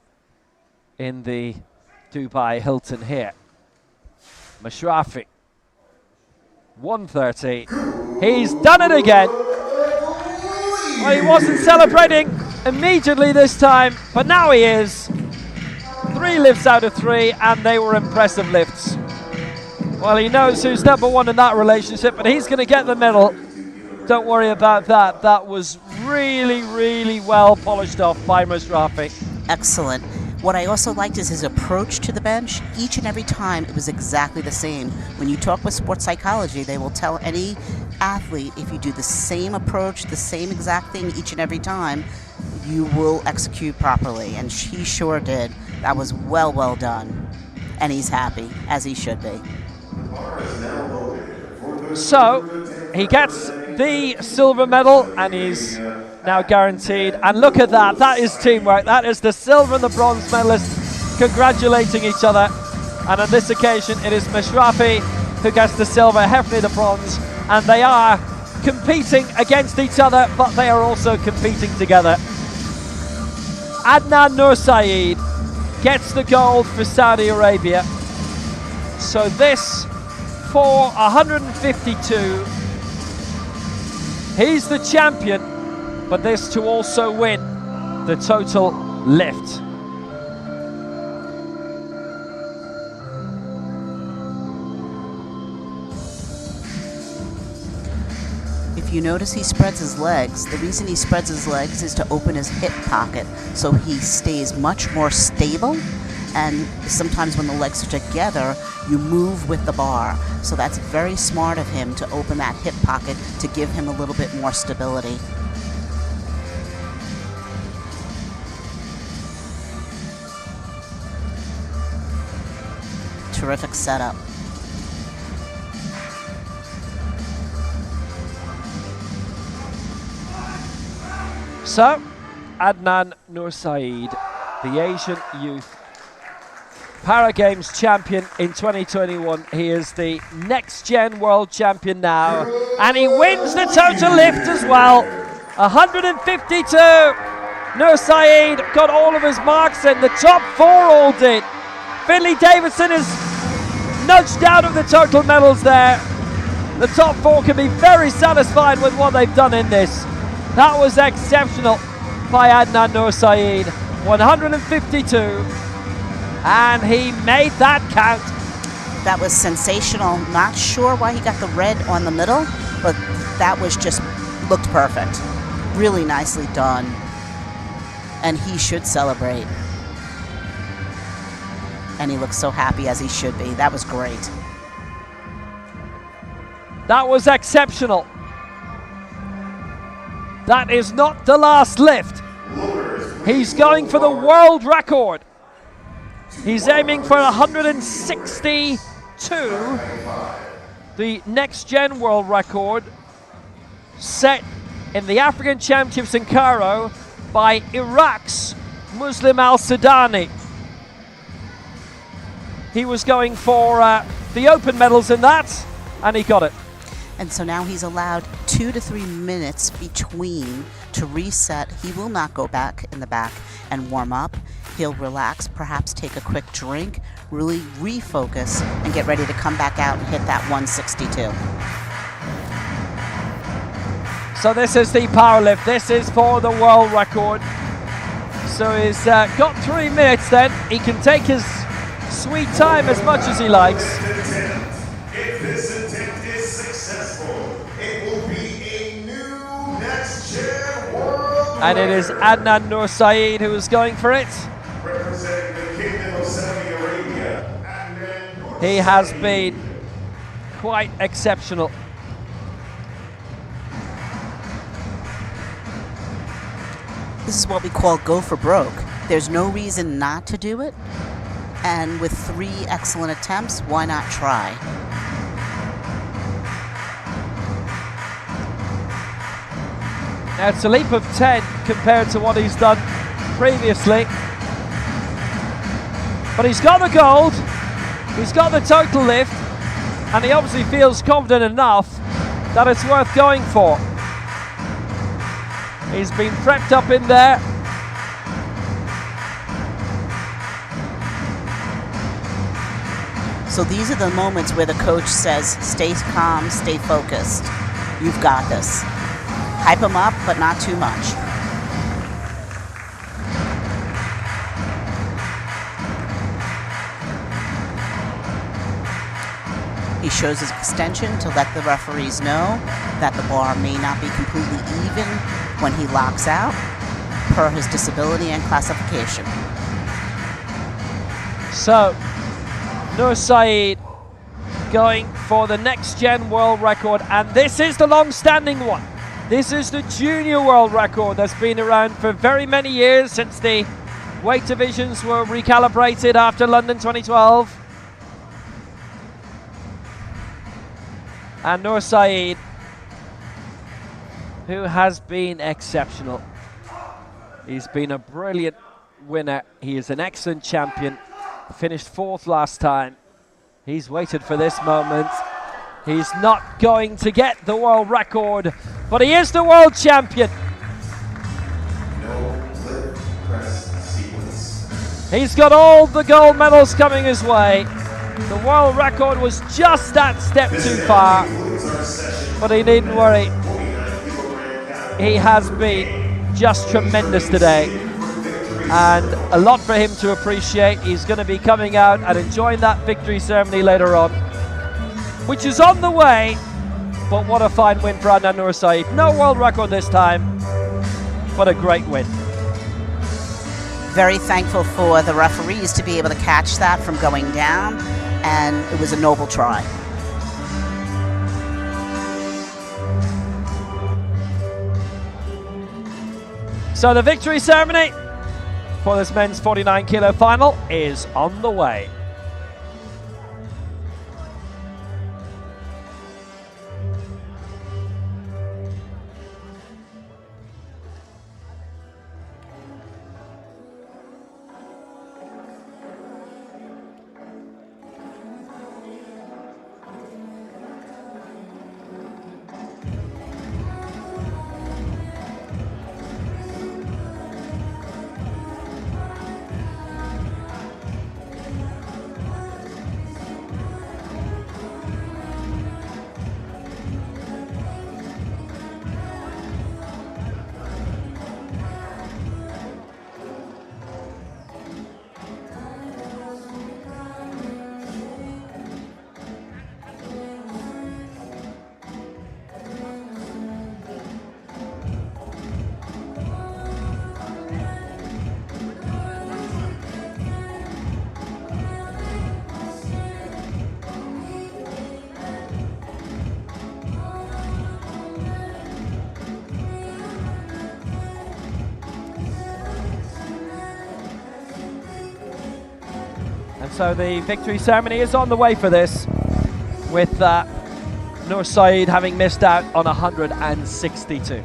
Speaker 6: in the Dubai Hilton here. Mashrafi, 130. He's done it again. Well, he wasn't celebrating immediately this time, but now he is. 3 lifts out of 3, and they were impressive lifts. Well, he knows who's number one in that relationship, but he's going to get the medal. Don't worry about that. That was really, really well polished off by Mashrafi.
Speaker 7: Excellent. What I also liked is his approach to the bench. Each and every time it was exactly the same. When you talk with sports psychology, they will tell any athlete if you do the same approach, the same exact thing each and every time, you will execute properly. And he sure did. That was well done. And he's happy, as he should be.
Speaker 6: So he gets the silver medal and he's now guaranteed. And look at that, that is teamwork. That is the silver and the bronze medalists congratulating each other. And on this occasion, it is Mashrafi who gets the silver, Hafni the bronze. And they are competing against each other, but they are also competing together. Adnan Nursaid gets the gold for Saudi Arabia. So this for 152. He's the champion, but this to also win the total lift.
Speaker 7: If you notice he spreads his legs, the reason he spreads his legs is to open his hip pocket so he stays much more stable, and sometimes when the legs are together you move with the bar, so that's very smart of him to open that hip pocket to give him a little bit more stability. Terrific setup.
Speaker 6: So, Adnan Nursaid, the Asian Youth Para Games champion in 2021. He is the next gen world champion now, and he wins the total lift as well. 152. Nursaid got all of his marks in. The top 4 all did. Finlay Davidson is nudged out of the total medals there. The top 4 can be very satisfied with what they've done in this. That was exceptional by Adnan Nursaid. 152. And he made that count.
Speaker 7: That was sensational. Not sure why he got the red on the middle, but that was just looked perfect. Really nicely done. And he should celebrate. And he looks so happy, as he should be. That was great.
Speaker 6: That was exceptional. That is not the last lift. He's going for the world record. He's aiming for 162, the next gen world record set in the African Championships in Cairo by Iraq's Muslim Al-Sudani. He was going for the open medals in that, and he got it.
Speaker 7: And so now he's allowed 2 to 3 minutes between to reset. He will not go back in the back and warm up. He'll relax, perhaps take a quick drink, really refocus, and get ready to come back out and hit that 162.
Speaker 6: So this is the power lift. This is for the world record. So he's got 3 minutes then. He can take his sweet time as much as he likes.
Speaker 8: If this attempt is successful, it will be a new next-gen world
Speaker 6: And it is Adnan Nur Saeed who is going for it.
Speaker 8: representing the Kingdom of Saudi Arabia. Adnan Nur
Speaker 6: He has
Speaker 8: Saeed.
Speaker 6: been quite exceptional.
Speaker 7: This is what we call go for broke. There's no reason not to do it. And with 3 excellent attempts, why not try?
Speaker 6: Now it's a leap of 10 compared to what he's done previously. But he's got the gold, he's got the total lift, and he obviously feels confident enough that it's worth going for. He's been prepped up in there.
Speaker 7: So these are the moments where the coach says, stay calm, stay focused. You've got this. Hype him up, but not too much. He shows his extension to let the referees know that the bar may not be completely even when he locks out, per his disability and classification.
Speaker 6: So, Nur Saeed going for the next gen world record, and this is the long-standing one. This is the junior world record that's been around for very many years, since the weight divisions were recalibrated after London 2012. And Nur Saeed, who has been exceptional. He's been a brilliant winner. He is an excellent champion. Finished 4th last time. He's waited for this moment. He's not going to get the world record, but he is the world champion.
Speaker 8: No clip press sequence.
Speaker 6: He's got all the gold medals coming his way. The world record was just that step too far, but he needn't worry. He has been just tremendous today, and a lot for him to appreciate. He's going to be coming out and enjoying that victory ceremony later on, which is on the way. But what a fine win for Adnan Nur Saeed. No world record this time, but a great win.
Speaker 7: Very thankful for the referees to be able to catch that from going down, and it was a noble try.
Speaker 6: So the victory ceremony for this men's 49 kilo final is on the way. So the victory ceremony is on the way for this, with Nur Saeed having missed out on 162.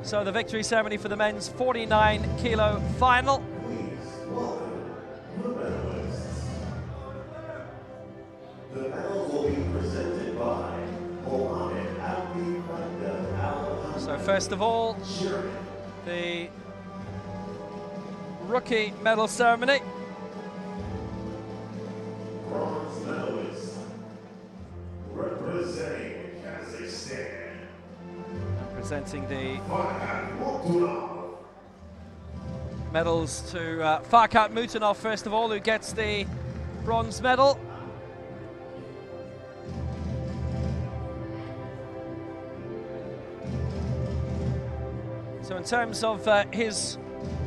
Speaker 6: So the victory ceremony for the men's 49 kilo final.
Speaker 3: Please welcome the medalists. The medals will be presented by Mohammed Ali Al.
Speaker 6: So first of all, the rookie medal ceremony.
Speaker 8: Bronze medalist representing Kazakhstan.
Speaker 6: Presenting the
Speaker 8: Farhat Mukhtarov.
Speaker 6: medals to Farhat Mukhtarov first of all, who gets the bronze medal. So in terms of his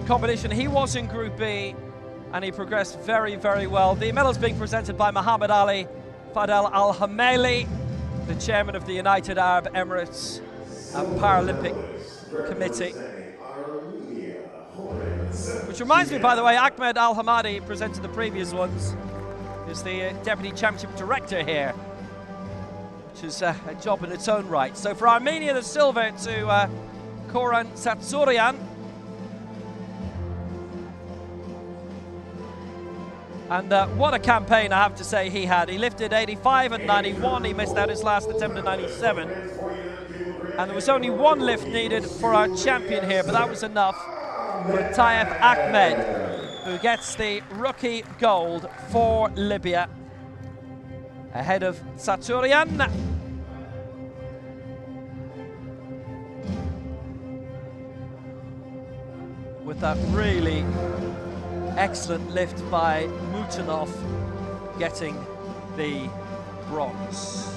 Speaker 6: competition, he was in Group B and he progressed very, very well. The medals being presented by Muhammad Ali Fadel Al Hameli, the chairman of the United Arab Emirates Paralympic Committee. Which reminds me, by the way, Ahmed Al Hamadi presented the previous ones. He's the Deputy Championship Director here, which is a job in its own right. So for Armenia, the silver to Koran Tsatsurian. And what a campaign, I have to say, he had. He lifted 85 and 91. He missed out his last attempt at 97. And there was only one lift needed for our champion here, but that was enough for Tayyip Ahmed, who gets the rookie gold for Libya, ahead of Tsatsurian. With that really excellent lift by Mutanov, getting the bronze.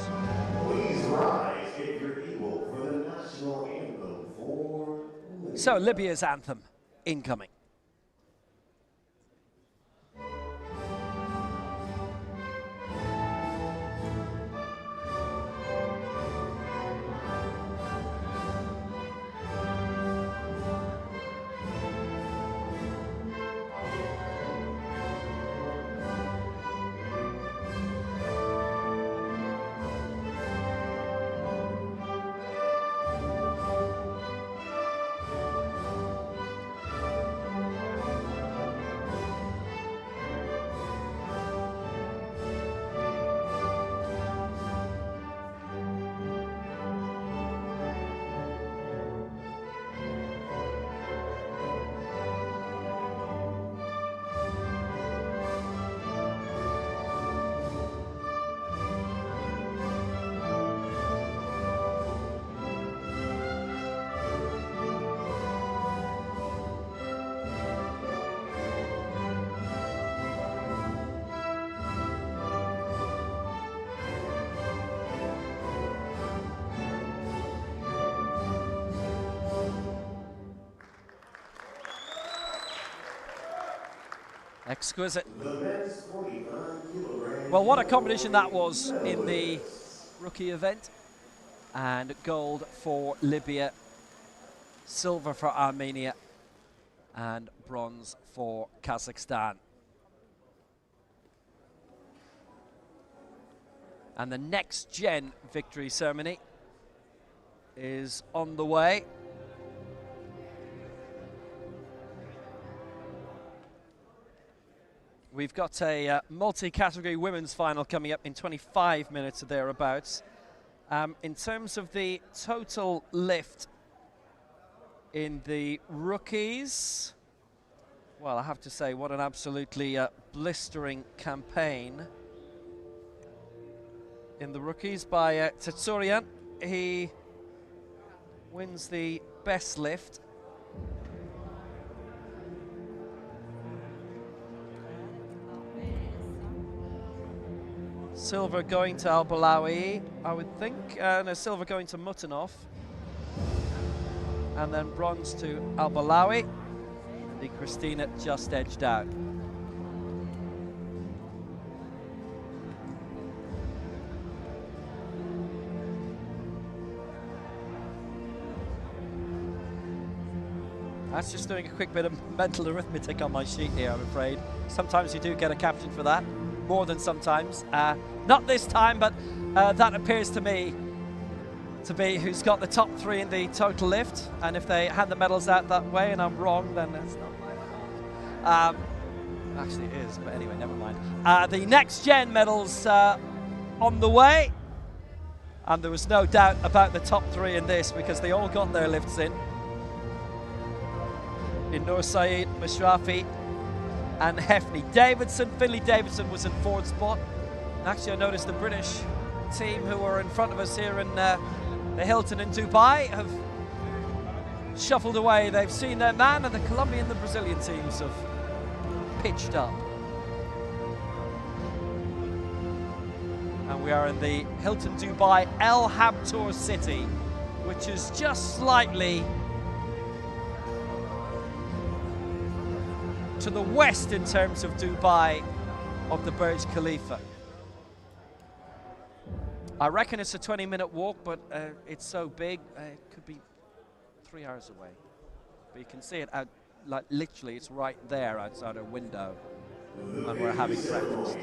Speaker 8: Please rise if you're able for the national anthem for Libya.
Speaker 6: So Libya's anthem incoming. Exquisite. Well, what a competition that was in the rookie event. And gold for Libya, silver for Armenia, and bronze for Kazakhstan. And the next gen victory ceremony is on the way. We've got a multi-category women's final coming up in 25 minutes or thereabouts. In terms of the total lift in the rookies, well, I have to say, what an absolutely blistering campaign in the rookies by Tsatsurian. He wins the best lift. Silver going to Al-Balawi, I would think. No, silver going to Mutanov. And then bronze to Al-Balawi. The Christina just edged out. That's just doing a quick bit of mental arithmetic on my sheet here, I'm afraid. Sometimes you do get a caption for that. More than sometimes. Not this time, but that appears to me to be who's got the top 3 in the total lift, and if they hand the medals out that way and I'm wrong, then it's not my fault. Actually it is, but anyway, never mind. The next gen medals on the way, and there was no doubt about the top 3 in this because they all got their lifts in Nur Saeed, Mashrafi and Hefney. Finley Davidson was in 4th spot. And actually I noticed the British team who were in front of us here in the Hilton in Dubai have shuffled away. They've seen their man, and the Colombian and the Brazilian teams have pitched up. And we are in the Hilton Dubai El Habtoor City, which is just slightly to the west in terms of Dubai of the Burj Khalifa. I reckon it's a 20-minute walk, but it's so big, it could be 3 hours away. But you can see it out, like literally, it's right there outside our window when we're having breakfast.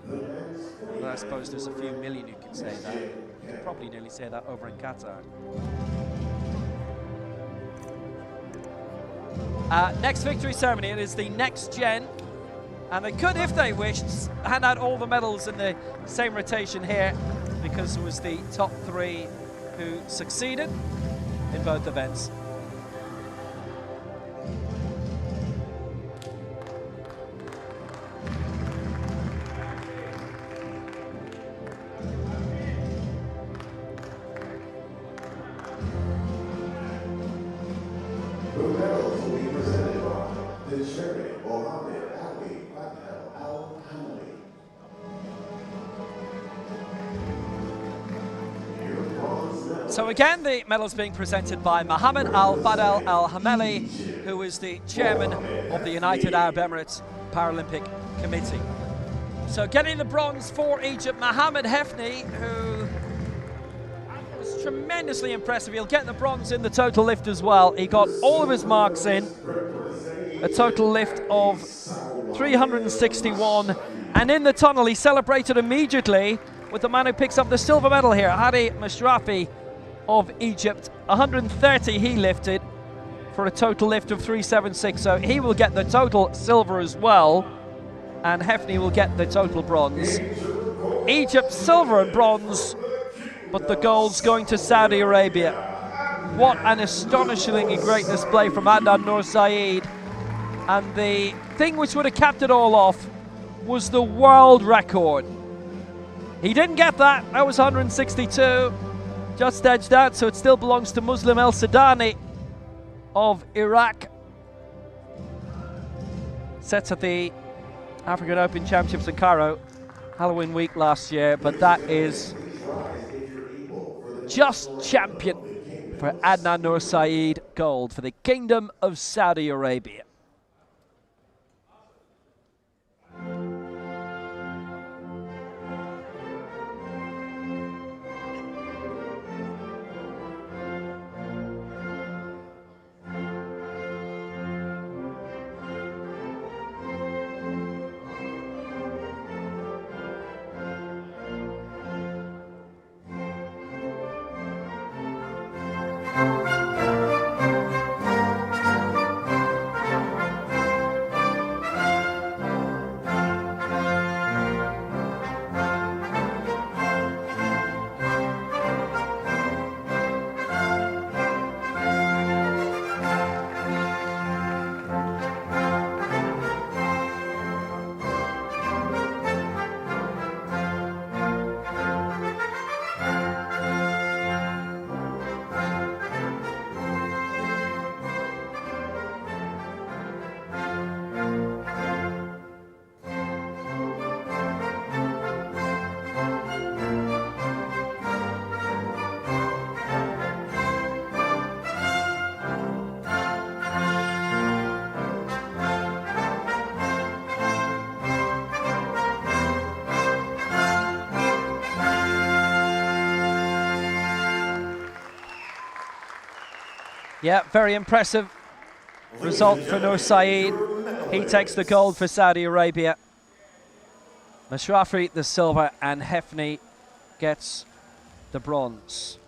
Speaker 6: Well, I suppose there's a few million who could say that. You could probably nearly say that over in Qatar. Next victory ceremony, it is the next gen. And they could, if they wished, hand out all the medals in the same rotation here, because it was the top 3 who succeeded in both events.
Speaker 8: The medals will be presented by the chairman, Mohammed.
Speaker 6: So again, the medals being presented by Mohammed Al-Fadel Al-Hameli, who is the chairman of the United Arab Emirates Paralympic Committee. So getting the bronze for Egypt, Mohammed Hefney, who was tremendously impressive. He'll get the bronze in the total lift as well. He got all of his marks in, a total lift of 361. And in the tunnel, he celebrated immediately with the man who picks up the silver medal here, Hadi Mashrafi of Egypt. 130 he lifted for a total lift of 376. So he will get the total silver as well, and Hefney will get the total bronze. Egypt silver and bronze, but the gold's going to Saudi Arabia. What an astonishingly great display from Adnan Nur Saeed. And the thing which would have capped it all off was the world record. He didn't get that. That was 162. Just edged out, so it still belongs to Muslim El Sudani of Iraq. Set at the African Open Championships in Cairo, Halloween week last year, but that is just champion for Adnan Nur Saeed, gold for the Kingdom of Saudi Arabia. Yeah, very impressive result for Nur Saeed. He takes the gold for Saudi Arabia. Mashrafi the silver, and Hefney gets the bronze.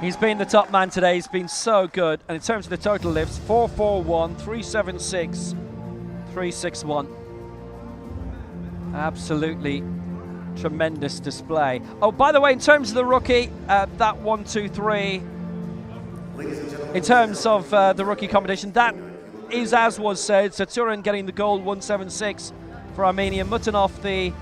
Speaker 6: He's been the top man today. He's been so good. And in terms of the total lifts, 441, 376, 361. Absolutely tremendous display. Oh, by the way, in terms of the rookie, that 1, 2, 3, in terms of the rookie competition, that is as was said. Saturin getting the gold 176 for Armenia, Mutanov the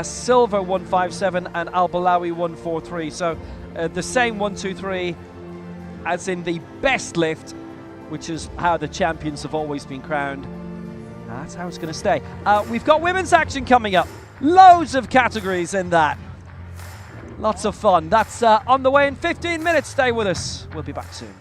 Speaker 6: silver 157, and Al-Balawi 143. So the same 1, 2, 3 as in the best lift, which is how the champions have always been crowned. That's how it's going to stay. We've got women's action coming up. Loads of categories in that. Lots of fun. That's on the way in 15 minutes. Stay with us. We'll be back soon.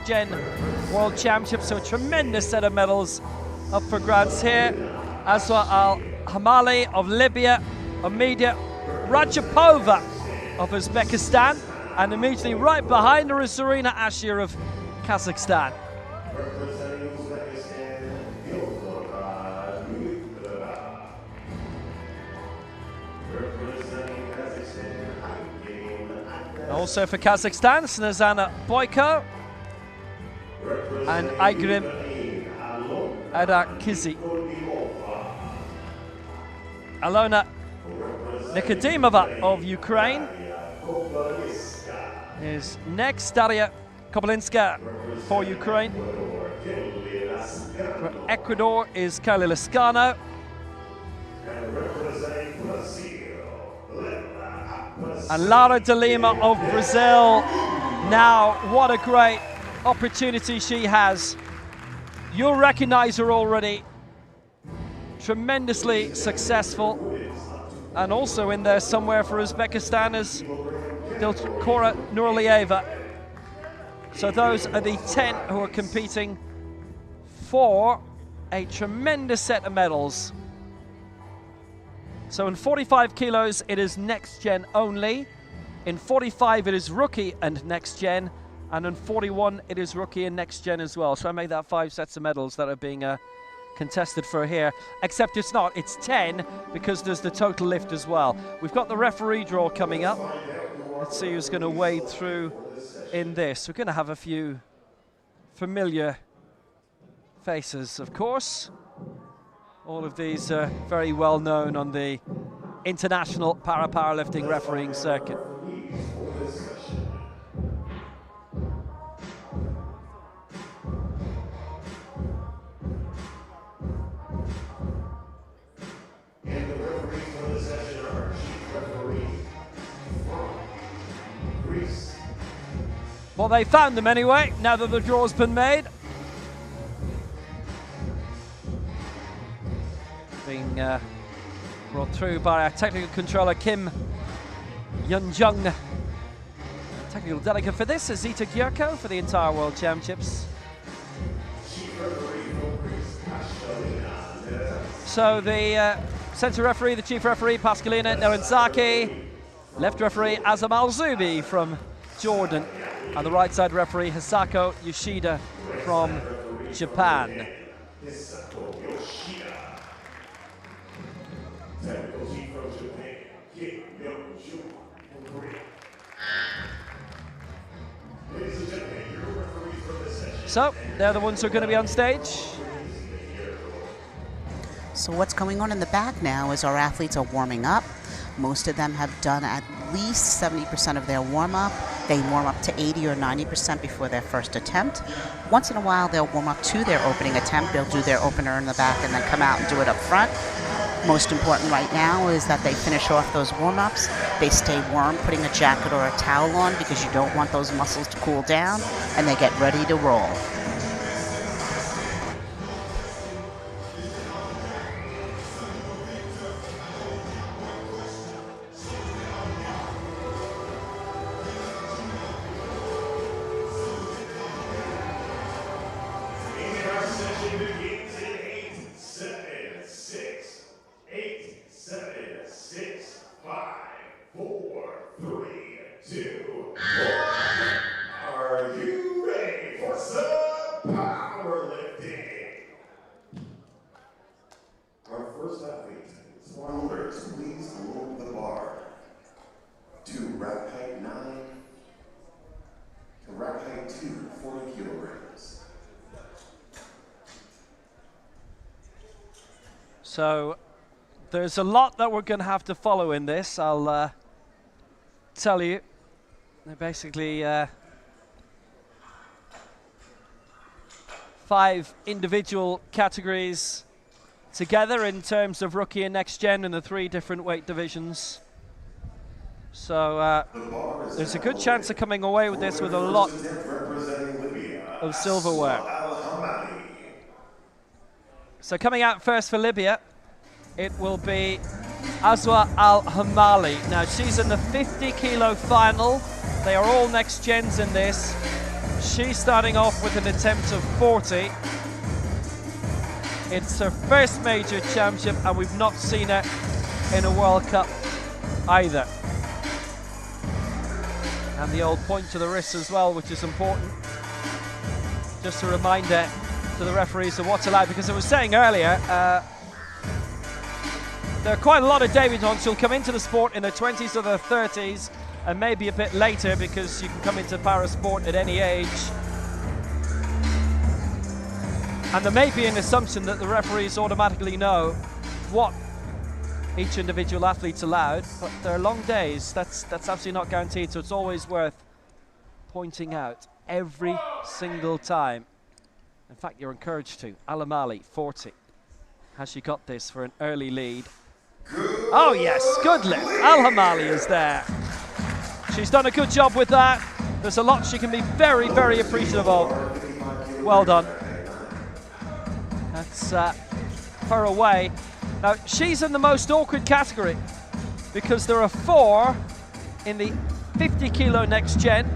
Speaker 6: gen World Championships. So a tremendous set of medals up for grabs here. Aswa Al-Hamali of Libya, Amidia Rajapova of Uzbekistan, and immediately right behind her is Zarina Ashir of Kazakhstan. Also for Kazakhstan, Snezana Boyko and Aygrim Adakizi. Alona Nikodimova of Ukraine is next. Daria Kobalinska for Ukraine. For Ecuador is Kylie Lascano. And Lara de Lima of Brazil. Now, what a great opportunity she has. You'll recognize her already. Tremendously successful. And also in there somewhere for Uzbekistan is Dilkora Nuralieva. So those are the 10 who are competing for a tremendous set of medals. So in 45 kilos, it is next gen only. In 45, it is rookie and next gen. And in 41, it is rookie and next gen as well. So I made that 5 sets of medals that are being contested for here. Except it's not, it's 10 because there's the total lift as well. We've got the referee draw coming up. Let's see who's going to wade through in this. We're going to have a few familiar faces, of course. All of these are very well known on the international para-powerlifting refereeing circuit.
Speaker 8: And the referees for the session are Chief Referee from Greece.
Speaker 6: Well, they found them anyway, now that the draw's been made. Being brought through by our technical controller Kim Yun-jung. Technical delegate for this is Zita Gyurko for the entire World Championships. So the centre referee, the chief referee, Pascalina Nerinzaki. Left referee Azam Al-Zubi from Jordan. And the right side referee Hisako Yoshida from Japan. So, they're the ones who are going to be on stage.
Speaker 7: So what's going on in the back now is our athletes are warming up. Most of them have done at least 70% of their warm-up. They warm up to 80 or 90% before their first attempt. Once in a while, they'll warm up to their opening attempt. They'll do their opener in the back and then come out and do it up front. Most important right now is that they finish off those warm-ups. They stay warm, putting a jacket or a towel on because you don't want those muscles to cool down, and they get ready to roll.
Speaker 8: Are you ready for some powerlifting? Our first athlete, spoilers, please load the bar to rack height 9 to rack height 2, 40 kilograms.
Speaker 6: So there's a lot that we're going to have to follow in this, I'll tell you. They're basically 5 individual categories together in terms of rookie and next gen in the 3 different weight divisions. So there's a good chance of coming away with this with a lot of silverware. So coming out first for Libya, it will be Aswa Al-Hamali. Now she's in the 50 kilo final. They are all next gens in this. She's starting off with an attempt of 40. It's her first major championship, and we've not seen her in a World Cup either. And the old point to the wrist as well, which is important. Just a reminder to the referees of what's allowed, because I was saying earlier, there are quite a lot of debutantes who'll come into the sport in their 20s or their 30s, and maybe a bit later, because you can come into para sport at any age. And there may be an assumption that the referees automatically know what each individual athlete's allowed, but they're long days. That's absolutely not guaranteed, so it's always worth pointing out every single time. In fact, you're encouraged to. Alamali, 40. Has she got this for an early lead? Oh yes, good lift. Al-Hamali is there. She's done a good job with that. There's a lot she can be very, very appreciative of. Well done. That's her away. Now, she's in the most awkward category because there are 4 in the 50 kilo next gen,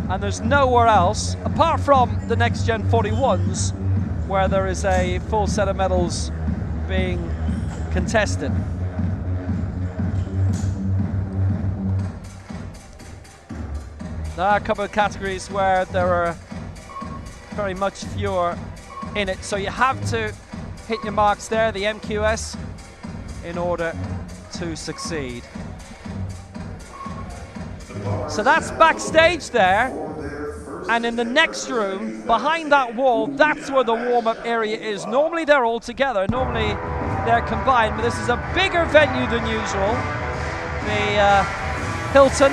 Speaker 6: and there's nowhere else, apart from the next gen 41s, where there is a full set of medals being contested. There are a couple of categories where there are very much fewer in it, so you have to hit your marks there, the MQS, in order to succeed. So that's backstage there, and in the next room, behind that wall, that's where the warm-up area is. Normally they're all together, normally they're combined, but this is a bigger venue than usual. The Hilton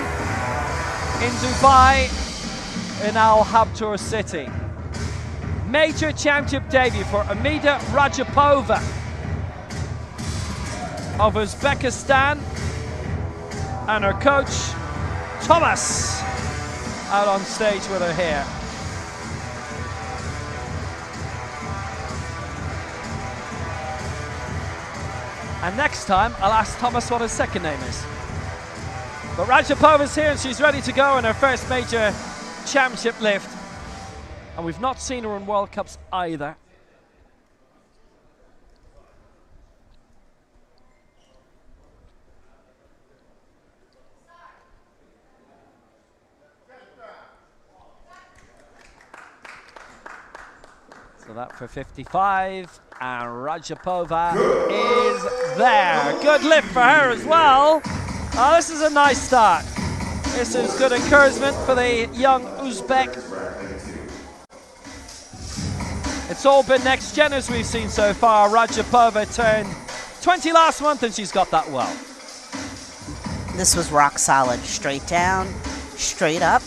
Speaker 6: in Dubai, in Al Habtoor City. Major championship debut for Amida Rajapova of Uzbekistan, and her coach Thomas out on stage with her here. And next time I'll ask Thomas what his second name is. But Rajapova's here and she's ready to go in her first major championship lift. And we've not seen her in World Cups either. So that for 55, and Rajapova is there. Good lift for her as well. Oh, this is a nice start. This is good encouragement for the young Uzbek. It's all been next gen as we've seen so far. Rajapova turned 20 last month and she's got that well.
Speaker 7: This was rock solid. Straight down, straight up,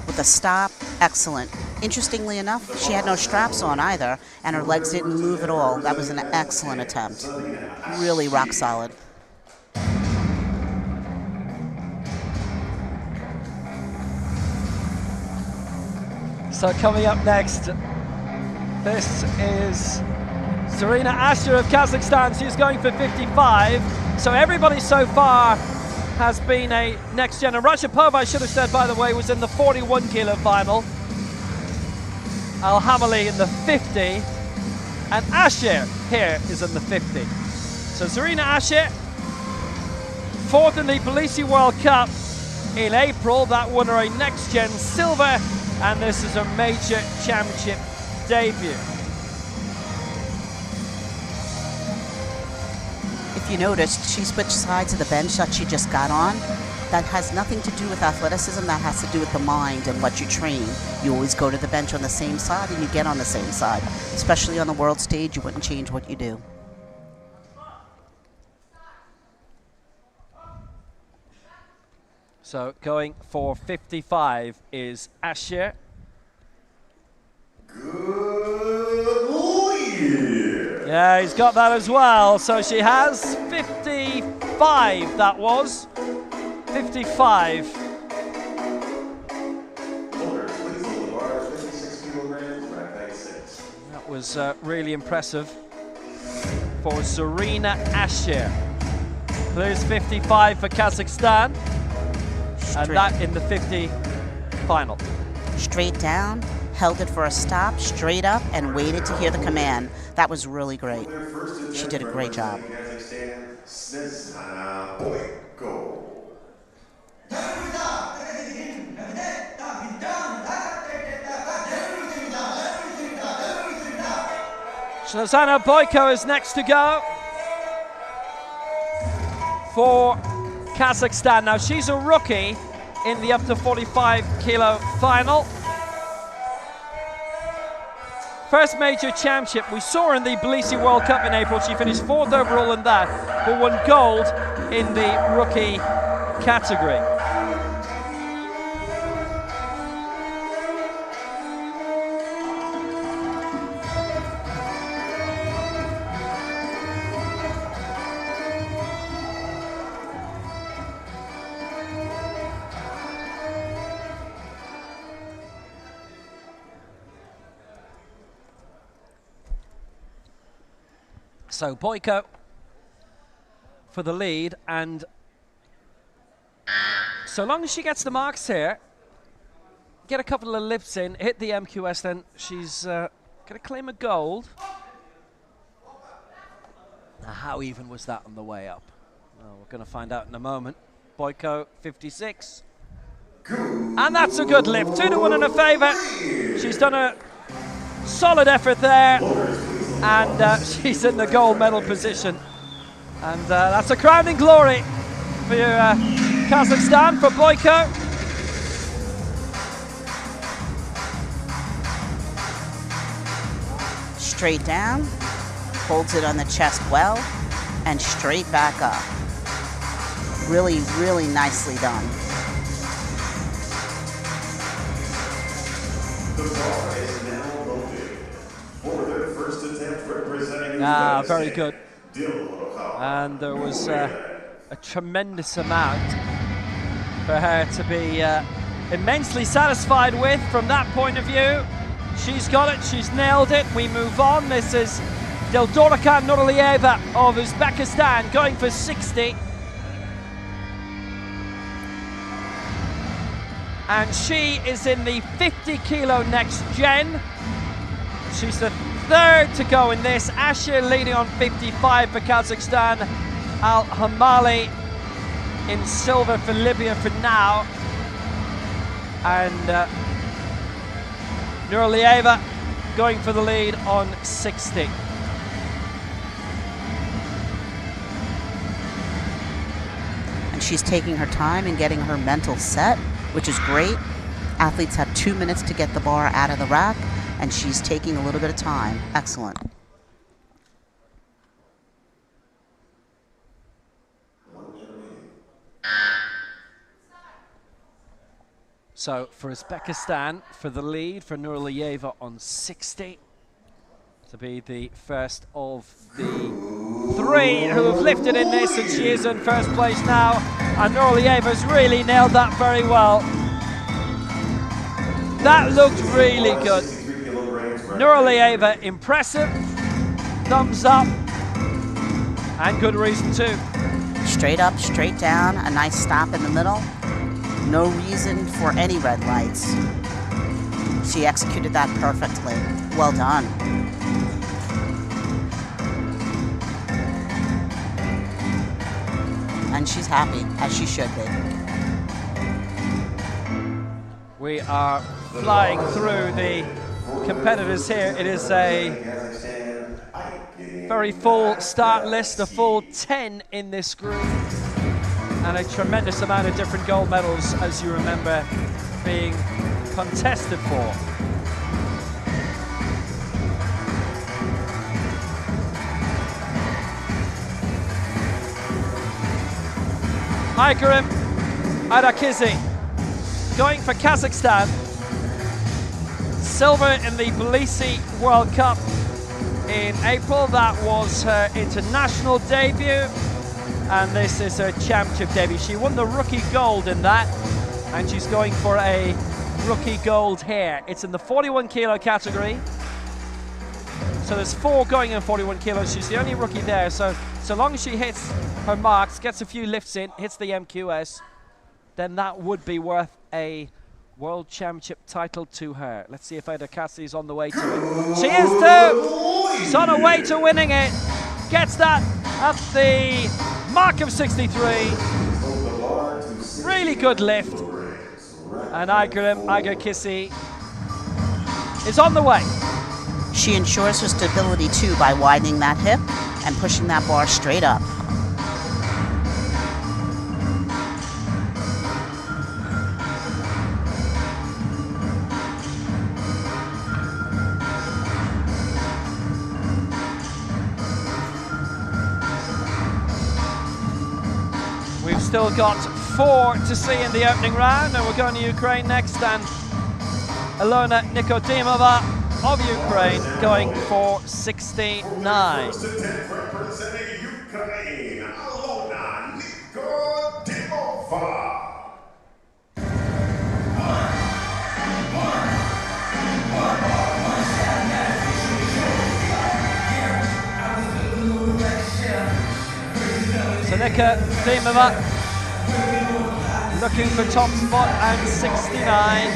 Speaker 7: with a stop. Excellent. Interestingly enough, she had no straps on either, and her legs didn't move at all. That was an excellent attempt. Really rock solid.
Speaker 6: So coming up next, this is Zarina Asher of Kazakhstan. She's going for 55. So everybody so far has been a next gen. And Rajapova, I should have said, by the way, was in the 41 kilo final. Al-Hamali in the 50. And Asher here is in the 50. So Zarina Asher, 4th in the Tbilisi World Cup in April. That won her a next gen silver. And this is a major championship debut.
Speaker 7: If you noticed, she switched sides of the bench that she just got on. That has nothing to do with athleticism. That has to do with the mind and what you train. You always go to the bench on the same side and you get on the same side. Especially on the world stage, you wouldn't change what you do.
Speaker 6: So going for 55 is Asher. Yeah, he's got that as well. So she has 55, that was. 55. That was really impressive for Zarina Asher. There's 55 for Kazakhstan. And that in the 50 final.
Speaker 7: straight down, held it for a stop, straight up, and waited to hear the command. That was really great. She did a great job.
Speaker 6: Snezana Boyko is next to go for Kazakhstan. Now she's a rookie in the up to 45 kilo final. First major championship. We saw her in the Tbilisi World Cup in April. She finished 4th overall in that, but won gold in the rookie category. So Boyko for the lead, and so long as she gets the marks here, get a couple of lifts in, hit the MQS, then she's going to claim a gold. Now how even was that on the way up? Well, we're going to find out in a moment. Boyko 56. And that's a good lift. 2-1 in her favour. She's done a solid effort there. And she's in the gold medal position. And that's a crowning glory for Kazakhstan, for Boyko.
Speaker 7: Straight down, holds it on the chest well, and straight back up. Really, really nicely done.
Speaker 6: Very good. And there was a tremendous amount for her to be immensely satisfied with from that point of view. She's got it, she's nailed it. We move on. This is Dildorika Nuralieva of Uzbekistan going for 60. And she is in the 50 kilo next gen. She's the 3rd to go in this. Asher leading on 55 for Kazakhstan. Al Hamali in silver for Libya for now. And Nuralieva going for the lead on 60.
Speaker 7: And she's taking her time and getting her mental set, which is great. Athletes have 2 minutes to get the bar out of the rack, and she's taking a little bit of time. Excellent.
Speaker 6: So for Uzbekistan, for the lead, for Nuralieva on 60, to be the first of the 3 who have lifted in this, and she is in first place now. And Nuralieva's really nailed that very well. That looked really good. Nuralieva, impressive, thumbs up, and good reason too.
Speaker 7: Straight up, straight down, a nice stop in the middle. No reason for any red lights. She executed that perfectly. Well done. And she's happy, as she should be.
Speaker 6: We are flying through the competitors here. It is a very full start list, a full 10 in this group, and a tremendous amount of different gold medals, as you remember, being contested for. Aykarim Aydakizi going for Kazakhstan. Silver in the Tbilisi World Cup in April. That was her international debut, and this is her championship debut. She won the rookie gold in that, and she's going for a rookie gold here. It's in the 41 kilo category. So there's 4 going in 41 kilos. She's the only rookie there. So long as she hits her marks, gets a few lifts in, hits the MQS, then that would be worth a World Championship title to her. Let's see if Ada Cassidy's on the way to it. She is too! She's on her way to winning it. Gets that at the mark of 63. Really good lift. And Iga Kissy is on the way.
Speaker 7: She ensures her stability too by widening that hip and pushing that bar straight up.
Speaker 6: We've still got 4 to see in the opening round, and we're going to Ukraine next, and Ilona Nikodimova of Ukraine going for 69.
Speaker 8: First attempt representing Ukraine, Ilona Nikodimova.
Speaker 6: So Nikodimova looking for top spot and 69.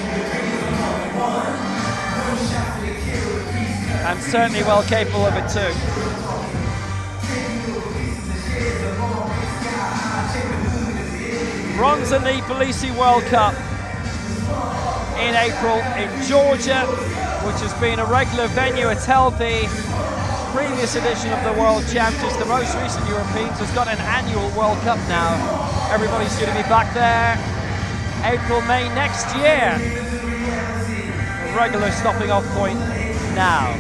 Speaker 6: And certainly well capable of it too. Bronze in the Tbilisi World Cup in April in Georgia, which has been a regular venue. It's held the previous edition of the World Championships. The most recent Europeans has got an annual World Cup now. Everybody's going to be back there April, May next year. A regular stopping off point now.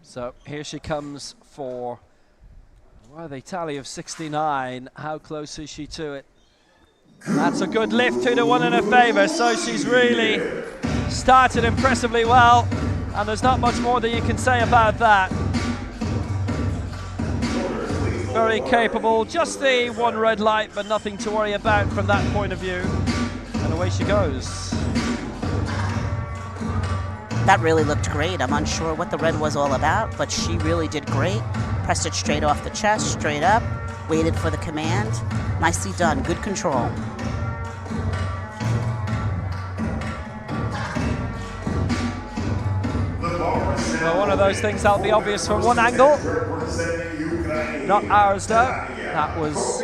Speaker 6: So here she comes for, well, the tally of 69. How close is she to it? That's a good lift, 2-1 in her favour. So she's really started impressively well, and there's not much more that you can say about that. Very capable, just the one red light, but nothing to worry about from that point of view. And away she goes.
Speaker 7: That really looked great. I'm unsure what the red was all about, but she really did great. Pressed it straight off the chest, straight up, waited for the command. Nicely done, good control.
Speaker 6: Well, one of those things that'll be obvious from one angle. Not ours though. That was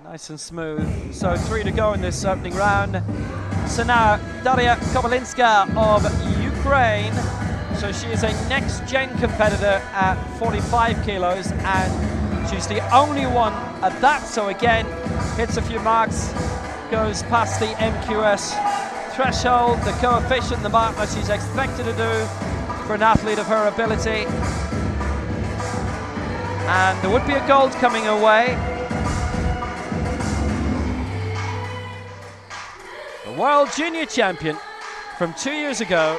Speaker 6: nice and smooth. So 3 to go in this opening round. So now Daria Kovalinska of Ukraine. So she is a next-gen competitor at 45 kilos, and she's the only one at that. So again, hits a few marks, goes past the MQS threshold, the coefficient, the mark that she's expected to do for an athlete of her ability. And there would be a gold coming her way. The world junior champion from 2 years ago,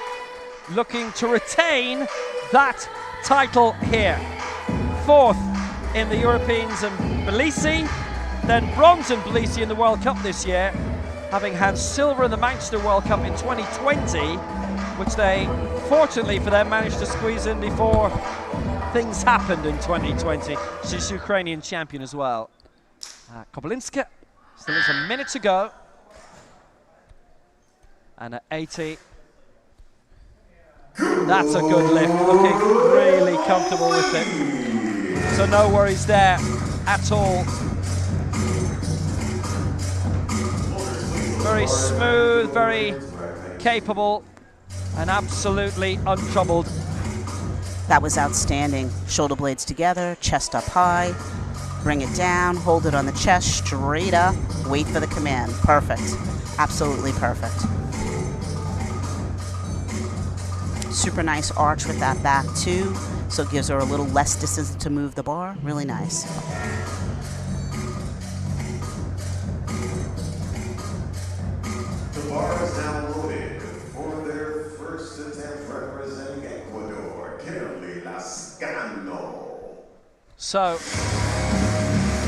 Speaker 6: looking to retain that title here. 4th in the Europeans in Tbilisi, then bronze in Tbilisi in the World Cup this year, having had silver in the Manchester World Cup in 2020, which they, fortunately for them, managed to squeeze in before things happened in 2020. She's Ukrainian champion as well. Kovalinska, still has a minute to go. And at 80, that's a good lift, looking really comfortable with it. So no worries there at all. Very smooth, very capable, and absolutely untroubled.
Speaker 7: That was outstanding. Shoulder blades together, chest up high, bring it down, hold it on the chest, straight up, wait for the command. Perfect. Absolutely perfect. Super nice arch with that back too, so it gives her a little less distance to move the bar. Really nice.
Speaker 8: The bar is now loaded for their first attempt representing Ecuador, Kimberly Las
Speaker 6: So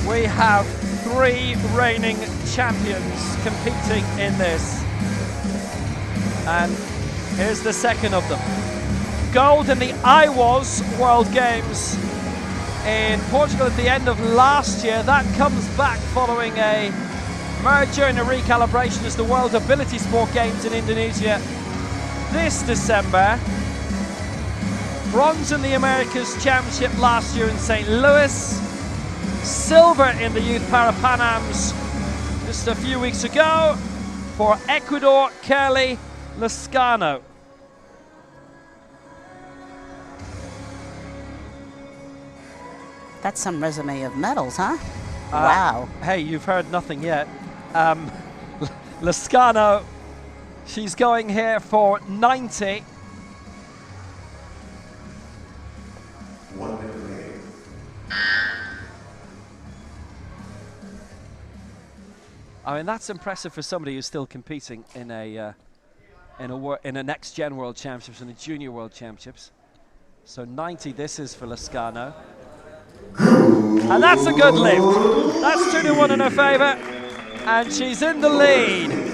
Speaker 6: we have 3 reigning champions competing in this. And here's the second of them. Gold in the IWAS World Games in Portugal at the end of last year. That comes back following a merger and a recalibration as the World Ability Sport Games in Indonesia this December. Bronze in the Americas Championship last year in St. Louis. Silver in the Youth Para-Pan-Ams just a few weeks ago for Ecuador, Kelly Lascano.
Speaker 7: That's some resume of medals, huh? Wow.
Speaker 6: Hey, you've heard nothing yet. Lascano, she's going here for 90. I mean, that's impressive for somebody who's still competing in a next gen World Championships and a Junior World Championships. So 90, this is for Lascano. And that's a good lift. That's 2-1 in her favour. And she's in the lead.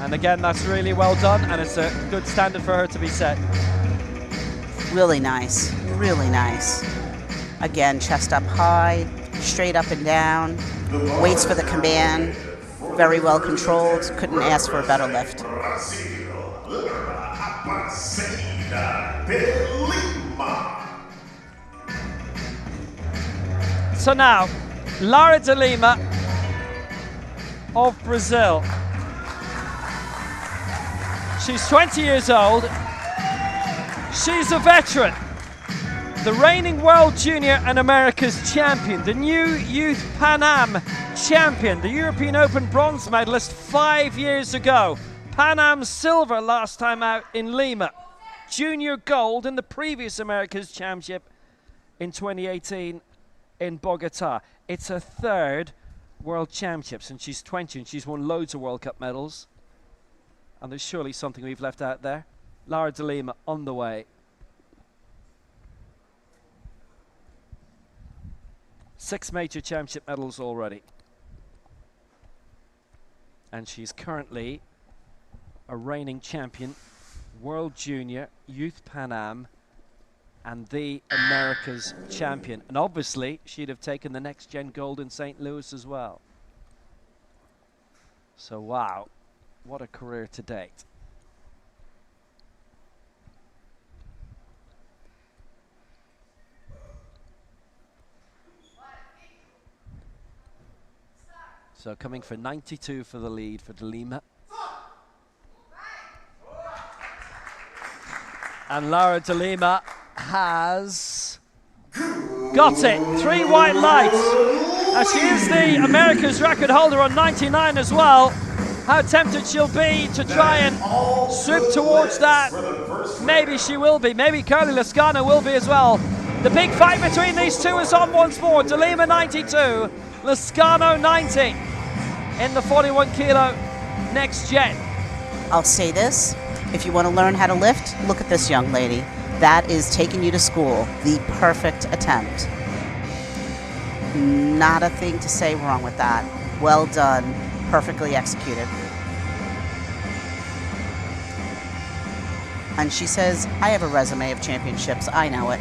Speaker 6: And again, that's really well done, and it's a good standard for her to be set.
Speaker 7: Really nice, really nice. Again, chest up high, straight up and down, waits for the command, very well controlled, couldn't ask for a better lift.
Speaker 6: So now, Lara de Lima of Brazil. She's 20 years old. She's a veteran. The reigning World Junior and America's champion, the new Youth Pan Am champion, the European Open bronze medalist 5 years ago. Pan Am silver last time out in Lima. Junior gold in the previous America's championship in 2018 in Bogota. It's her 3rd World Championships, and she's 20 and she's won loads of World Cup medals. And there's surely something we've left out there. Lara de Lima on the way. 6 major championship medals already. And she's currently a reigning champion, World Junior, Youth Pan Am, and the America's champion. And obviously, she'd have taken the next gen gold in St. Louis as well. So, wow. What a career to date. So coming for 92 for the lead for de Lima. And Lara de Lima has got it. 3 white lights. And she is the America's record holder on 99 as well. How tempted she'll be to try and swoop towards that. Maybe she will be. Maybe Curly Lascano will be as well. The big fight between these two is on once more. De Lima 92, Lascano 90 in the 41 kilo next gen.
Speaker 7: I'll say this, if you want to learn how to lift, look at this young lady. That is taking you to school. The perfect attempt. Not a thing to say wrong with that. Well done. Perfectly executed. And she says, I have a resume of championships. I know it.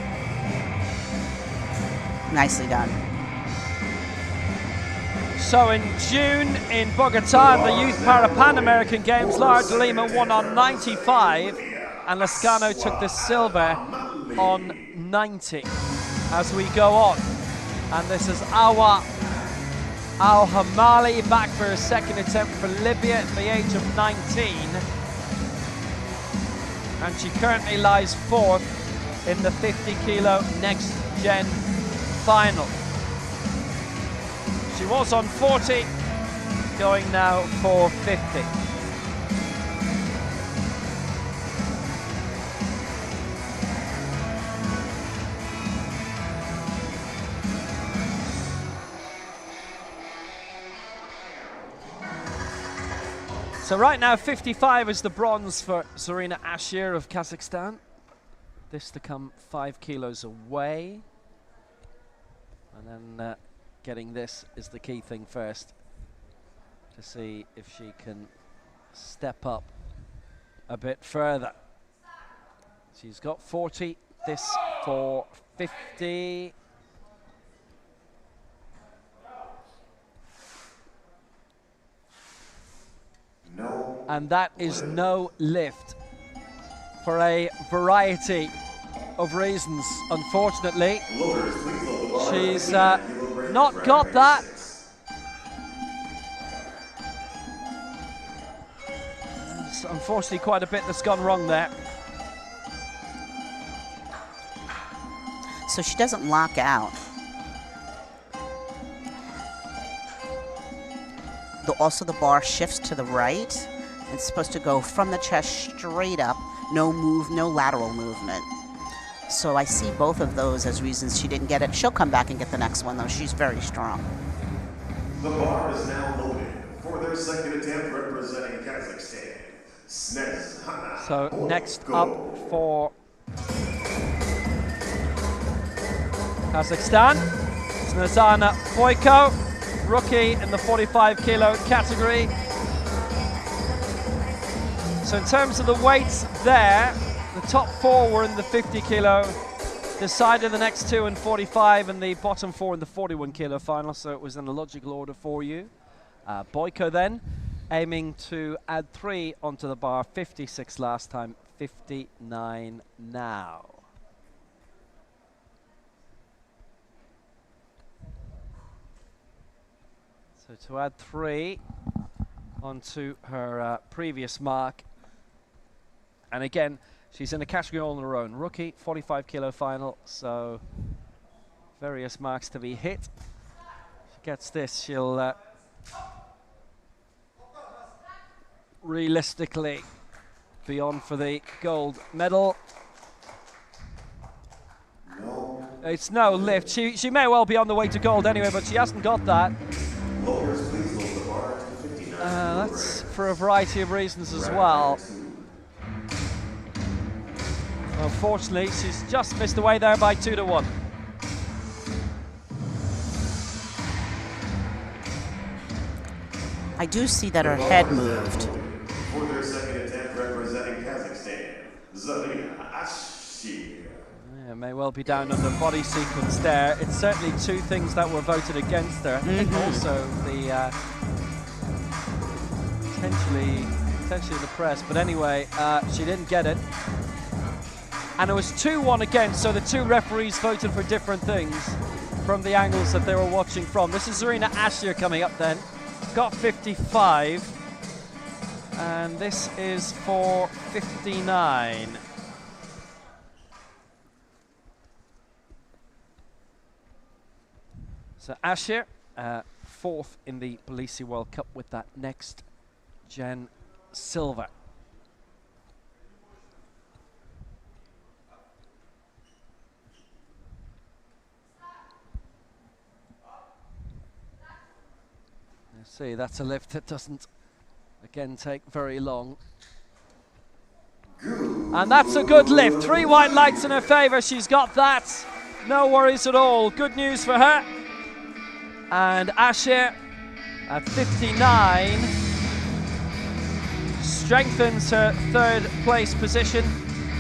Speaker 7: Nicely done.
Speaker 6: So in June in Bogota, in the Youth Para-Pan American Games, Lara de Lima won on 95, and Lascano took the silver on 90. As we go on, and this is Awa Al-Hamali back for a second attempt for Libya at the age of 19. And she currently lies 4th in the 50 kilo next gen final. She was on 40, going now for 50. So right now 55 is the bronze for Zarina Ashir of Kazakhstan. This to come 5 kilos away. And then getting this is the key thing first, to see if she can step up a bit further. She's got 40, this for 50.
Speaker 3: No.
Speaker 6: And that is no lift for a variety of reasons, unfortunately. She's not got that. There's unfortunately quite a bit that's gone wrong there.
Speaker 7: So she doesn't lock out. Also, the bar shifts to the right. It's supposed to go from the chest straight up. No move, no lateral movement. So I see both of those as reasons she didn't get it. She'll come back and get the next one, though. She's very strong.
Speaker 8: The bar is now loaded for their second attempt representing Kazakhstan.
Speaker 6: So next up for Kazakhstan, Snezana Boyko, rookie in the 45 kilo category. So in terms of the weights there, the top 4 were in the 50 kilo, decided the next 2 in 45 and the bottom 4 in the 41 kilo final, so it was in a logical order for you. Boyko then, aiming to add 3 onto the bar, 56 last time, 59 now. So to add 3 onto her previous mark. And again, she's in a category all on her own. Rookie, 45 kilo final, so various marks to be hit. She gets this, she'll realistically be on for the gold medal.
Speaker 3: No.
Speaker 6: It's no lift. She may well be on the way to gold anyway, but she hasn't got that.
Speaker 3: Lowers, please lower the bar to 59.
Speaker 6: That's for a variety of reasons as well. Unfortunately, she's just missed away there by 2-1.
Speaker 7: I do see that her head moved.
Speaker 8: For their second attempt representing Kazakhstan, Zarina Ashir.
Speaker 6: Yeah, may well be down on the body sequence there. It's certainly 2 things that were voted against her. I think also the potentially the press, but anyway, she didn't get it. And it was 2-1 against, so the 2 referees voted for different things from the angles that they were watching from. This is Zarina Ashir coming up then. Got 55. And this is for 59. So Ashir, 4th in the Belize World Cup with that next gen silver. See, that's a lift that doesn't, again, take very long. And that's a good lift. 3 white lights in her favour. She's got that. No worries at all. Good news for her. And Ashir at 59 strengthens her 3rd place position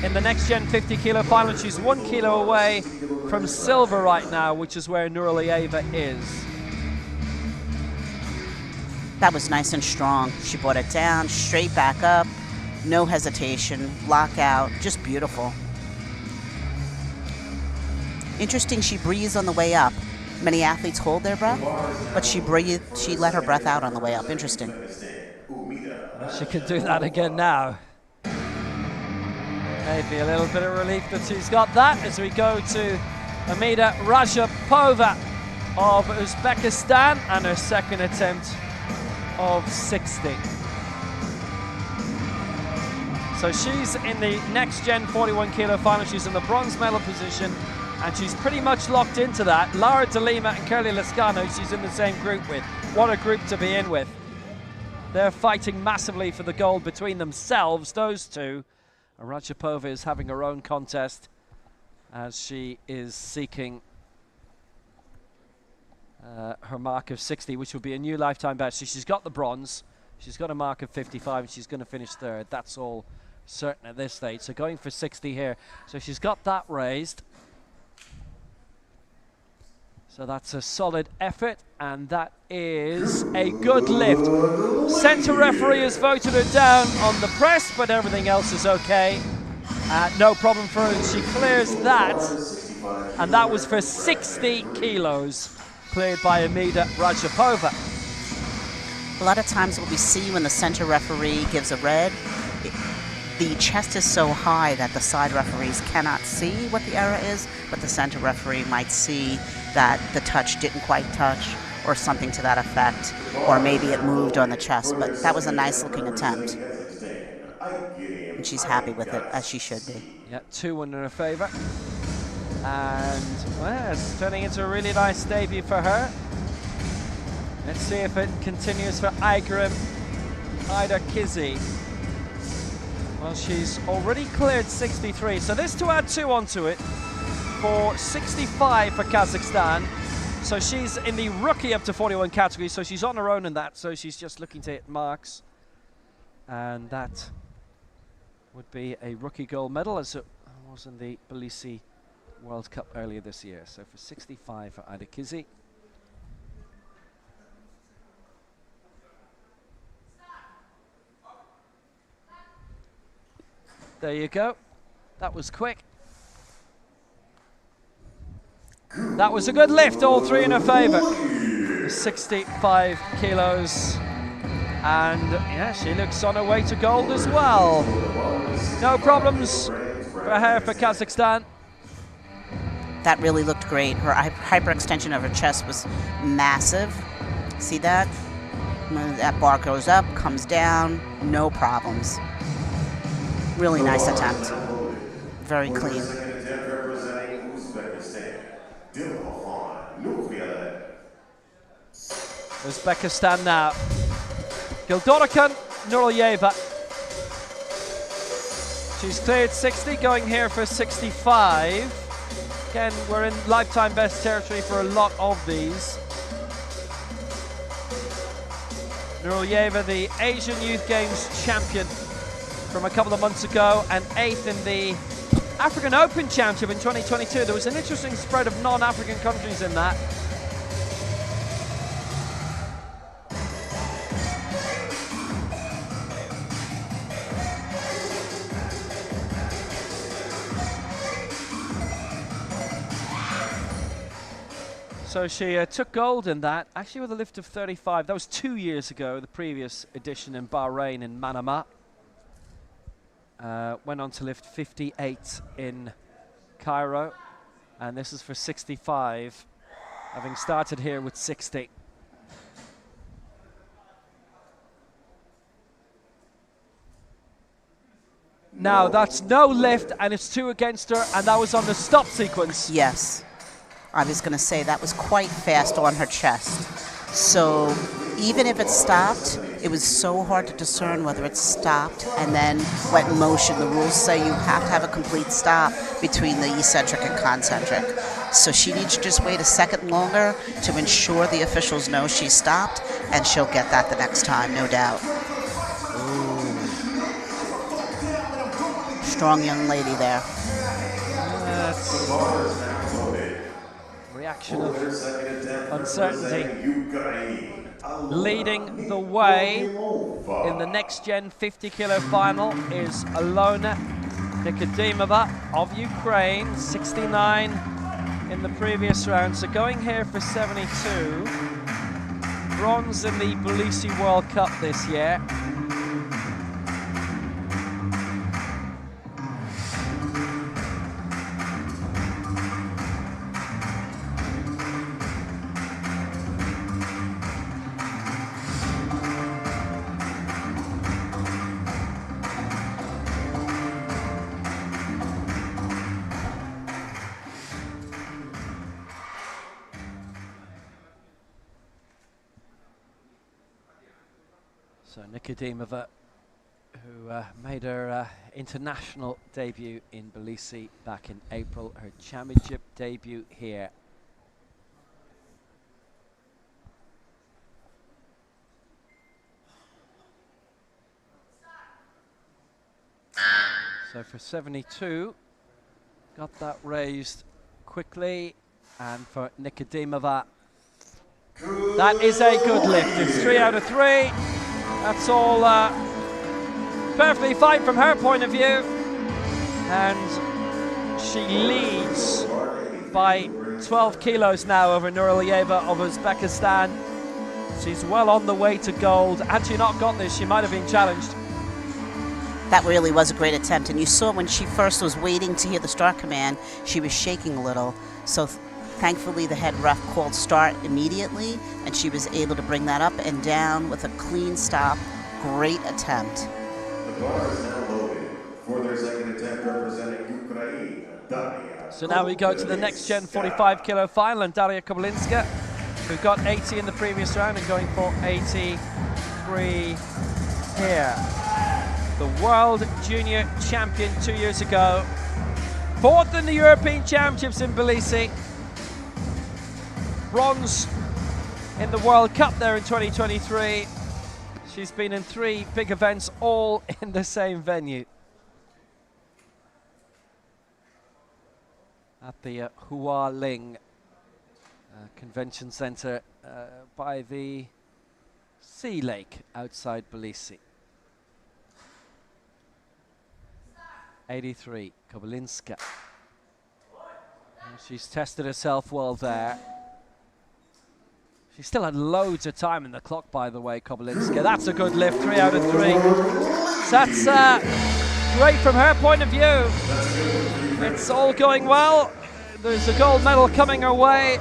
Speaker 6: in the next gen 50 kilo final. She's 1 kilo away from silver right now, which is where Nuralieva is.
Speaker 7: That was nice and strong. She brought it down, straight back up, no hesitation, lockout, just beautiful. Interesting, she breathes on the way up. Many athletes hold their breath, but she let her breath out on the way up. Interesting.
Speaker 6: She can do that again now. Maybe a little bit of relief that she's got that as we go to Amida Rajapova of Uzbekistan and her 2nd attempt of 60. So she's in the next gen 41 kilo final. She's in the bronze medal position and she's pretty much locked into that. Lara de Lima and Curly Lascano she's in the same group with. What a group to be in with. They're fighting massively for the gold between themselves, those two. And Rajapova is having her own contest as she is seeking her mark of 60, which will be a new lifetime best. So she's got the bronze, she's got a mark of 55, and she's going to finish third. That's all certain at this stage. So going for 60 here. So she's got that raised. So that's a solid effort, and that is a good lift. Centre referee has voted her down on the press, but everything else is okay. No problem for her. She clears that, and that was for 60 kilos, cleared by Amida Rajapova.
Speaker 7: A lot of times what we see when the center referee gives a red, the chest is so high that the side referees cannot see what the error is, but the center referee might see that the touch didn't quite touch or something to that effect, or maybe it moved on the chest, but that was a nice looking attempt. And she's happy with it, as she should be.
Speaker 6: Yeah, 2-1 in her favour. And well, it's turning into a really nice debut for her. Let's see if it continues for Igrim Kizi. Well, she's already cleared 63, so there's to add 2 onto it for 65 for Kazakhstan. So she's in the rookie up to 41 category, so she's on her own in that, so she's just looking to hit marks. And that would be a rookie gold medal, as it was in the Tbilisi World Cup earlier this year. So for 65 for Ida Kizi. There you go. That was quick. That was a good lift, all three in her favour. 65 kilos. And yeah, she looks on her way to gold as well. No problems for her for Kazakhstan.
Speaker 7: That really looked great. Her hyperextension of her chest was massive. See that? When that bar goes up, comes down, no problems. Really nice attempt. Very clean.
Speaker 6: Uzbekistan now. Gildorikan Nuraliyeva. She's cleared 60, going here for 65. Again, we're in lifetime best territory for a lot of these. Nuraliyeva, the Asian Youth Games champion from a couple of months ago, and 8th in the African Open Championship in 2022. There was an interesting spread of non-African countries in that. So she took gold in that, actually with a lift of 35. That was 2 years ago, the previous edition in Bahrain in Manama. Went on to lift 58 in Cairo, and this is for 65, having started here with 60. Now that's no lift, and it's 2 against her, and that was on the stop sequence.
Speaker 7: Yes. I was going to say that was quite fast on her chest. So even if it stopped, it was so hard to discern whether it stopped and then went in motion. The rules say you have to have a complete stop between the eccentric and concentric. So she needs to just wait a second longer to ensure the officials know she stopped, and she'll get that the next time, no doubt. Ooh. Strong young lady there.
Speaker 6: Reaction of uncertainty. Leading the way in the next gen 50 kilo final is Alona Nikodimova of Ukraine, 69 in the previous round. So going here for 72. Bronze in the Tbilisi World Cup this year. So Nikodimova, who made her international debut in Tbilisi back in April, her championship debut here. So for 72, got that raised quickly, and for Nikodimova, that is a good lift. It's 3 out of 3. That's all perfectly fine from her point of view, and she leads by 12 kilos now over Nuralieva of Uzbekistan. She's well on the way to gold. Had she not got this, she might have been challenged.
Speaker 7: That really was a great attempt, and you saw when she first was waiting to hear the start command, she was shaking a little. So thankfully the head ref called start immediately, and she was able to bring that up and down with a clean stop. Great attempt.
Speaker 8: The bar is now loaded for their second attempt representing Ukraine, Daria.
Speaker 6: So now we go to the next gen 45 kilo final, and Daria Kobylinska, who got 80 in the previous round and going for 83 here. The world junior champion 2 years ago, 4th in the European Championships in Tbilisi, bronze in the World Cup there in 2023. She's been in 3 big events, all in the same venue. At the Hua Ling Convention Center by the Sea Lake outside Tbilisi. 83, Kobylinska. She's tested herself well there. She still had loads of time in the clock, by the way, Kobylinska. That's a good lift, 3 out of 3. So that's great from her point of view. It's all going well. There's a gold medal coming her way.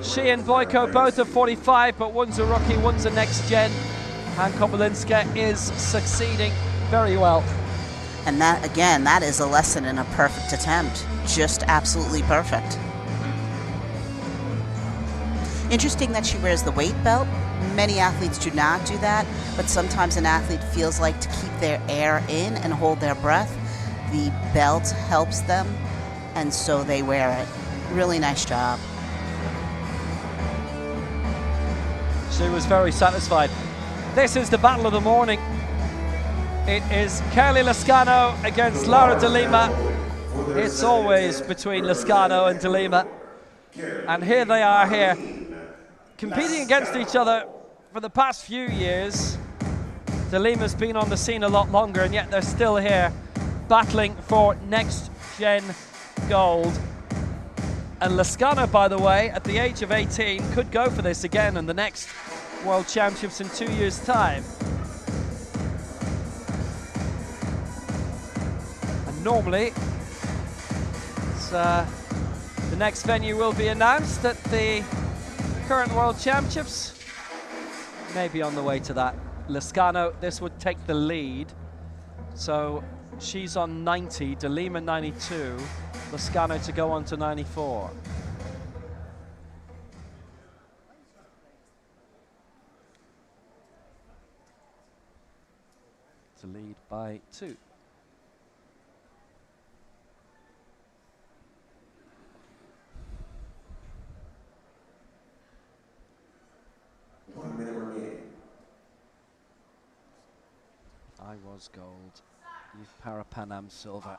Speaker 6: She and Boyko both are 45, but one's a rookie, one's a next gen. And Kobylinska is succeeding very well.
Speaker 7: And that, again, that is a lesson in a perfect attempt. Just absolutely perfect. Interesting that she wears the weight belt. Many athletes do not do that, but sometimes an athlete feels like to keep their air in and hold their breath. The belt helps them, and so they wear it. Really nice job.
Speaker 6: She was very satisfied. This is the battle of the morning. It is Kelly Lascano against Lara de Lima. It's always between Lascano and de Lima. And here they are here, competing against each other for the past few years. De Lima's been on the scene a lot longer, and yet they're still here battling for next gen gold. And Lascano, by the way, at the age of 18, could go for this again in the next World Championships in 2 years' time. Normally, the next venue will be announced at the current World Championships. Maybe on the way to that. Lascano, this would take the lead. So she's on 90, de Lima 92, Lascano to go on to 94. To lead by 2. I was gold, Youth Para Pan Am silver.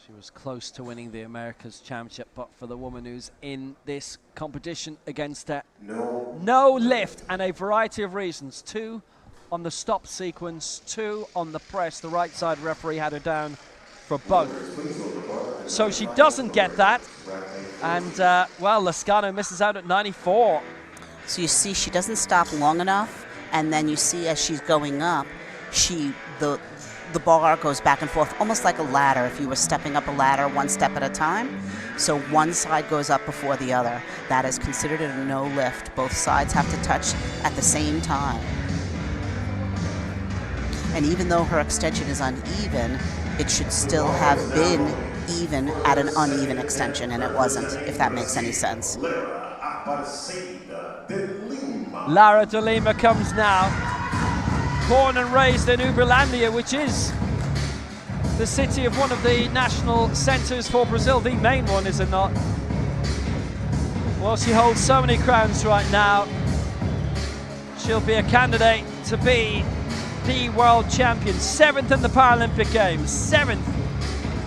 Speaker 6: She was close to winning the Americas Championship, but for the woman who's in this competition against her, no lift, and a variety of reasons. 2 on the stop sequence, 2 on the press. The right side referee had her down for both. So she doesn't get that, and well, Lascano misses out at 94.
Speaker 7: So you see she doesn't stop long enough, and then you see as she's going up, the bar goes back and forth, almost like a ladder, if you were stepping up a ladder 1 step at a time. So one side goes up before the other. That is considered a no lift. Both sides have to touch at the same time. And even though her extension is uneven, it should still have been even at an uneven extension, and it wasn't, if that makes any sense.
Speaker 6: Lara de Lima comes now. Born and raised in Uberlandia, which is the city of one of the national centres for Brazil, the main one, is it not? Well, she holds so many crowns right now. She'll be a candidate to be the world champion. 7th in the Paralympic Games, 7th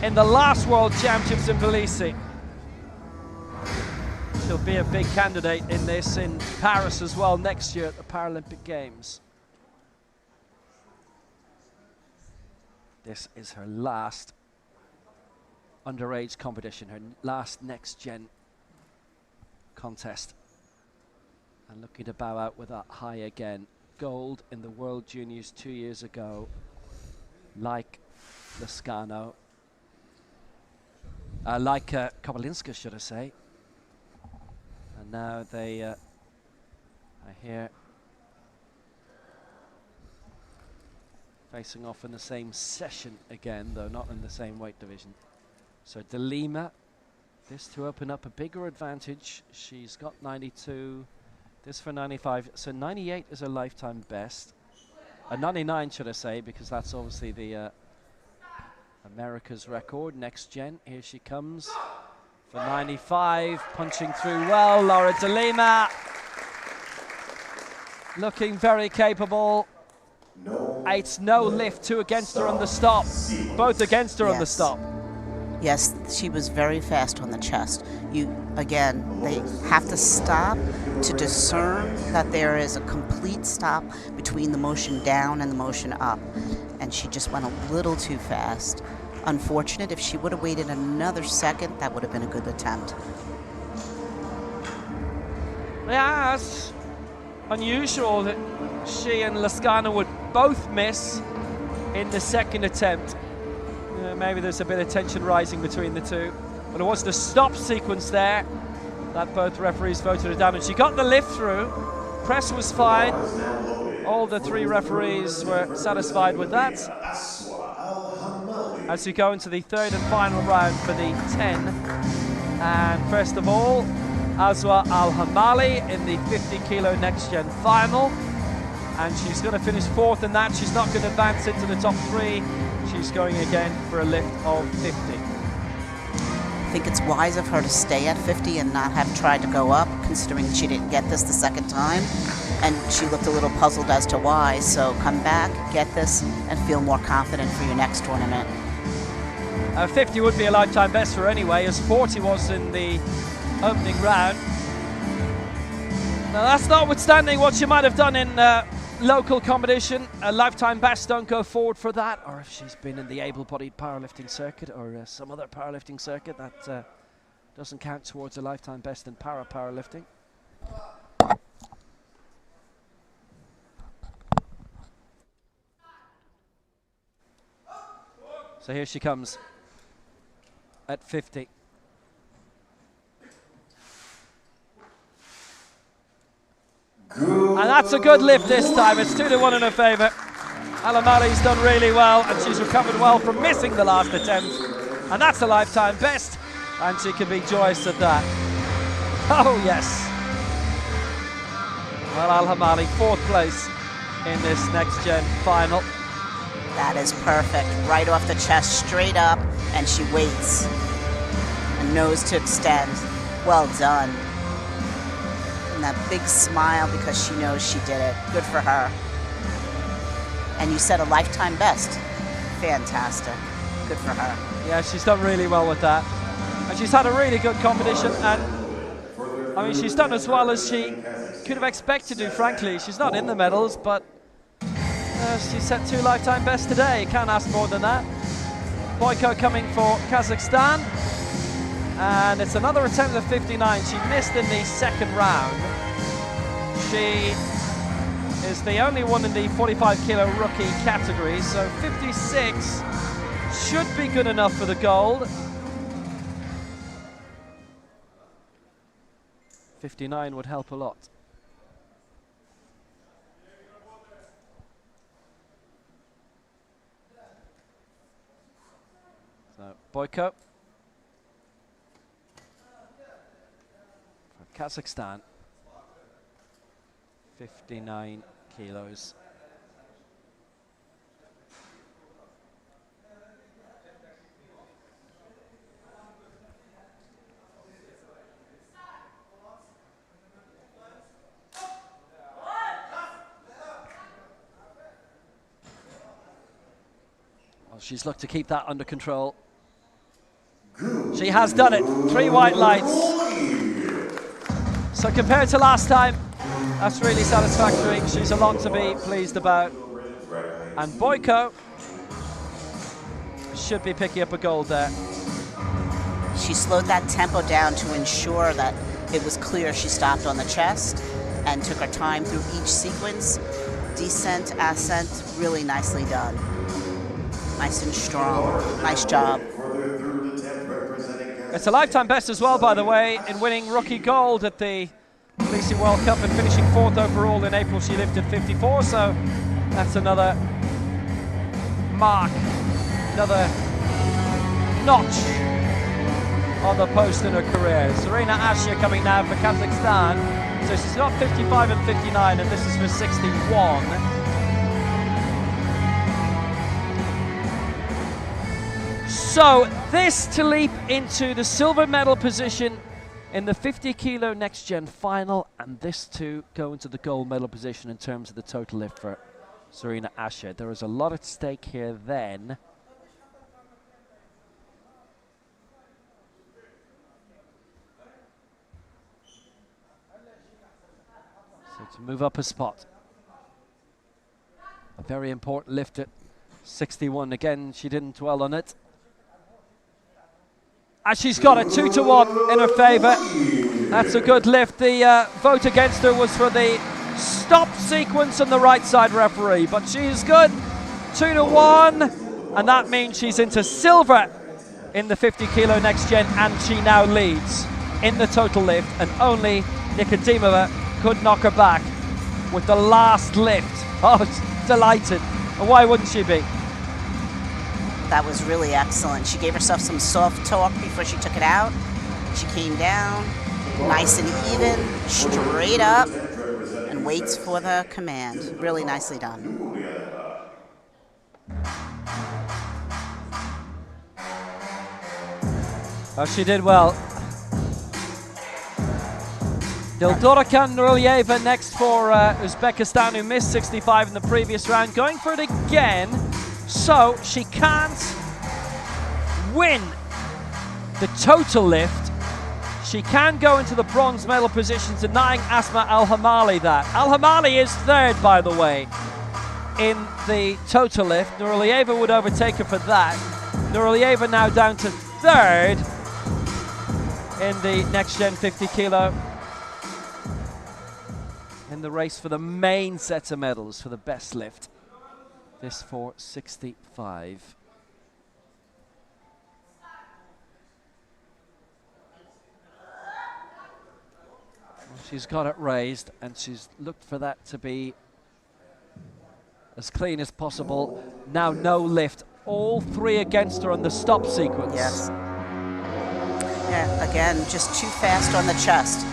Speaker 6: in the last World Championships in Tbilisi. She'll be a big candidate in this in Paris as well next year at the Paralympic Games. This is her last underage competition, her last next-gen contest. And looking to bow out with that high again. Gold in the World Juniors 2 years ago, like Lascano. Like Kowalinska, should I say. And now they are here facing off in the same session again, though not in the same weight division. So De Lima, this to open up a bigger advantage. She's got 92, this for 95. So 98 is a lifetime best. 99, should I say, because that's obviously the America's record. Next gen, here she comes for 95, punching through well. Lara de Lima looking very capable. It's no lift, 2 against her on the stop. Both against her on the stop.
Speaker 7: Yes, she was very fast on the chest. Again, they have to stop to discern that there is a complete stop between the motion down and the motion up. And she just went a little too fast. Unfortunate. If she would have waited another second, that would have been a good attempt.
Speaker 6: Yeah, it's unusual that she and Lascano would both miss in the second attempt. Maybe there's a bit of tension rising between the two. But it was the stop sequence there that both referees voted her down. And she got the lift through. Press was fine. All the 3 referees were satisfied with that. As we go into the 3rd and final round for the 10. And first of all, Aswa Al-Hamali in the 50 kilo next gen final. And she's going to finish 4th in that. She's not going to advance into the top 3. She's going again for a lift of 50.
Speaker 7: I think it's wise of her to stay at 50 and not have tried to go up, considering she didn't get this the second time. And she looked a little puzzled as to why. So come back, get this, and feel more confident for your next tournament.
Speaker 6: 50 would be a lifetime best for her anyway, as 40 was in the opening round. Now that's notwithstanding what she might have done in local competition. A lifetime best, don't go forward for that. Or if she's been in the able-bodied powerlifting circuit or some other powerlifting circuit, that doesn't count towards a lifetime best in powerlifting. So here she comes at 50. And that's a good lift this time. It's 2-1 in her favour. Al-Hamali's done really well, and she's recovered well from missing the last attempt. And that's a lifetime best, and she can be joyous at that. Oh, yes. Well, Al-Hamali, 4th place in this next-gen final.
Speaker 7: That is perfect. Right off the chest, straight up, and she waits. And nose to extend. Well done. And that big smile because she knows she did it. Good for her. And you set a lifetime best. Fantastic. Good for her.
Speaker 6: Yeah, she's done really well with that. And she's had a really good competition. And I mean, she's done as well as she could have expected to, frankly. She's not in the medals, but she set 2 lifetime bests today. You can't ask more than that. Boyko coming for Kazakhstan. And it's another attempt at 59. She missed in the second round. She is the only one in the 45 kilo rookie category. So 56 should be good enough for the gold. 59 would help a lot. So Boyko for Kazakhstan. 59 kilos. Well, she's looked to keep that under control. She has done it. 3 white lights. So compared to last time, that's really satisfactory. She's a lot to be pleased about. And Boyko should be picking up a gold there.
Speaker 7: She slowed that tempo down to ensure that it was clear she stopped on the chest and took her time through each sequence. Descent, ascent, really nicely done. Nice and strong. Nice job.
Speaker 6: It's a lifetime best as well, by the way, in winning rookie gold at the Policing World Cup and finishing 4th overall in April. She lifted 54, so that's another mark, another notch on the post in her career. Serena Asher coming now for Kazakhstan. So she's got 55 and 59, and this is for 61. So this to leap into the silver medal position in the 50 kilo next gen final, and this to go into the gold medal position in terms of the total lift for Serena Asher. There is a lot at stake here then. So to move up a spot. A very important lift at 61. Again, she didn't dwell on it. And she's got it 2-1 in her favour. That's a good lift. The vote against her was for the stop sequence on the right side referee, but she's good. 2-1, and that means she's into silver in the 50 kilo next gen, and she now leads in the total lift, and only Nikodimova could knock her back with the last lift. Oh, delighted. And why wouldn't she be?
Speaker 7: That was really excellent. She gave herself some soft talk before she took it out. She came down, nice and even, straight up, and waits for the command. Really nicely done.
Speaker 6: Oh, she did well. Dildorika Nurulyeva next for Uzbekistan, who missed 65 in the previous round, going for it again. So she can't win the total lift. She can go into the bronze medal position, denying Asma Al-Hamali that. Al-Hamali is 3rd, by the way, in the total lift. Nurulyeva would overtake her for that. Nurulyeva now down to 3rd in the next gen 50 kilo. In the race for the main set of medals for the best lift. This for 65. Well, she's got it raised, and she's looked for that to be as clean as possible. Now no lift. All 3 against her on the stop sequence.
Speaker 7: Yes. Yeah, again, just too fast on the chest.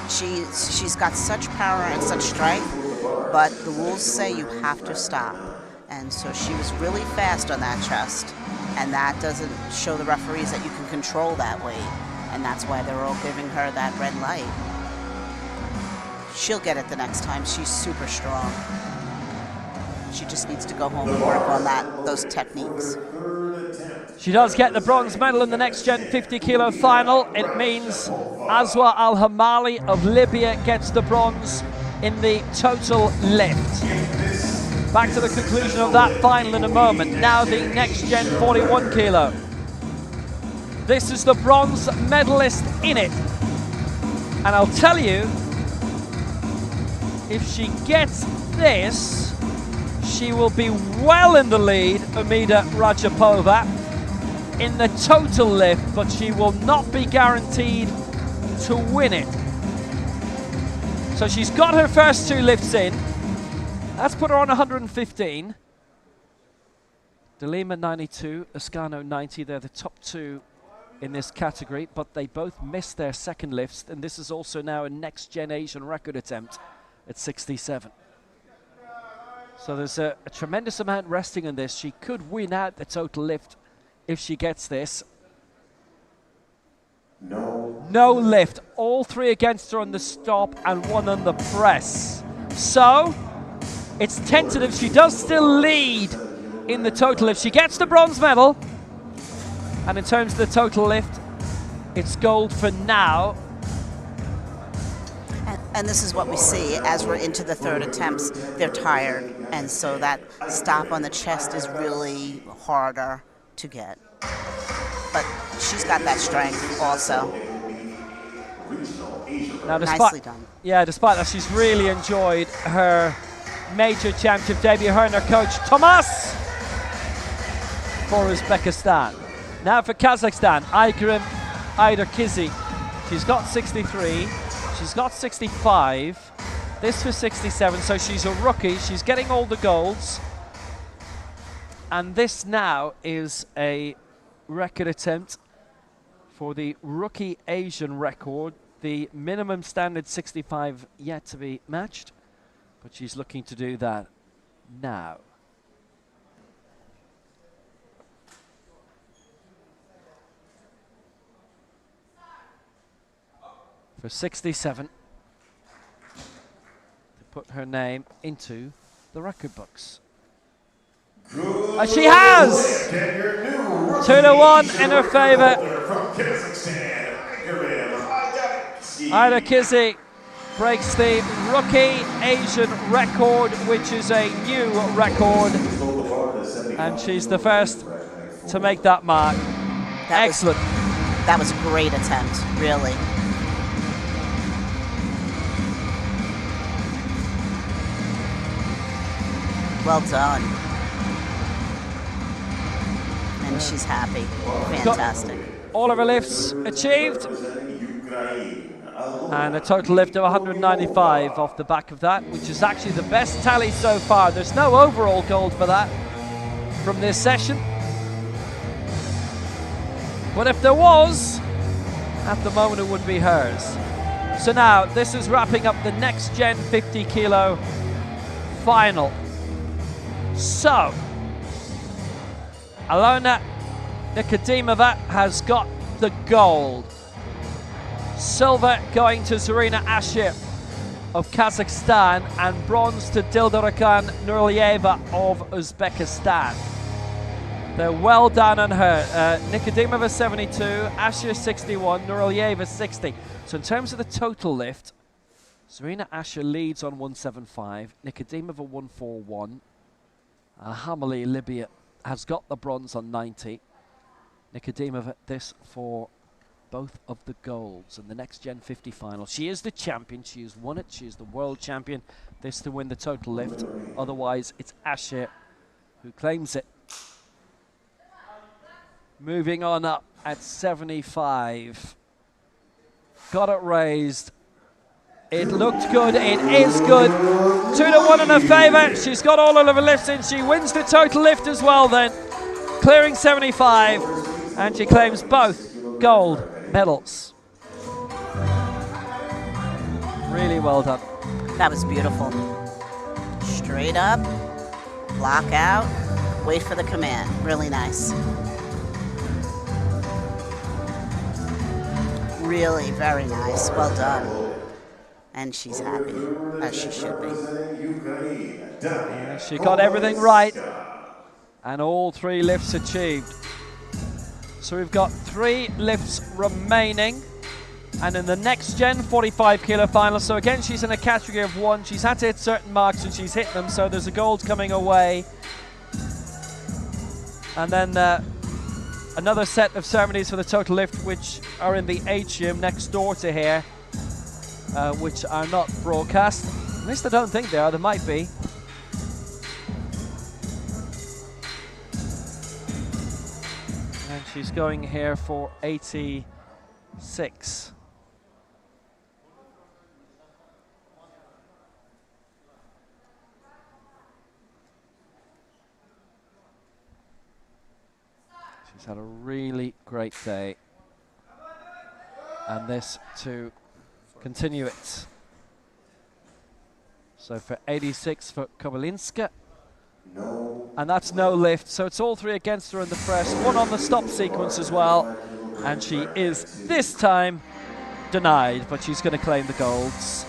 Speaker 7: She's got such power and such strength, but the rules say you have to stop. And so she was really fast on that chest, and that doesn't show the referees that you can control that weight, and that's why they're all giving her that red light. She'll get it the next time. She's super strong. She just needs to go home and work on those techniques.
Speaker 6: She does get the bronze medal in the next gen 50 kilo final. It means Aswa Al-Hamali of Libya gets the bronze in the total lift. Back to the conclusion of that final in a moment. Now the next gen 41 kilo. This is the bronze medalist in it. And I'll tell you, if she gets this, she will be well in the lead, Umida Rajapova, in the total lift, but she will not be guaranteed to win it. So she's got her first 2 lifts in. That's put her on 115. Delima 92, Ascano 90. They're the top 2 in this category, but they both missed their second lifts, and this is also now a next-gen Asian record attempt. at 67. So there's a tremendous amount resting on this. She could win out the total lift if she gets this. No lift. All three against her on the stop and one on the press. So it's tentative. She does still lead in the total lift. She gets the bronze medal. And in terms of the total lift, it's gold for now.
Speaker 7: And this is what we see as we're into the third attempts. They're tired, and so that stop on the chest is really harder to get. But she's got that strength also.
Speaker 6: Now,
Speaker 7: Nicely done.
Speaker 6: Yeah, despite that, she's really enjoyed her major championship debut. Her and her coach, Thomas, for Uzbekistan. Now for Kazakhstan, Aygrim Aydarkizi. She's got 63. She's got 65. This for 67, so she's a rookie. She's getting all the golds. And this now is a record attempt for the rookie Asian record. The minimum standard 65 yet to be matched, but she's looking to do that now. For 67, to put her name into the record books. And she has! 2-1 in her favour. Aydarkizi breaks the rookie Asian record, which is a new record. And she's the first to make that mark. Excellent.
Speaker 7: That was a great attempt, really. Well done. And she's happy. Fantastic.
Speaker 6: All of her lifts achieved. And a total lift of 195 off the back of that, which is actually the best tally so far. There's no overall gold for that from this session. But if there was, at the moment it would be hers. So now, this is wrapping up the next gen 50 kilo final. So, Alona Nikodimova has got the gold. Silver going to Zarina Ashir of Kazakhstan, and bronze to Dildorakan Nuralieva of Uzbekistan. They're well down on her. Nikodimova 72, Ashir 61, Nuralieva 60. So in terms of the total lift, Zarina Ashir leads on 175, Nikodimova 141. Hamali, Libya, has got the bronze on 90. Nikodimova this for both of the golds in the next Gen 50 final. She is the champion. She has won it. She is the world champion. This to win the total lift. Otherwise, it's Ashir who claims it. Moving on up at 75. Got it raised. It looked good. It is good. 2-1 in her favour. She's got all of her lifts in. She wins the total lift as well then, clearing 75. And she claims both gold medals. Really well done.
Speaker 7: That was beautiful. Straight up, block out, wait for the command. Really nice. Really very nice. Well done. And she's happy, as she should be.
Speaker 6: Yeah, she got everything right, and all three lifts achieved. So we've got 3 lifts remaining, and in the next Gen 45 kilo final, so again she's in a category of 1. She's had to hit certain marks and she's hit them, so there's a gold coming away. And then another set of ceremonies for the total lift, which are in the atrium next door to here, which are not broadcast. At least I don't think they are. There might be. And she's going here for 86. She's had a really great day. And this to continue it. So for 86 for Kowalinska.
Speaker 3: No.
Speaker 6: And that's no lift. So it's all three against her in the press. One on the stop sequence as well. And she is this time denied, but she's going to claim the golds.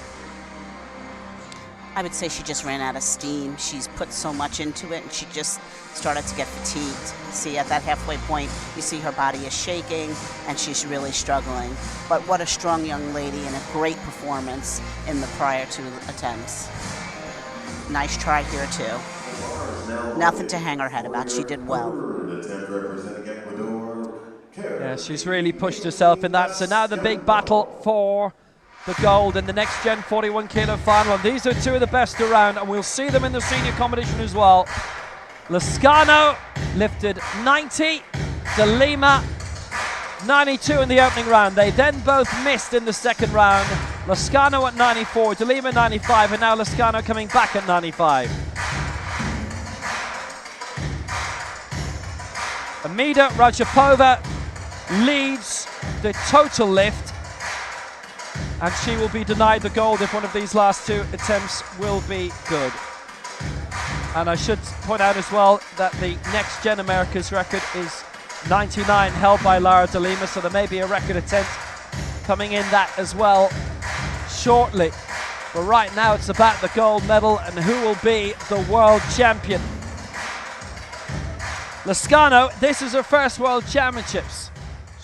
Speaker 7: I would say she just ran out of steam. She's put so much into it, and she just started to get fatigued. See, at that halfway point, you see her body is shaking, and she's really struggling. But what a strong young lady, and a great performance in the prior two attempts. Nice try here, too. Nothing to hang her head about. She did well.
Speaker 6: Yeah, she's really pushed herself in that. So now the big battle for the gold in the next gen 41 kilo final. And these are two of the best around, and we'll see them in the senior competition as well. Lascano lifted 90, De Lima 92 in the opening round. They then both missed in the second round. Lascano at 94, De Lima 95, and now Lascano coming back at 95. Amida Rajapova leads the total lift, and she will be denied the gold if one of these last two attempts will be good. And I should point out as well that the next gen America's record is 99, held by Lara De Lima, so there may be a record attempt coming in that as well shortly. But right now it's about the gold medal and who will be the world champion. Lascano, this is her first world championships.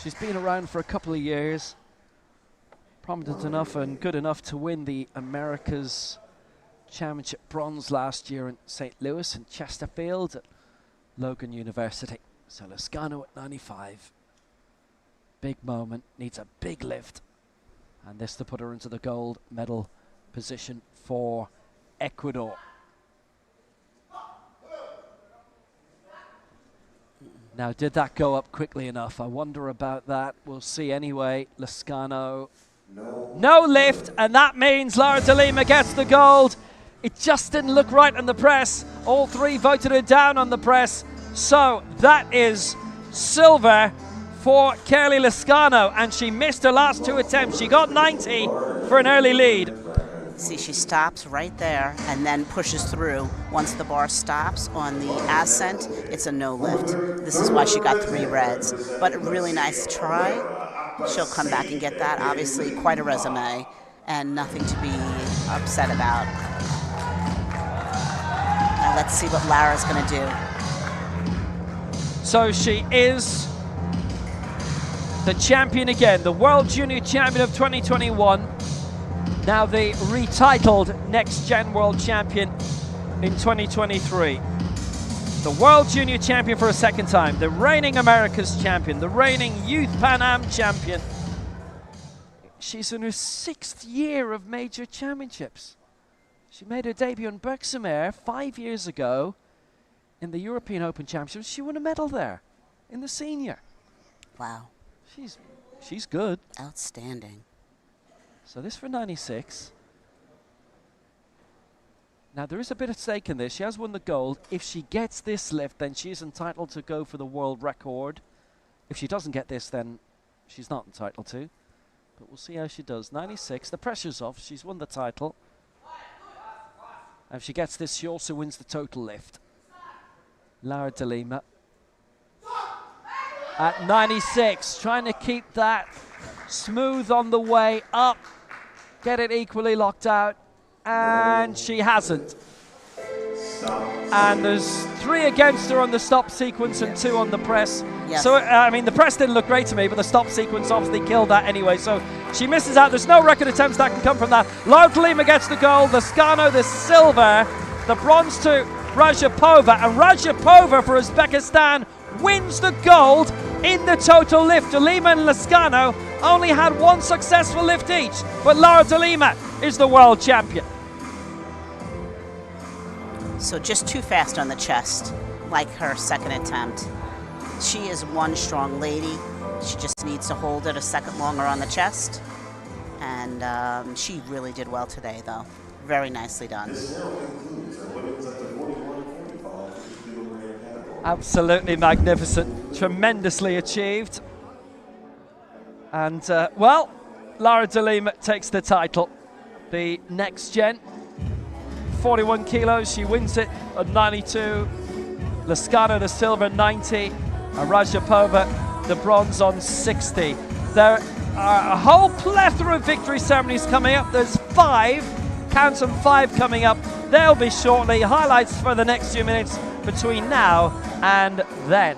Speaker 6: She's been around for a couple of years. Prominent enough and good enough to win the America's Championship bronze last year in St. Louis and Chesterfield at Logan University. So Lascano at 95. Big moment, needs a big lift. And this to put her into the gold medal position for Ecuador. Now, did that go up quickly enough? I wonder about that. We'll see anyway. Lascano, no lift, and that means Lara De Lima gets the gold. It just didn't look right in the press. All three voted her down on the press. So that is silver for Kelly Lascano, and she missed her last two attempts. She got 90 for an early lead.
Speaker 7: See, she stops right there and then pushes through. Once the bar stops on the ascent, it's a no lift. This is why she got 3 reds. But a really nice try. She'll come back and get that. Obviously, quite a resume and nothing to be upset about. Now let's see what Lara's going to do.
Speaker 6: So she is the champion again, the World Junior Champion of 2021. Now the retitled Next Gen World Champion in 2023. The World Junior Champion for a second time, the reigning America's Champion, the reigning Youth Pan Am Champion. She's in her 6th year of major championships. She made her debut in Berkshire 5 years ago in the European Open Championships. She won a medal there in the senior.
Speaker 7: Wow.
Speaker 6: She's good.
Speaker 7: Outstanding.
Speaker 6: So this for 96. Now there is a bit at stake in this. She has won the gold. If she gets this lift, then she's entitled to go for the world record. If she doesn't get this, then she's not entitled to. But we'll see how she does. 96, the pressure's off. She's won the title. And if she gets this, she also wins the total lift. Lara De Lima at 96, trying to keep that smooth on the way up. Get it equally locked out, and she hasn't. And there's 3 against her on the stop sequence and 2 on the press.
Speaker 7: Yes.
Speaker 6: So, I mean, the press didn't look great to me, but the stop sequence obviously killed that anyway. So she misses out. There's no record attempts that can come from that. Lara De Lima gets the gold, Lascano the silver, the bronze to Rajapova, and Rajapova for Uzbekistan wins the gold in the total lift. De Lima and Lascano only had 1 successful lift each, but Lara De Lima is the world champion.
Speaker 7: So just too fast on the chest, like her second attempt. She is one strong lady. She just needs to hold it a second longer on the chest. And she really did well today, though. Very nicely done.
Speaker 6: Absolutely magnificent, tremendously achieved. And, well, Lara De Lima takes the title. The next gen 41 kilos. She wins it at 92. Lascano the silver 90. And Rajapova the bronze on 60. There are a whole plethora of victory ceremonies coming up. There's 5, count them, 5 coming up. They'll be shortly. Highlights for the next few minutes between now and then.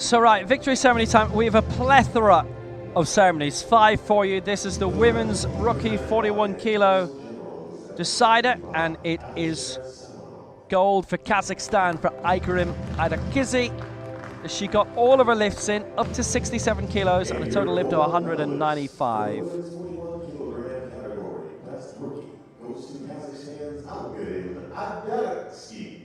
Speaker 6: So right, victory ceremony time. We have a plethora of ceremonies, 5 for you. This is the women's rookie 41 kilo decider, and it is gold for Kazakhstan for Aykarim Aydarkizi. She got all of her lifts in, up to 67 kilos, and a total lift of 195.
Speaker 3: Women's 41 kilogram category, best rookie goes to Kazakhstan's Aykarim Aydarkizi.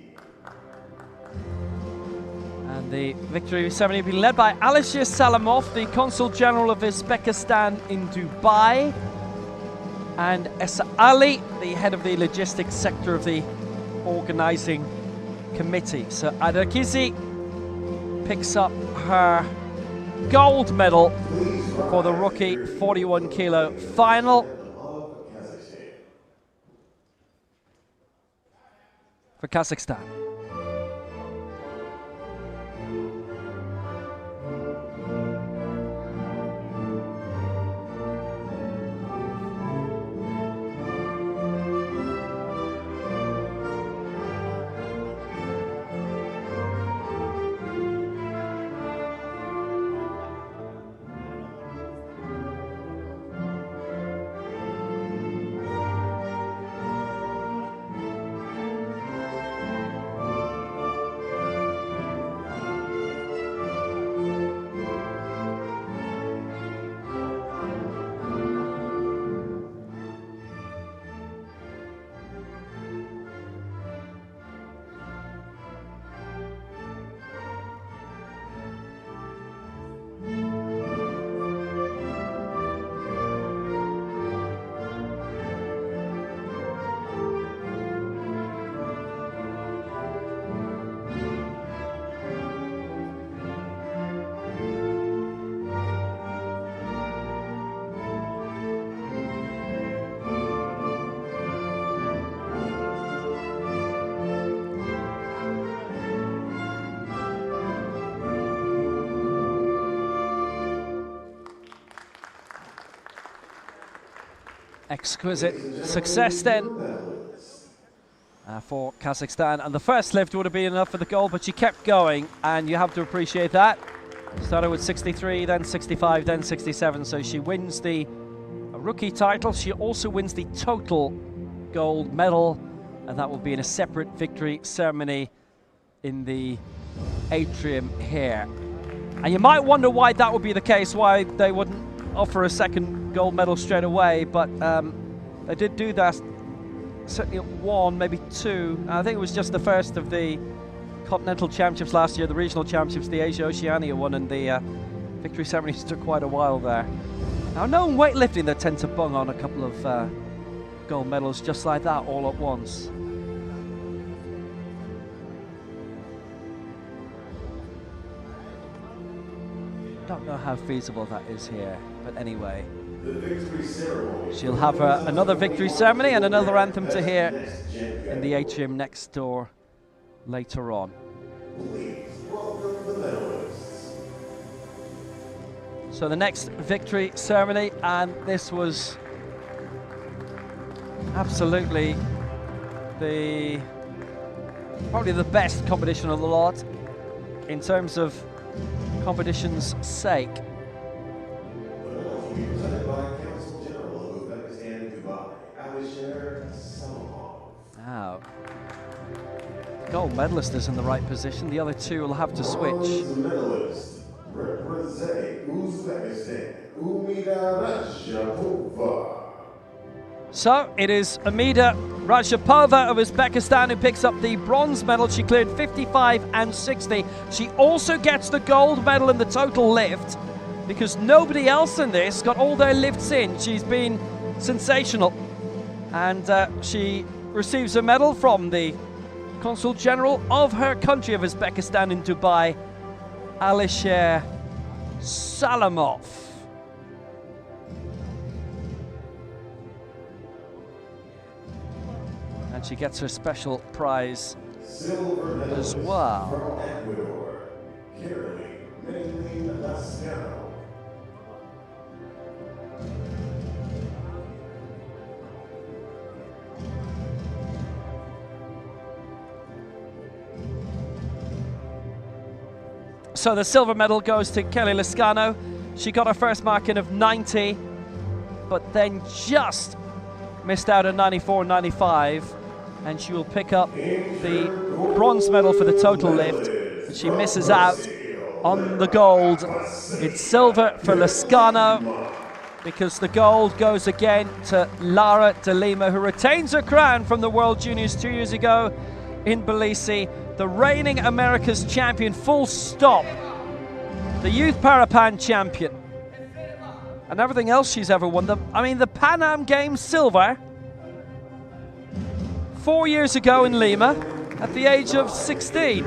Speaker 6: And the victory ceremony will be led by Alisher Salamov, the Consul General of Uzbekistan in Dubai, and Esa Ali, the head of the logistics sector of the organizing committee. So Aydarkizi picks up her gold medal for the rookie 41 kilo final for Kazakhstan. Exquisite success then for Kazakhstan, and the first lift would have been enough for the gold, but she kept going, and you have to appreciate that. Started with 63, then 65, then 67, so she wins the rookie title. She also wins the total gold medal, and that will be in a separate victory ceremony in the atrium here. And you might wonder why that would be the case, why they wouldn't offer a second gold medal straight away, but they did do that certainly at 1, maybe 2. I think it was just the first of the Continental Championships last year, the regional championships, the Asia Oceania one, and the victory ceremonies took quite a while there. Now, no weightlifting, they tend to bung on a couple of gold medals just like that all at once. Don't know how feasible that is here, but anyway, she'll have another victory ceremony and another anthem to hear in the atrium next door later on. So the next victory ceremony, and this was absolutely probably the best competition of the lot in terms of competition's sake.
Speaker 3: Presented by Consul General of Uzbekistan in Dubai, Alisher Salamov.
Speaker 6: Now, gold medalist is in the right position. The other two will have to switch.
Speaker 3: Bronze medalist, represent Uzbekistan, Umida Rajapova.
Speaker 6: So it is Umida Rajapova of Uzbekistan who picks up the bronze medal. She cleared 55 and 60. She also gets the gold medal in the total lift, because nobody else in this got all their lifts in. She's been sensational, and she receives a medal from the Consul General of her country of Uzbekistan in Dubai, Alisher Salamov. And she gets her special prize
Speaker 3: Silver
Speaker 6: as
Speaker 3: medalist
Speaker 6: well.
Speaker 3: from Ecuador, Caroline Lascano.
Speaker 6: So the silver medal goes to Kelly Lascano. She got her first marking of 90, but then just missed out on 94.95, and she will pick up the bronze medal for the total lift. And she misses out on the gold. It's silver for Lascano, because the gold goes again to Lara de Lima, who retains her crown from the World Juniors 2 years ago in Belize. The reigning America's champion, full stop. The Youth Parapan champion. And everything else she's ever won. The Pan Am Games silver 4 years ago in Lima at the age of 16.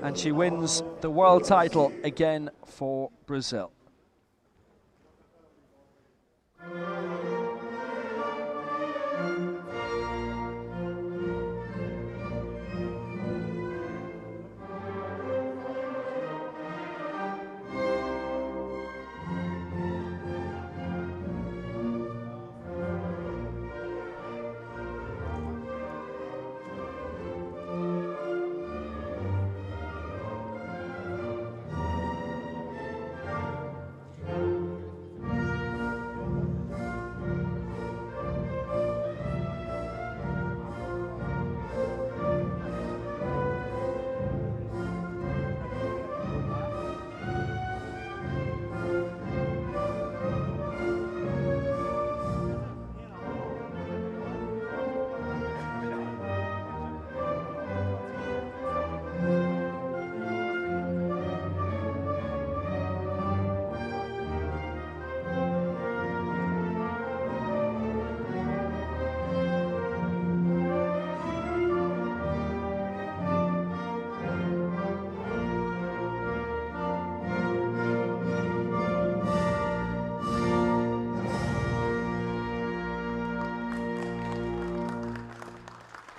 Speaker 6: And she wins the world title again for Brazil.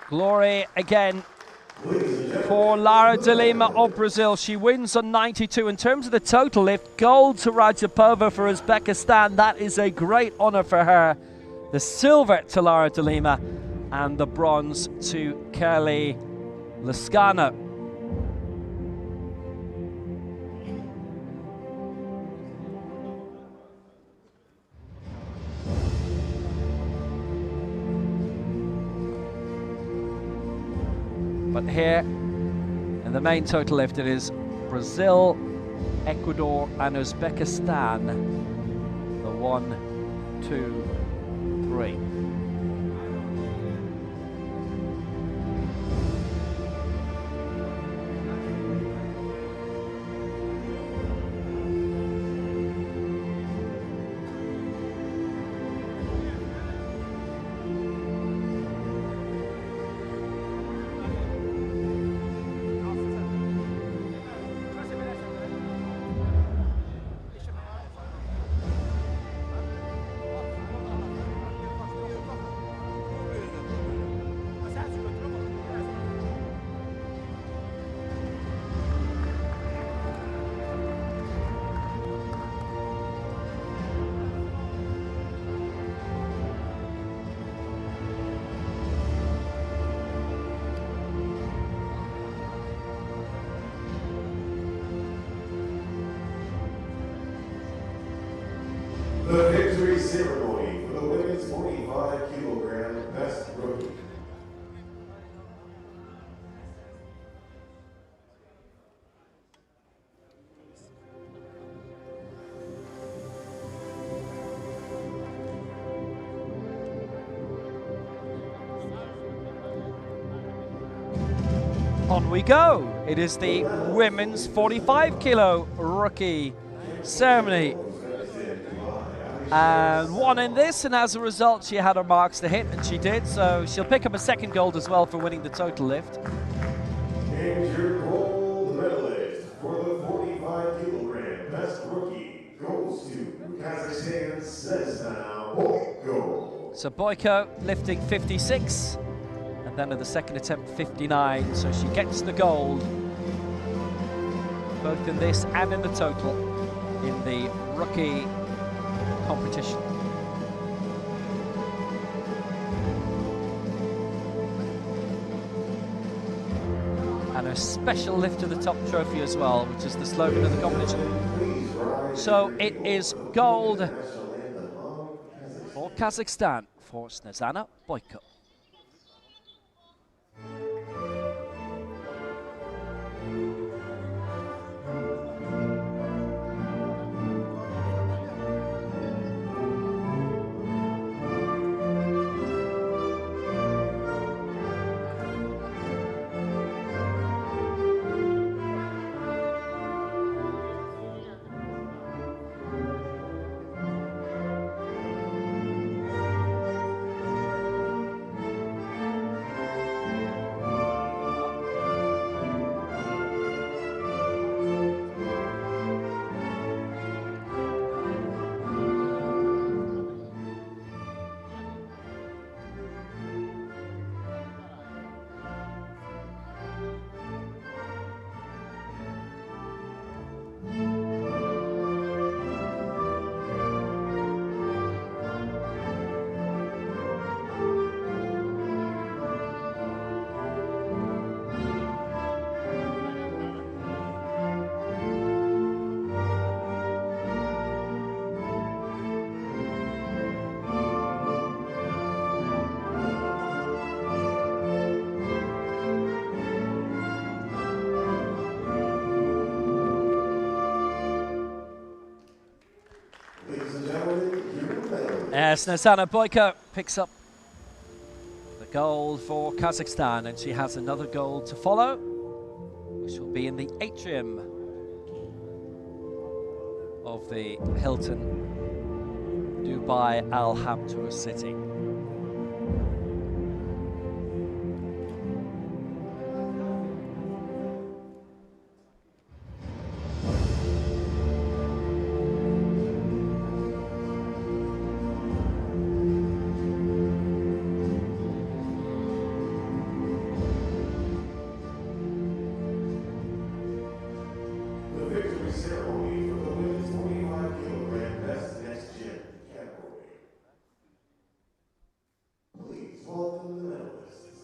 Speaker 6: Glory again for Lara de Lima of Brazil. She wins on 92. In terms of the total lift, gold to Rajapova for Uzbekistan. That is a great honor for her. The silver to Lara de Lima and the bronze to Kelly Lascano. But here, in the main total lift, it is Brazil, Ecuador, and Uzbekistan. The 1, 2, 3.
Speaker 8: The victory ceremony for the women's 45-kilogram best rookie.
Speaker 6: On we go. It is the women's 45-kilo rookie ceremony. And won in this, and as a result she had her marks to hit, and she did, so she'll pick up a second gold as well for winning the total lift.
Speaker 8: And your gold medalist for the 45-kilogram best rookie goes to Kazakhstan's Cesna Boyko.
Speaker 6: So Boyko lifting 56, and then at the second attempt 59, so she gets the gold, both in this and in the total, in the rookie competition. and a special lift to the top trophy as well, which is the slogan of the competition. So it is gold for Kazakhstan for Snezana Boyko. Snezana Boyko picks up the gold for Kazakhstan, and she has another gold to follow, which will be in the atrium of the Hilton Dubai Al Hamtour City.
Speaker 8: Ceremony for the women's 25-kilogram best next gen category. Please welcome the medalists.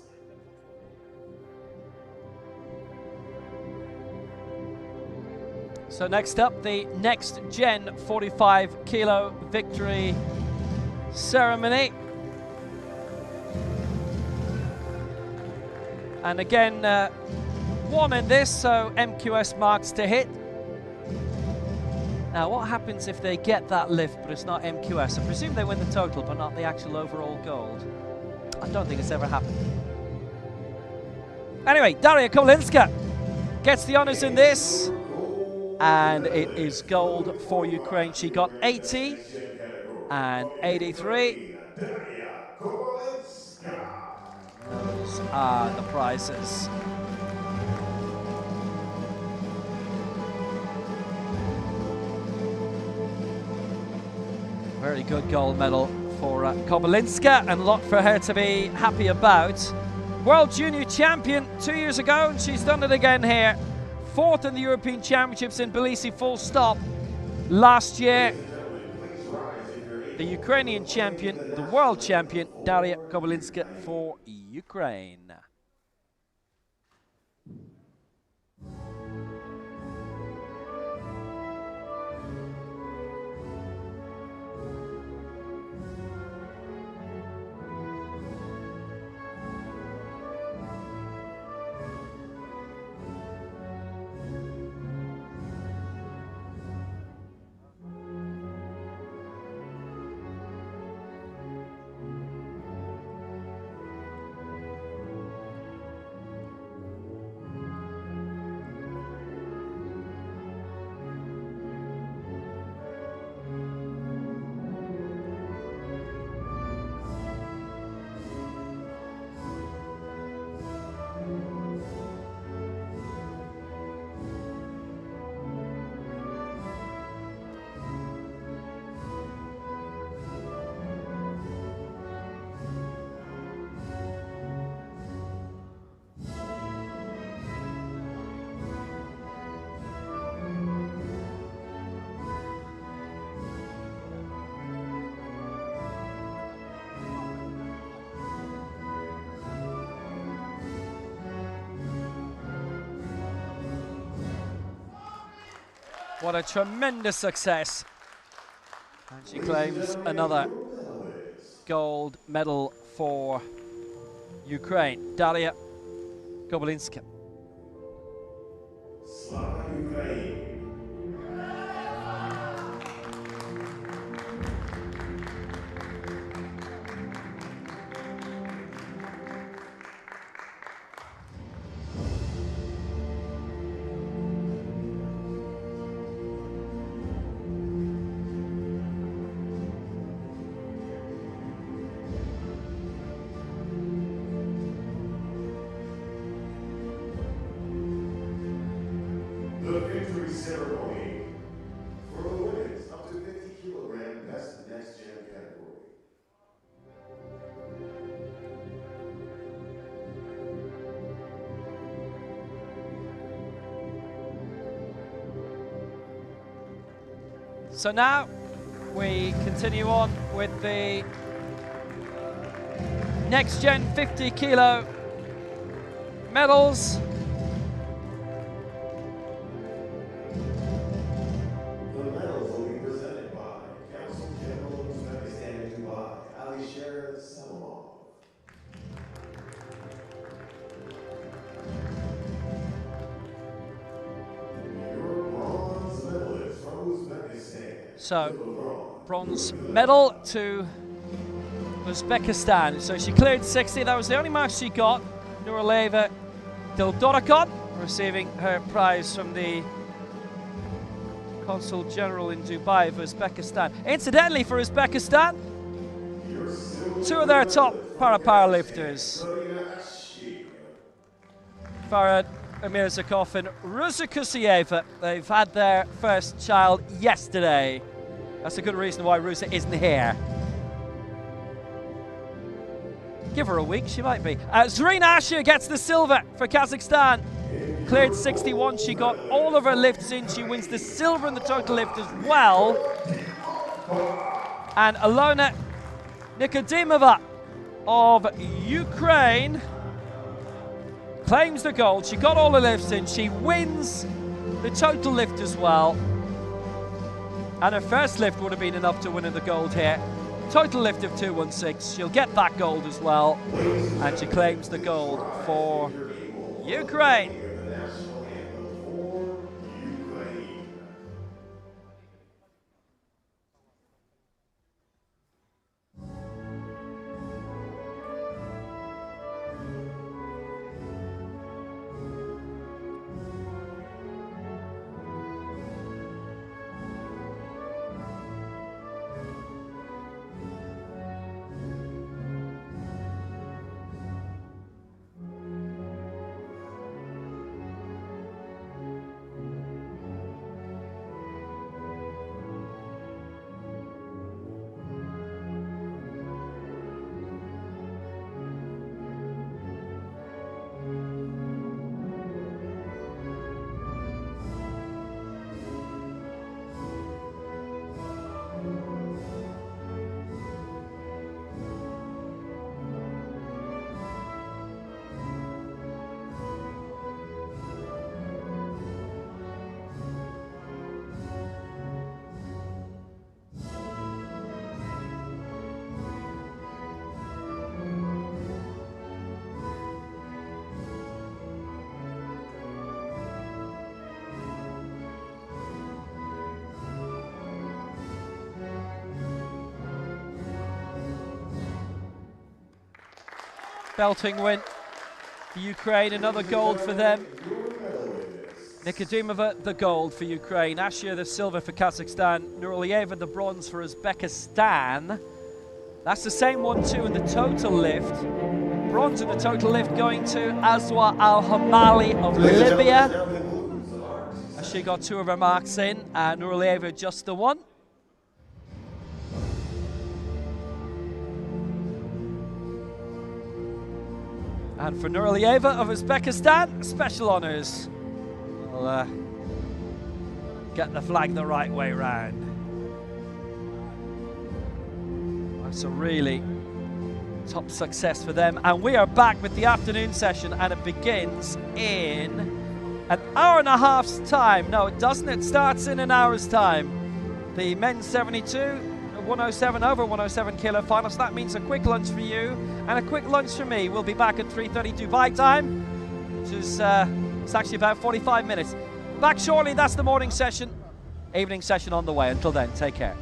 Speaker 6: So next up, the next gen 45 kilo victory ceremony. And again, one in this, so MQS marks to hit. Now, what happens if they get that lift, but it's not MQS? I presume they win the total, but not the actual overall gold. I don't think it's ever happened. Anyway, Daria Kolinska gets the honors in this, and it is gold for Ukraine. She got 80 and 83. Those are the prizes. Very good gold medal for Kobylinska, and a lot for her to be happy about. World Junior Champion 2 years ago, and she's done it again here. 4th in the European Championships in Tbilisi, full stop. Last year, the Ukrainian champion, the world champion, Daria Kobylinska for Ukraine. What a tremendous success. And she claims another gold medal for Ukraine. Daria Gobelinska.
Speaker 8: Slava Ukraine. The victory ceremony for the women's up to 50 kilogram best next gen category.
Speaker 6: So now we continue on with the next gen 50 kilo medals.
Speaker 8: The medals will be presented by Council General of Uzbekistan in Dubai, Alisher Salamov. Your bronze medalist from Uzbekistan.
Speaker 6: So, bronze medal to Uzbekistan. So she cleared 60. That was the only mark she got. Nuraleva Dildorakon receiving her prize from the Consul General in Dubai of Uzbekistan. Incidentally, for Uzbekistan, two of their top para-powerlifters, Farad Amirzakov and Ruza Kusieva, they've had their first child yesterday. That's a good reason why Ruza isn't here. Give her a week, she might be. Zarina Ashia gets the silver for Kazakhstan. Cleared 61, she got all of her lifts in. She wins the silver in the total lift as well. And Alona Nikodimova of Ukraine claims the gold. She got all the lifts in. She wins the total lift as well. And her first lift would have been enough to win the gold here. Total lift of 216. She'll get that gold as well. And she claims the gold for Ukraine. Belting win for Ukraine, another gold for them. Nikodimova, the gold for Ukraine. Ashia, the silver for Kazakhstan. Nuralieva, the bronze for Uzbekistan. That's the same one too in the total lift. Bronze in the total lift going to Azwa Al-Hamali of Libya. She got two of her marks in, and Nuralieva just the one. And for Nuralieva of Uzbekistan, special honours. We'll get the flag the right way round. That's a really top success for them. And we are back with the afternoon session, and it begins in an hour and a half's time. No, it doesn't. It starts in an hour's time. The men's 72, 107 over 107 kilo final. So that means a quick lunch for you and a quick lunch for me. We'll be back at 3:30 Dubai time, which is it's actually about 45 minutes. Back shortly. That's the morning session. Evening session on the way. Until then, take care.